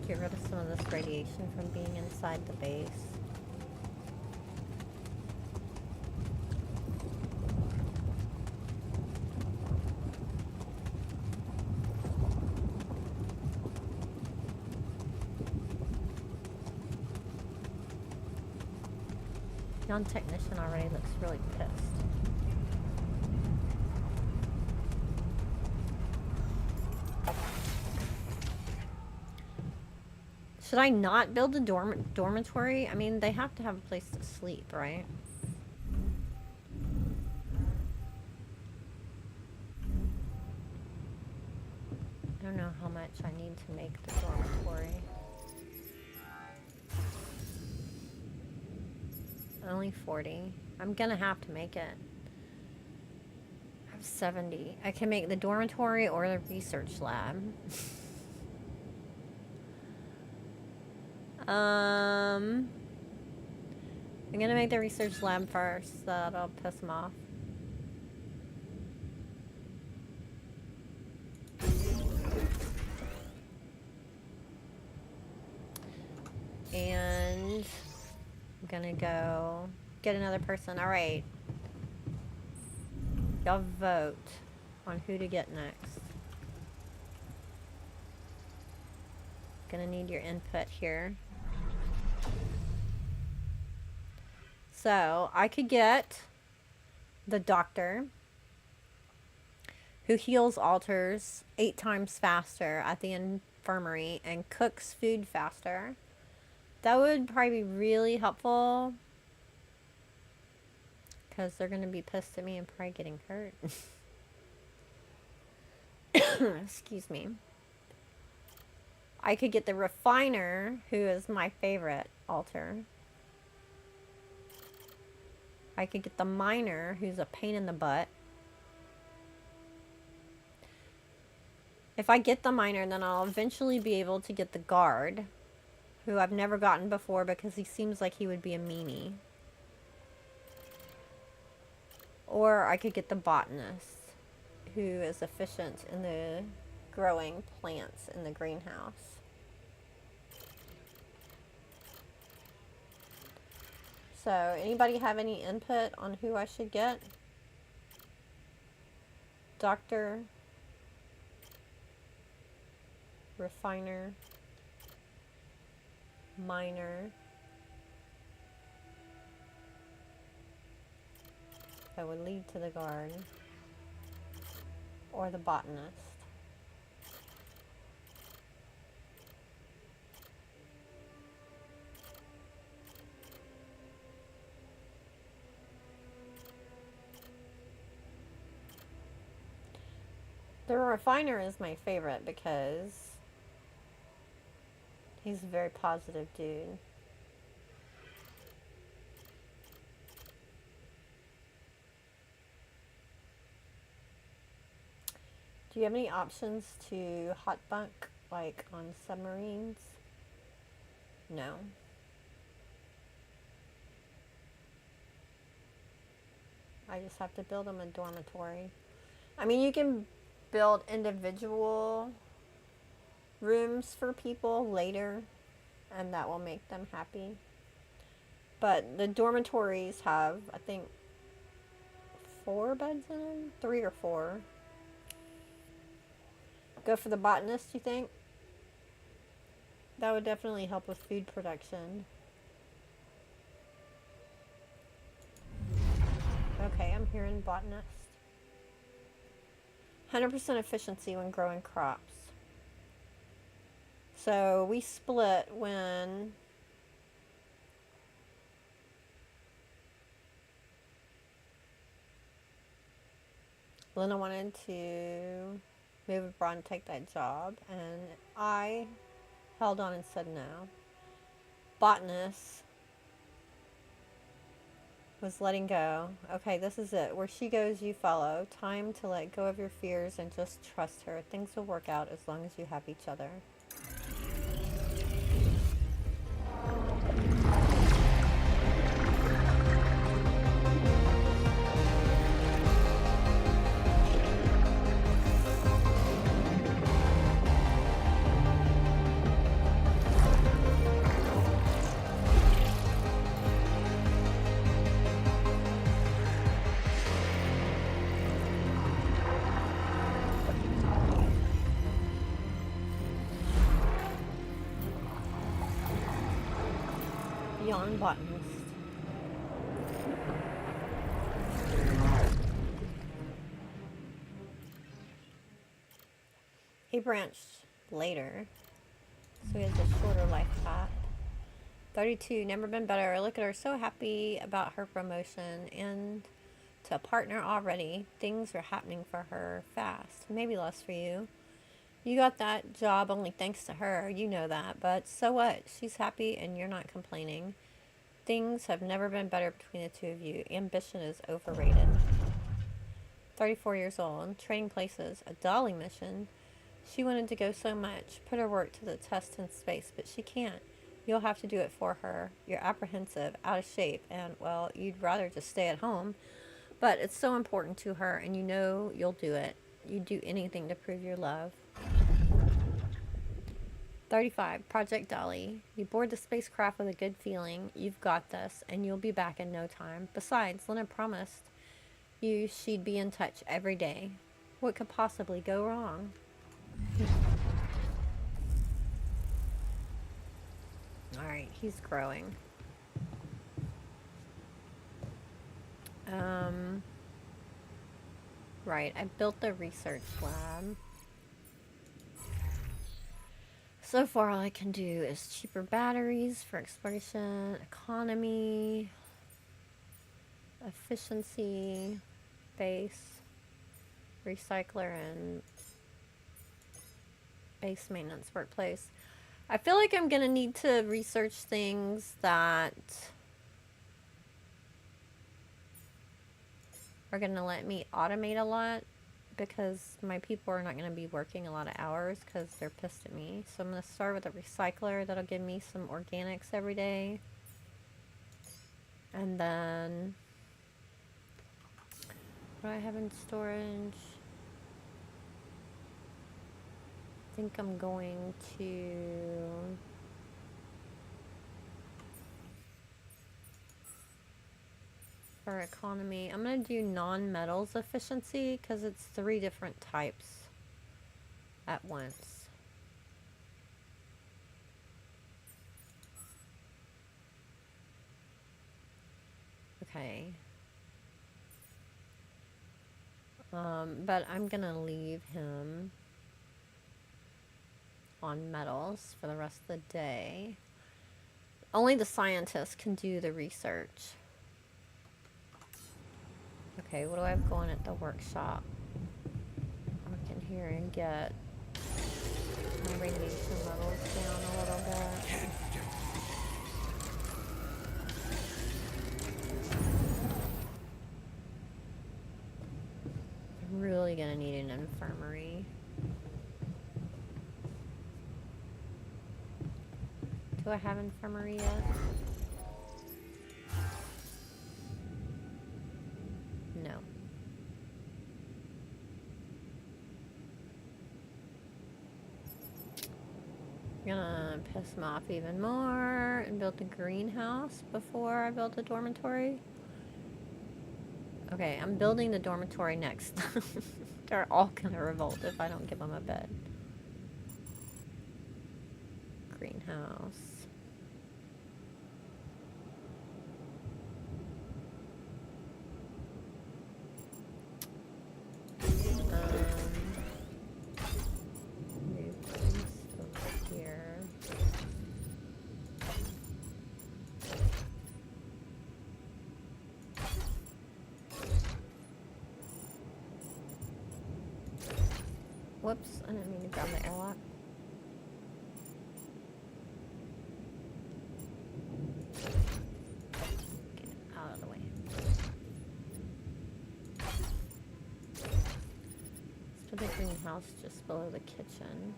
[SPEAKER 1] Get rid of some of this radiation from being inside the base. Young technician already looks really pissed. Should I not build a dormitory? I mean, they have to have a place to sleep, right? I don't know how much I need to make the dormitory. Only 40. I'm gonna have to make it. I have 70. I can make the dormitory or the research lab. I'm gonna make the research lab first. That'll piss him off. And I'm gonna go get another person. All right. Y'all vote on who to get next. Gonna need your input here. So I could get the doctor who heals alters 8 times faster at the infirmary and cooks food faster. That would probably be really helpful because they're going to be pissed at me and probably getting hurt. Excuse me. I could get the refiner, who is my favorite alter. I could get the miner, who's a pain in the butt. If I get the miner, then I'll eventually be able to get the guard, who I've never gotten before because he seems like he would be a meanie. Or I could get the botanist, who is efficient in the growing plants in the greenhouse. So, anybody have any input on who I should get? Doctor, refiner, miner. That would lead to the guard. Or the botanist. The refiner is my favorite because he's a very positive dude. Do you have any options to hot bunk, like on submarines? No. I just have to build them a dormitory. I mean, you can build individual rooms for people later, and that will make them happy. But the dormitories have, I think, 4 beds in them? 3 or 4. Go for the botanist, you think? That would definitely help with food production. Okay, I'm hearing botanist. 100% efficiency when growing crops. So we split when Lena wanted to move abroad and take that job, and I held on and said no. Botanist was letting go. Okay, this is it. Where she goes, you follow. Time to let go of your fears and just trust her. Things will work out as long as you have each other. Beyond botanist. He branched later, so he has a shorter life path. 32, never been better. Look at her, so happy about her promotion and to a partner already. Things are happening for her fast. Maybe less for you. You got that job only thanks to her, you know that, but so what? She's happy and you're not complaining. Things have never been better between the two of you. Ambition is overrated. 34 years old, trading places, a dolly mission. She wanted to go so much, put her work to the test in space, but she can't. You'll have to do it for her. You're apprehensive, out of shape, and, well, you'd rather just stay at home. But it's so important to her, and you know you'll do it. You'd do anything to prove your love. 35, Project Dolly. You board the spacecraft with a good feeling. You've got this, and you'll be back in no time. Besides, Lena promised you she'd be in touch every day. What could possibly go wrong? Alright, he's growing. Right, I built the research lab. So far, all I can do is cheaper batteries for exploration, economy, efficiency, base, recycler, and base maintenance workplace. I feel like I'm gonna need to research things that are gonna let me automate a lot, because my people are not going to be working a lot of hours because they're pissed at me. So I'm going to start with a recycler that'll give me some organics every day. And then, what do I have in storage? I think I'm going to for economy, I'm going to do non-metals efficiency because it's 3 different types at once. Okay. But I'm going to leave him on metals for the rest of the day. Only the scientists can do the research. Okay, what do I have going at the workshop? I can hear and get my radiation levels down a little bit. I'm really gonna need an infirmary. Do I have infirmary yet? No. gonna piss him off even more and build the greenhouse before I build the dormitory? Okay, I'm building the dormitory next. They're all gonna revolt if I don't give them a bed. Greenhouse. Move these over here. Whoops, I didn't mean to grab the airlock. Get it out of the way. Let's put the greenhouse just below the kitchen.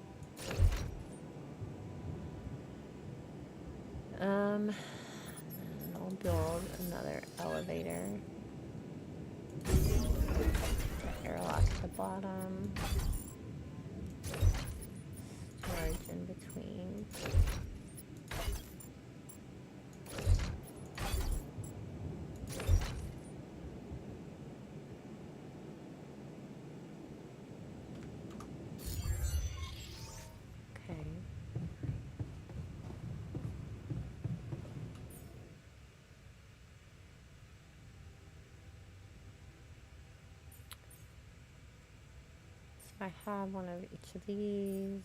[SPEAKER 1] And I'll build another elevator. Airlock at the bottom. Storage in between. Okay. So I have one of each of these.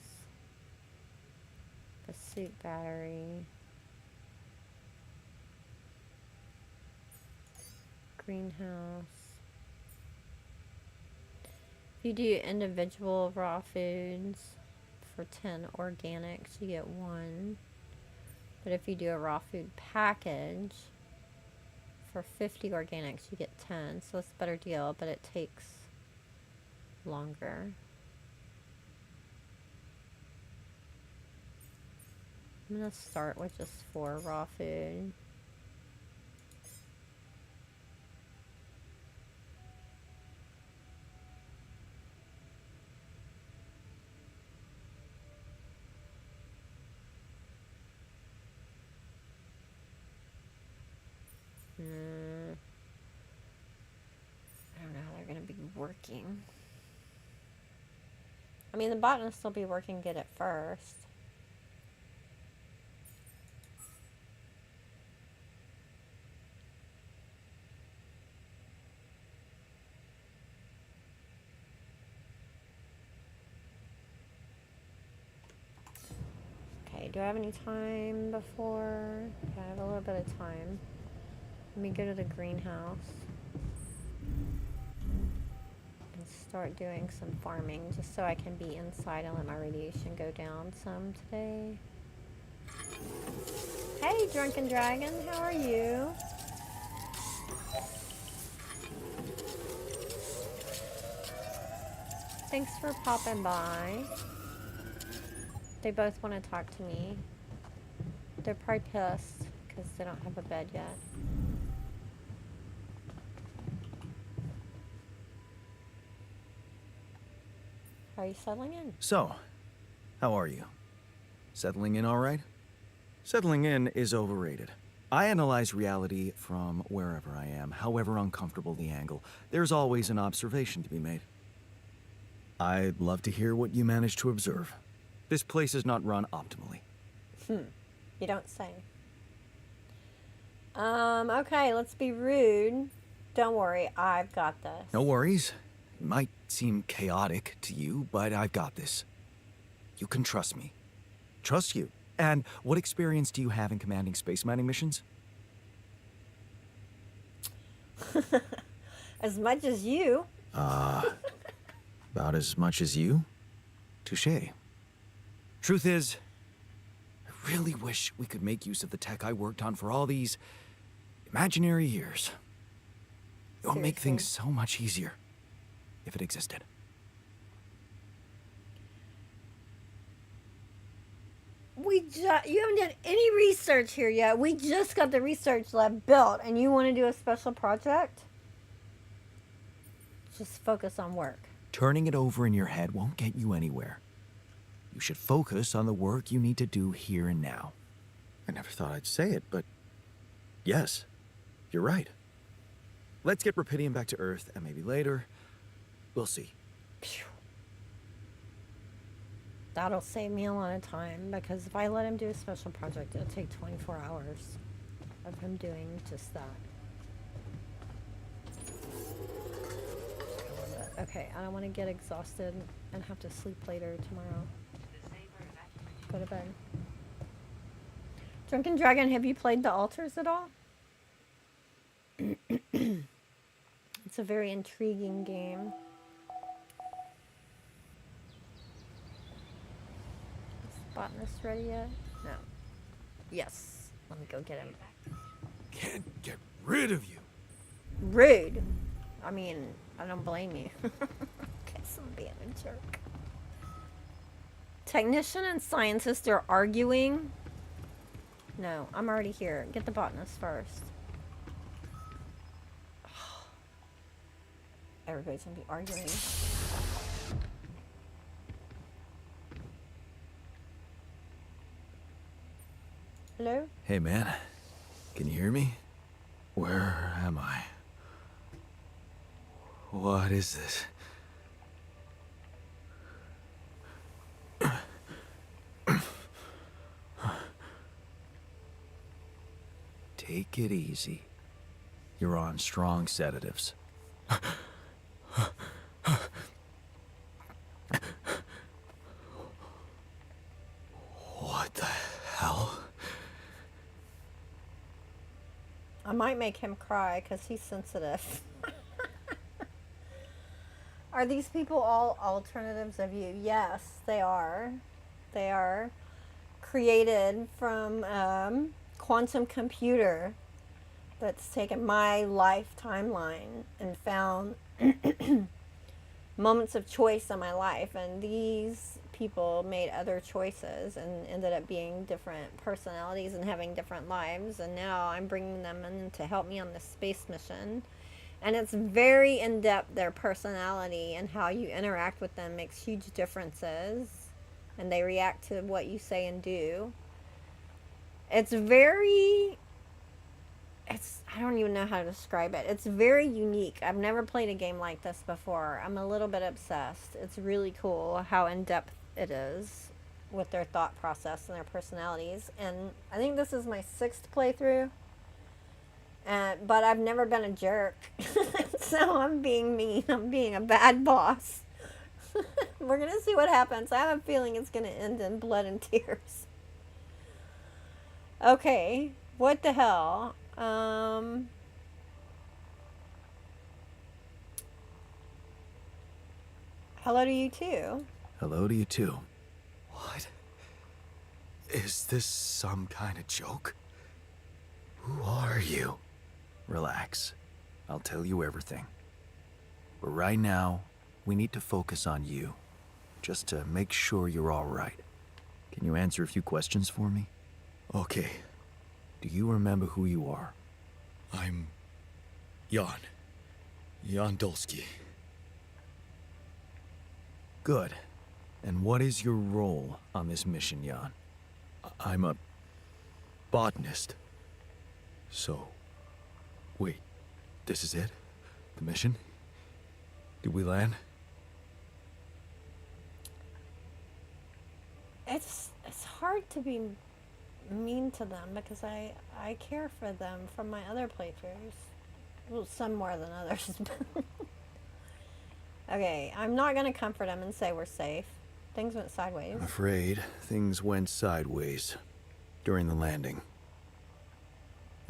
[SPEAKER 1] A suit battery. Greenhouse. If you do individual raw foods for 10 organics, you get 1. But if you do a raw food package for 50 organics, you get 10. So it's a better deal, but it takes longer. I'm gonna start with just 4 raw food. I don't know how they're gonna be working. I mean, the bot will still be working good at first. Okay, do I have any time before? Yeah, I have a little bit of time. Let me go to the greenhouse and start doing some farming just so I can be inside and let my radiation go down some today. Hey, Drunken Dragon, how are you? Thanks for popping by. They both want to talk to me. They're probably pissed because they don't have a bed yet. How are you settling in?
[SPEAKER 2] So, how are you? Settling in all right? Settling in is overrated. I analyze reality from wherever I am, however uncomfortable the angle. There's always an observation to be made. I'd love to hear what you managed to observe. This place is not run optimally.
[SPEAKER 1] You don't say. Okay, let's be rude. Don't worry, I've got this.
[SPEAKER 2] No worries. It might seem chaotic to you, but I've got this. You can trust me. Trust you. And what experience do you have in commanding space mining missions?
[SPEAKER 1] As much as you.
[SPEAKER 2] About as much as you? Touché. Truth is, I really wish we could make use of the tech I worked on for all these imaginary years. It would make things so much easier if it existed.
[SPEAKER 1] You haven't done any research here yet. We just got the research lab built, and you want to do a special project? Just focus on work.
[SPEAKER 2] Turning it over in your head won't get you anywhere. You should focus on the work you need to do here and now. I never thought I'd say it, but yes, you're right. Let's get Rapidium back to Earth, and maybe later, we'll see.
[SPEAKER 1] Phew. That'll save me a lot of time, because if I let him do a special project, it'll take 24 hours of him doing just that. Okay, I don't want to get exhausted and have to sleep later tomorrow. Go to bed. Drunken Dragon, have you played the altars at all? It's a very intriguing game. Is Botanist ready yet? No. Yes. Let me go get him.
[SPEAKER 3] Can't get rid of you.
[SPEAKER 1] Rude. I mean, I don't blame you. Guess I'm being a jerk. Technician and scientist are arguing. No, I'm already here. Get the botanist first. Everybody's gonna be arguing. Hello?
[SPEAKER 2] Hey, man. Can you hear me? Where am I? What is this? Take it easy. You're on strong sedatives. What the hell?
[SPEAKER 1] I might make him cry because he's sensitive. Are these people all alternatives of you? Yes, they are. They are created from quantum computer that's taken my life timeline and found moments of choice in my life, and these people made other choices and ended up being different personalities and having different lives, and now I'm bringing them in to help me on this space mission. And it's very in-depth. Their personality and how you interact with them makes huge differences, and they react to what you say and do. It's very, I don't even know how to describe it. It's very unique. I've never played a game like this before. I'm a little bit obsessed. It's really cool how in-depth it is with their thought process and their personalities. And I think this is my 6th playthrough. But I've never been a jerk. So I'm being mean. I'm being a bad boss. We're going to see what happens. I have a feeling it's going to end in blood and tears. Okay. What the hell? Hello to you too.
[SPEAKER 2] Hello to you too.
[SPEAKER 3] What? Is this some kind of joke?
[SPEAKER 2] Who are you? Relax. I'll tell you everything. But right now, we need to focus on you, just to make sure you're all right. Can you answer a few questions for me?
[SPEAKER 3] Okay,
[SPEAKER 2] Do you remember who you are?
[SPEAKER 3] I'm Jan. Jan Dolsky.
[SPEAKER 2] Good. And what is your role on this mission, Jan?
[SPEAKER 3] I'm a botanist. So, wait, this is it? The mission? Did we land?
[SPEAKER 1] It's hard to be mean to them because I care for them from my other playthroughs. Well, some more than others. Okay, I'm not going to comfort them and say we're safe. Things went sideways.
[SPEAKER 2] I'm afraid things went sideways during the landing.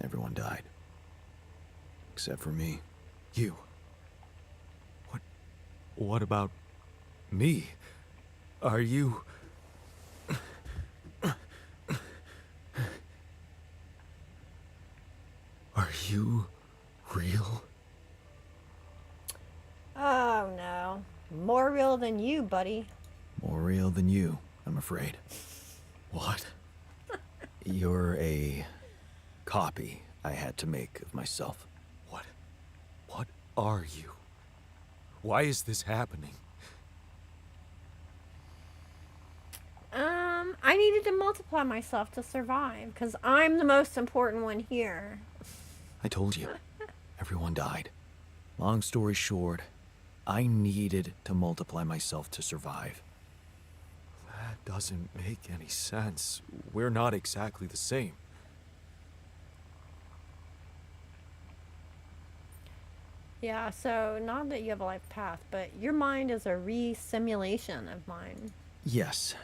[SPEAKER 2] Everyone died. Except for me.
[SPEAKER 3] You. What about me? Are you... Are you real?
[SPEAKER 1] Oh no. More real than you, buddy.
[SPEAKER 2] More real than you, I'm afraid.
[SPEAKER 3] What?
[SPEAKER 2] You're a copy I had to make of myself.
[SPEAKER 3] What are you? Why is this happening?
[SPEAKER 1] needed to multiply myself to survive, because I'm the most important one here.
[SPEAKER 2] I told you, everyone died. Long story short, I needed to multiply myself to survive.
[SPEAKER 3] That doesn't make any sense. We're not exactly the same.
[SPEAKER 1] Yeah, so not that you have a life path, but your mind is a re-simulation of mine.
[SPEAKER 2] Yes,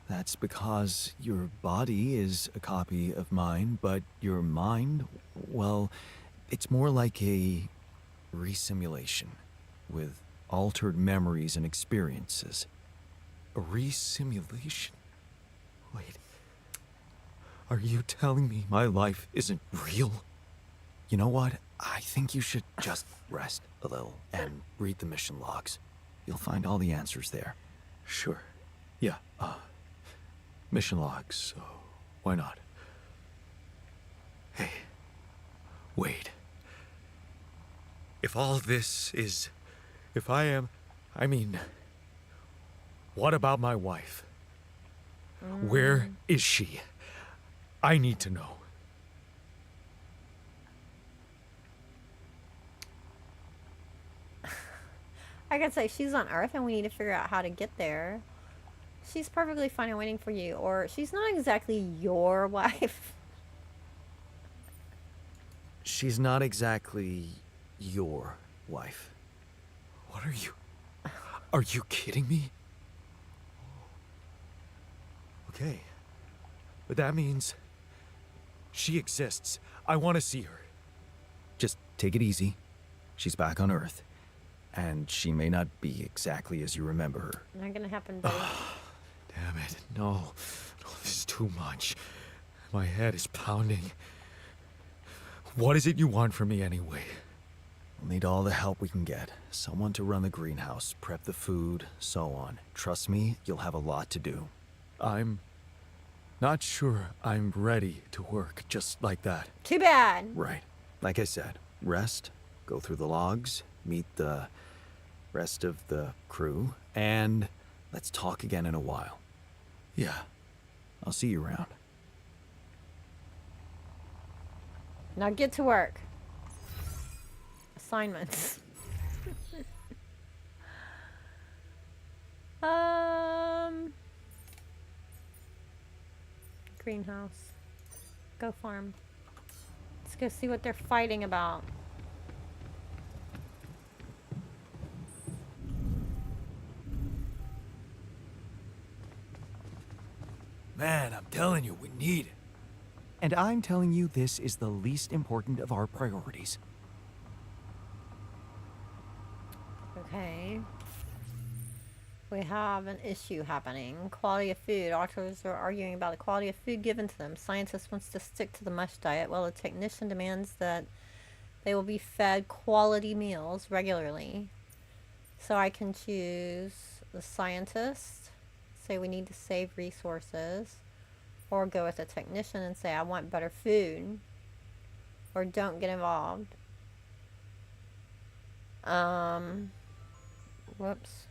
[SPEAKER 2] that's because your body is a copy of mine, but your mind, well, it's more like a re-simulation with altered memories and experiences.
[SPEAKER 3] A re-simulation? Wait. Are you telling me my life isn't real?
[SPEAKER 2] You know what? I think you should just rest a little and read the mission logs. You'll find all the answers there.
[SPEAKER 3] Sure. Yeah, mission logs, so why not? Hey, wait. If all this is... If I mean... What about my wife? Where is she? I need to know.
[SPEAKER 1] I could say she's on Earth and we need to figure out how to get there. She's perfectly fine and waiting for you. Or she's not exactly your wife.
[SPEAKER 2] She's not exactly your wife.
[SPEAKER 3] What are you... Are you kidding me? Okay. But that means... She exists. I want to see her.
[SPEAKER 2] Just take it easy. She's back on Earth. And she may not be exactly as you remember her.
[SPEAKER 1] Not gonna happen, buddy.
[SPEAKER 3] Damn it. No. This is too much. My head is pounding. What is it you want from me anyway?
[SPEAKER 2] We'll need all the help we can get. Someone to run the greenhouse, prep the food, so on. Trust me, you'll have a lot to do.
[SPEAKER 3] I'm not sure I'm ready to work just like that.
[SPEAKER 1] Too bad.
[SPEAKER 2] Right. Like I said, rest, go through the logs, meet the rest of the crew, and let's talk again in a while.
[SPEAKER 3] Yeah.
[SPEAKER 2] I'll see you around.
[SPEAKER 1] Now get to work. Assignments. Greenhouse. Go farm. Let's go see what they're fighting about.
[SPEAKER 3] Man, I'm telling you, we need it.
[SPEAKER 2] And I'm telling you, this is the least important of our priorities.
[SPEAKER 1] Okay. We have an issue happening. Quality of food. Doctors are arguing about the quality of food given to them. Scientist wants to stick to the mush diet, while the technician demands that they will be fed quality meals regularly. So I can choose the scientist, say we need to save resources, or go with a technician and say I want better food, or don't get involved. Whoops.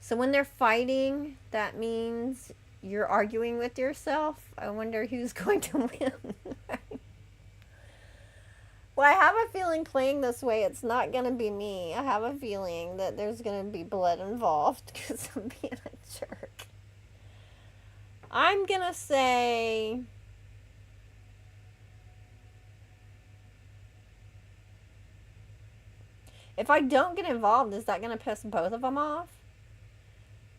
[SPEAKER 1] So when they're fighting, that means you're arguing with yourself. I wonder who's going to win. Well, I have a feeling playing this way, it's not going to be me. I have a feeling that there's going to be blood involved because I'm being a jerk. I'm going to say... If I don't get involved, is that going to piss both of them off?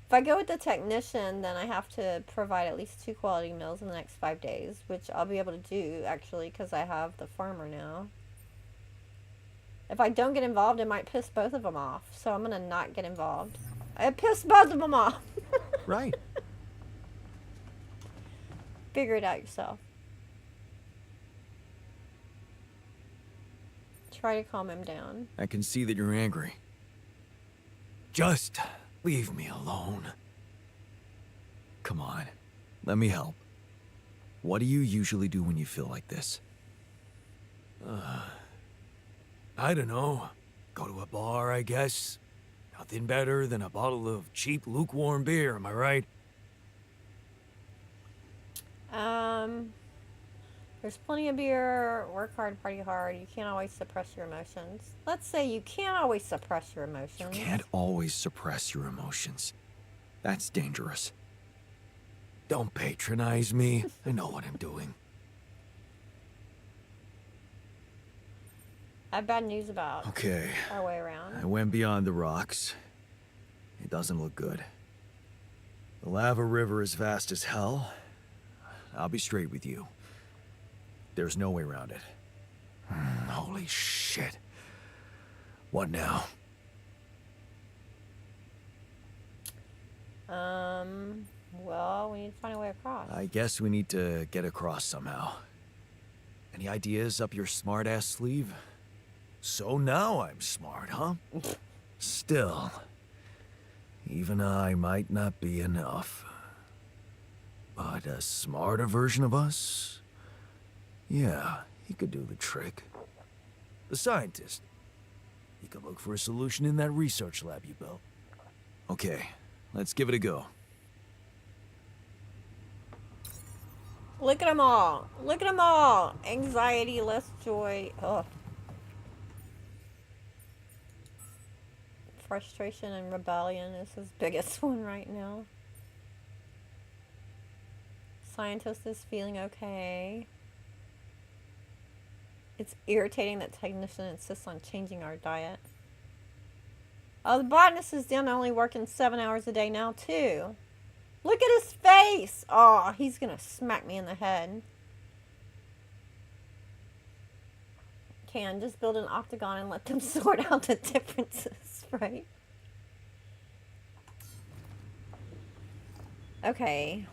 [SPEAKER 1] If I go with the technician, then I have to provide at least 2 quality meals in the next 5 days, which I'll be able to do, actually, because I have the farmer now. If I don't get involved, it might piss both of them off, so I'm going to not get involved. I pissed both of them off.
[SPEAKER 2] Right.
[SPEAKER 1] Figure it out yourself. Try to calm him down.
[SPEAKER 2] I can see that you're angry.
[SPEAKER 3] Just leave me alone.
[SPEAKER 2] Come on, let me help. What do you usually do when you feel like this?
[SPEAKER 3] I don't know. Go to a bar, I guess. Nothing better than a bottle of cheap, lukewarm beer, am I right?
[SPEAKER 1] There's plenty of beer. Work hard, party hard. You can't always suppress your emotions. Let's say you can't always suppress your emotions.
[SPEAKER 2] You can't always suppress your emotions. That's dangerous.
[SPEAKER 3] Don't patronize me. I know what I'm doing.
[SPEAKER 1] I have bad news about
[SPEAKER 2] Okay.
[SPEAKER 1] our way around.
[SPEAKER 2] I went beyond the rocks. It doesn't look good. The lava river is vast as hell. I'll be straight with you. There's no way around it.
[SPEAKER 3] Holy shit. What now?
[SPEAKER 1] Well, we need to find a way across.
[SPEAKER 2] I guess we need to get across somehow. Any ideas up your smart-ass sleeve?
[SPEAKER 3] So now I'm smart, huh?
[SPEAKER 2] Still, even I might not be enough. But a smarter version of us? Yeah, he could do the trick.
[SPEAKER 3] The scientist. He could look for a solution in that research lab you built.
[SPEAKER 2] Okay, let's give it a go.
[SPEAKER 1] Look at them all. Look at them all. Anxiety, less joy. Ugh. Frustration and rebellion is his biggest one right now. Scientist is feeling okay. It's irritating that technician insists on changing our diet. Oh, the botanist is down to only working 7 hours a day now, too. Look at his face! Oh, he's gonna smack me in the head. Can just build an octagon and let them sort out the differences, right? Okay.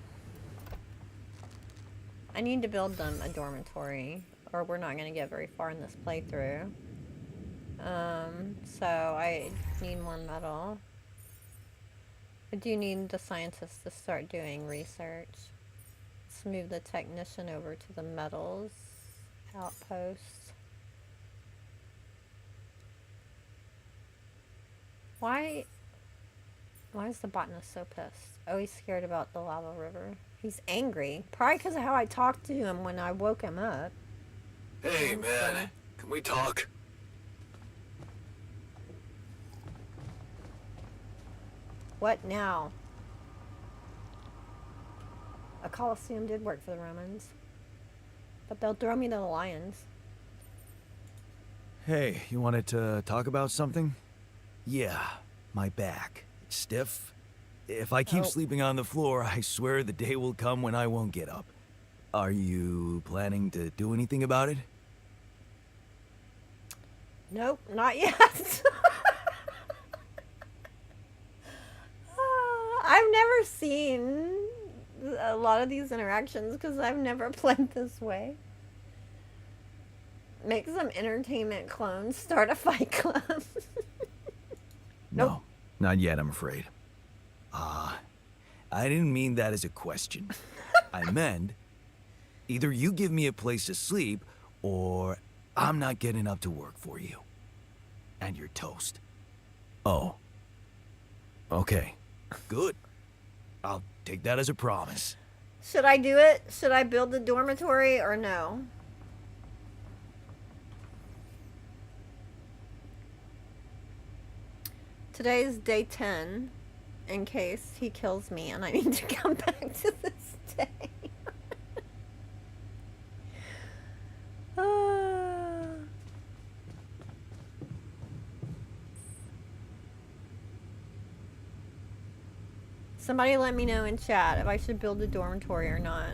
[SPEAKER 1] I need to build them a dormitory, or we're not going to get very far in this playthrough. So I need more metal. I do need the scientists to start doing research. Let's move the technician over to the metals outpost. Why is the botanist so pissed? Oh, he's scared about the lava river. He's angry. Probably because of how I talked to him when I woke him up.
[SPEAKER 3] Hey, man. Can we talk?
[SPEAKER 1] What now? A coliseum did work for the Romans. But they'll throw me to the lions.
[SPEAKER 2] Hey, you wanted to talk about something? Yeah, my back. It's stiff. If I keep sleeping on the floor, I swear the day will come when I won't get up. Are you planning to do anything about it?
[SPEAKER 1] Nope, not yet. I've never seen a lot of these interactions because I've never played this way. Make some entertainment clones, start a fight club.
[SPEAKER 2] No, not yet, I'm afraid. I didn't mean that as a question. I meant, either you give me a place to sleep, or I'm not getting up to work for you. And you're toast. Oh. Okay. Good. I'll take that as a promise.
[SPEAKER 1] Should I do it? Should I build the dormitory or no? Today is day 10, in case he kills me and I need to come back to this day. Somebody let me know in chat if I should build a dormitory or not.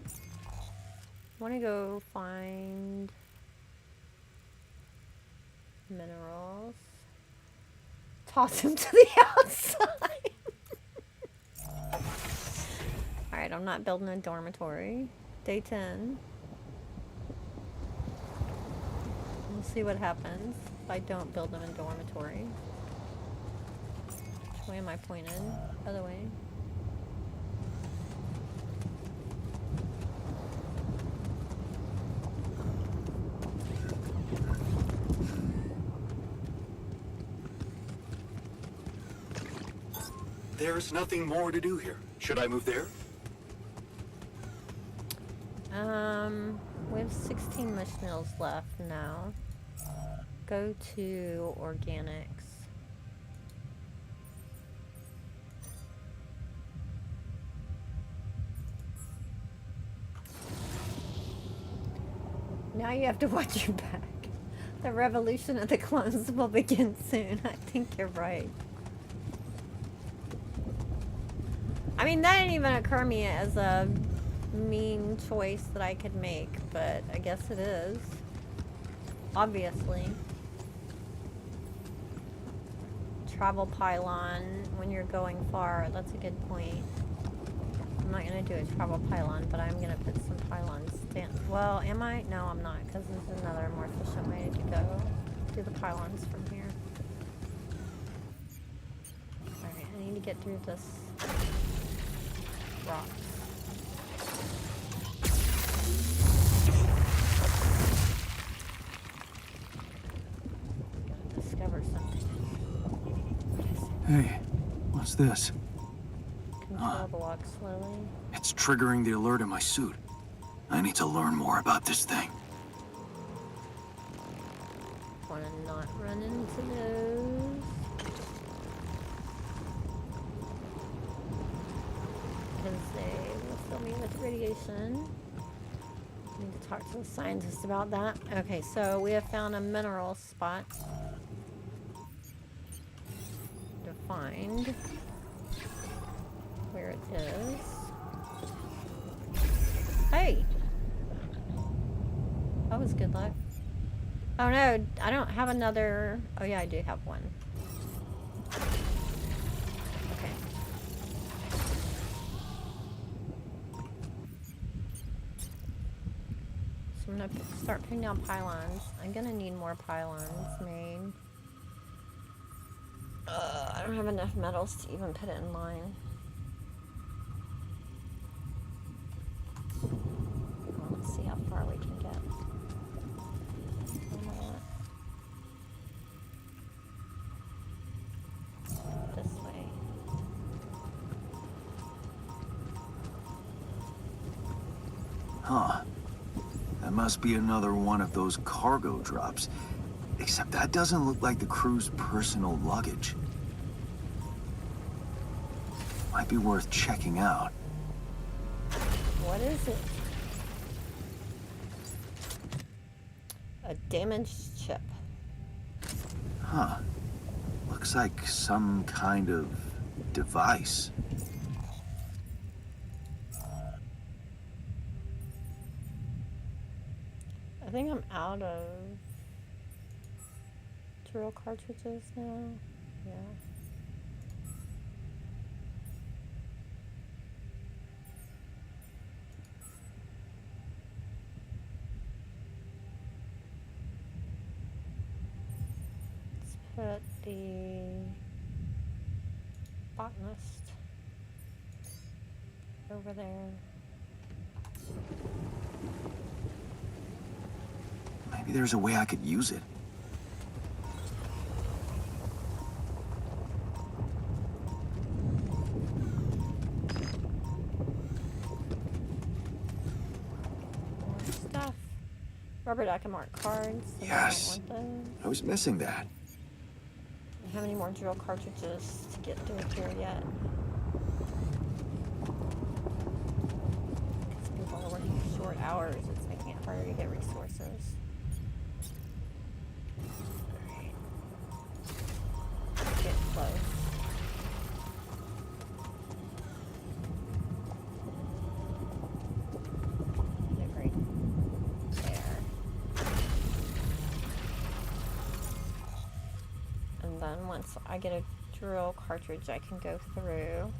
[SPEAKER 1] I want to go find minerals. Toss him to the outside. Alright, I'm not building a dormitory. Day 10. We'll see what happens if I don't build them in dormitory. Which way am I pointed? Other way.
[SPEAKER 7] There's nothing more to do here. Should I move there?
[SPEAKER 1] We have 16 mush meals left now. Go to organics. Now you have to watch your back. The revolution of the clones will begin soon. I think you're right. I mean, that didn't even occur to me as a mean choice that I could make, but I guess it is. Obviously. Travel pylon when you're going far. That's a good point. I'm not going to do a travel pylon, but I'm going to put some pylons. Well, am I? No, I'm not, because there's another more efficient way to go. Do the pylons from here. Alright, I need to get through this rock. Gotta discover something.
[SPEAKER 2] Hey, what's this?
[SPEAKER 1] Control the lock slowly.
[SPEAKER 2] It's triggering the alert in my suit. I need to learn more about this thing.
[SPEAKER 1] Want to not run into those. Because they will fill me with radiation. Need to talk to the scientist about that. Okay, so we have found a mineral spot to find where it is. Hey! That was good luck. Oh no, I don't have another... Oh yeah, I do have one. Okay. So I'm gonna start putting down pylons. I'm gonna need more pylons made. I don't have enough metals to even put it in line. Well, let's see how far we can get. This way.
[SPEAKER 2] Huh. That must be another one of those cargo drops. Except that doesn't look like the crew's personal luggage. Might be worth checking out.
[SPEAKER 1] What is it? A damaged chip.
[SPEAKER 2] Huh. Looks like some kind of device.
[SPEAKER 1] I think I'm out of drill cartridges now. Yeah. Let's put the botanist over there.
[SPEAKER 2] Maybe there's a way I could use it.
[SPEAKER 1] More stuff. Rubber duck and mark cards. So
[SPEAKER 2] Yes.
[SPEAKER 1] I don't want those.
[SPEAKER 2] I was missing that.
[SPEAKER 1] Don't have any more drill cartridges to get through here yet. Because people are working short hours, it's making it harder to get resources. Alright. Get close. Get right there. And then once I get a drill cartridge, I can go through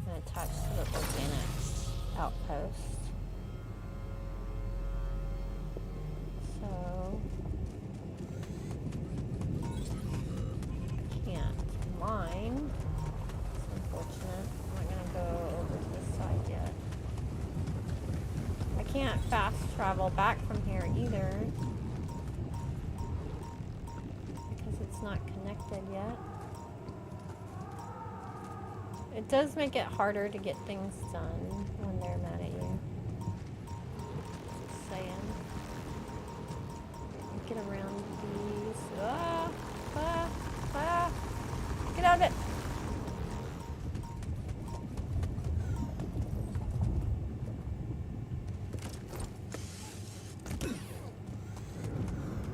[SPEAKER 1] and attach to the organics outpost. So I can't mine. It's unfortunate. I'm not gonna go over to this side yet. I can't fast travel back from here either. Because it's not connected yet. It does make it harder to get things done when they're mad at you. Just saying. Get around these. Ah! Ah! Ah! Get out of it!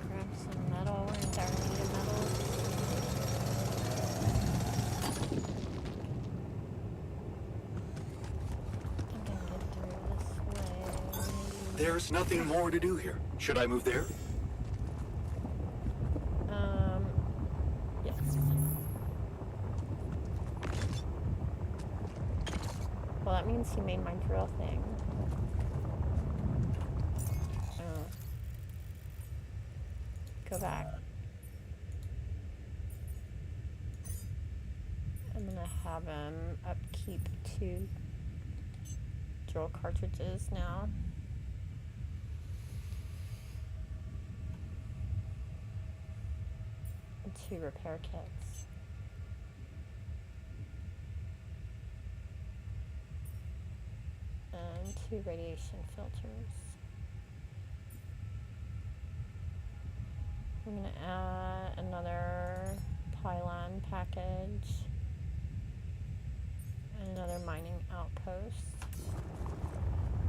[SPEAKER 1] Grab some metal. We're in dire need of metal. I'm gonna get through this way.
[SPEAKER 7] There's nothing more to do here. Should I move there?
[SPEAKER 1] Yes. Well, that means he made my drill thing. Oh. Go back. I'm gonna have him upkeep 2 drill cartridges now. And 2 repair kits. And 2 radiation filters. I'm gonna add another pylon package and another mining outpost.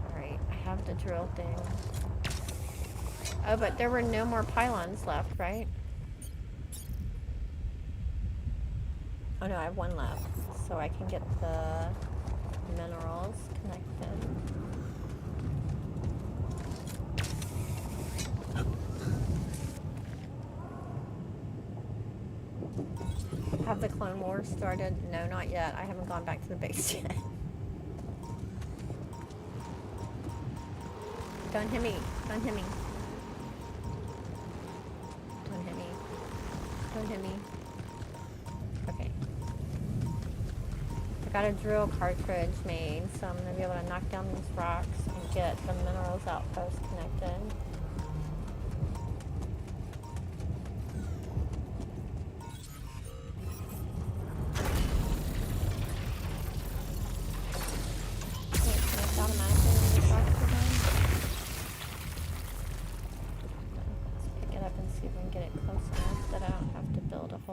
[SPEAKER 1] Alright, I have the drill thing. Oh, but there were no more pylons left, right? Oh no, I have 1 left. So I can get the minerals connected. Have the Clone Wars started? No, not yet. I haven't gone back to the base yet. Don't hit me. Don't hit me. Don't hit me. Don't hit me. Okay. I got a drill cartridge made, so I'm going to be able to knock down these rocks and get the minerals outpost connected.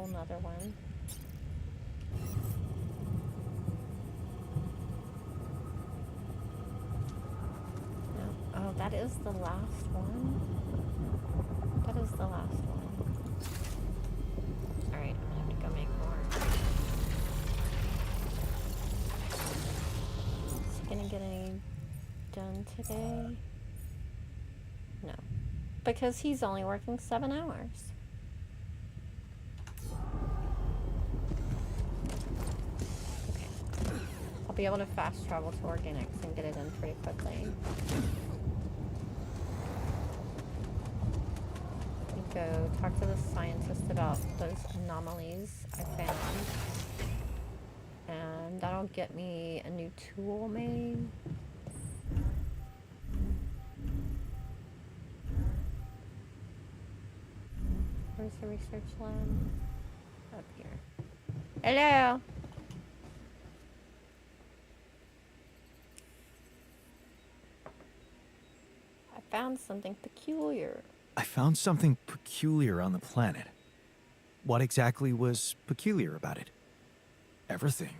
[SPEAKER 1] Another one. No. Oh, that is the last one. That is the last one. Alright, I'm gonna have to go make more. Is he gonna get any done today? No. Because he's only working 7 hours. Be able to fast travel to organics and get it in pretty quickly. Go talk to the scientist about those anomalies I found. And that'll get me a new tool made. Where's the research lab? Up here. Hello! Found something peculiar.
[SPEAKER 2] I found something peculiar on the planet. What exactly was peculiar about it? Everything.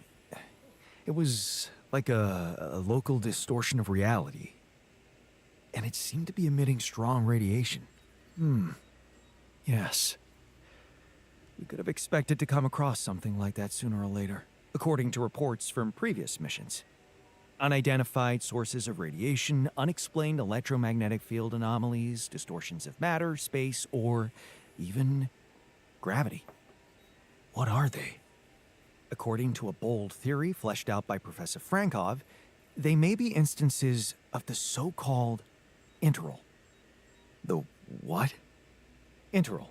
[SPEAKER 2] It was like a local distortion of reality. And it seemed to be emitting strong radiation. Yes. We could have expected to come across something like that sooner or later, according to reports from previous missions. Unidentified sources of radiation, unexplained electromagnetic field anomalies, distortions of matter, space, or even gravity. What are they? According to a bold theory fleshed out by Professor Frankov, they may be instances of the so-called integral. The what? Integral.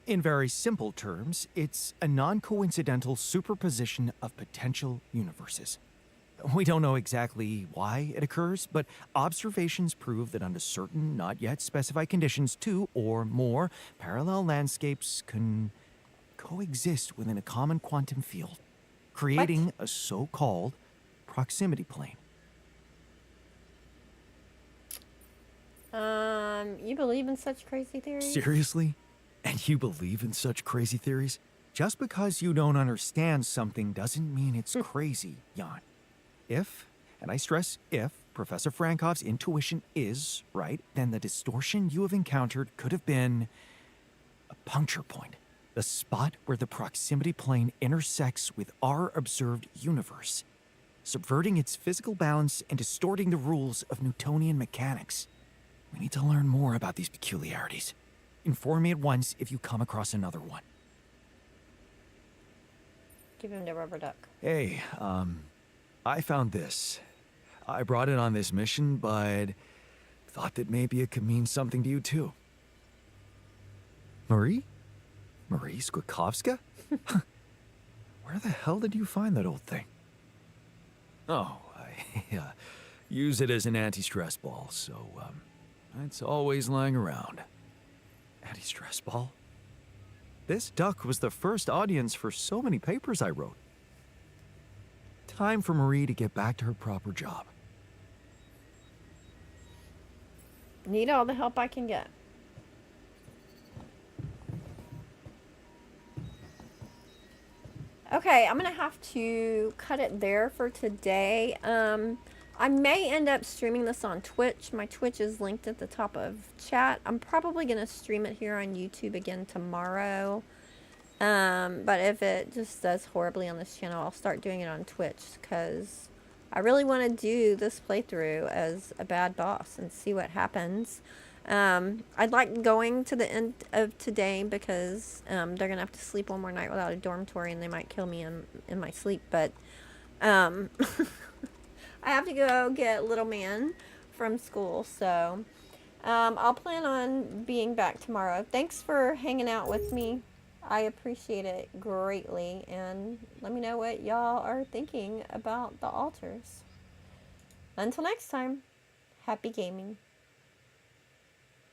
[SPEAKER 2] In very simple terms, it's a non-coincidental superposition of potential universes. We don't know exactly why it occurs, but observations prove that under certain, not yet specified conditions, 2 or more parallel landscapes can coexist within a common quantum field,
[SPEAKER 3] creating a so-called proximity plane.
[SPEAKER 1] You believe in such crazy theories?
[SPEAKER 3] Seriously? And you believe in such crazy theories? Just because you don't understand something doesn't mean it's crazy, Jan. If, and I stress if, Professor Frankov's intuition is right, then the distortion you have encountered could have been a puncture point. The spot where the proximity plane intersects with our observed universe, subverting its physical balance and distorting the rules of Newtonian mechanics. We need to learn more about these peculiarities. Inform me at once if you come across another one.
[SPEAKER 1] Give him the rubber duck.
[SPEAKER 2] Hey, I found this. I brought it on this mission, but thought that maybe it could mean something to you too. Marie? Marie Skwakovska? Where the hell did you find that old thing? Oh, I use it as an anti-stress ball, so it's always lying around. Anti-stress ball? This duck was the first audience for so many papers I wrote. Time for Marie to get back to her proper job.
[SPEAKER 1] Need all the help I can get. Okay, I'm gonna have to cut it there for today. I may end up streaming this on Twitch. My Twitch is linked at the top of chat. I'm probably gonna stream it here on YouTube again tomorrow. But if it just does horribly on this channel, I'll start doing it on Twitch because I really want to do this playthrough as a bad boss and see what happens. I'd like going to the end of today because they're gonna have to sleep one more night without a dormitory and they might kill me in my sleep. But I have to go get little man from school, so I'll plan on being back tomorrow. Thanks for hanging out with me. I appreciate it greatly, and let me know what y'all are thinking about the altars. Until next time, happy gaming.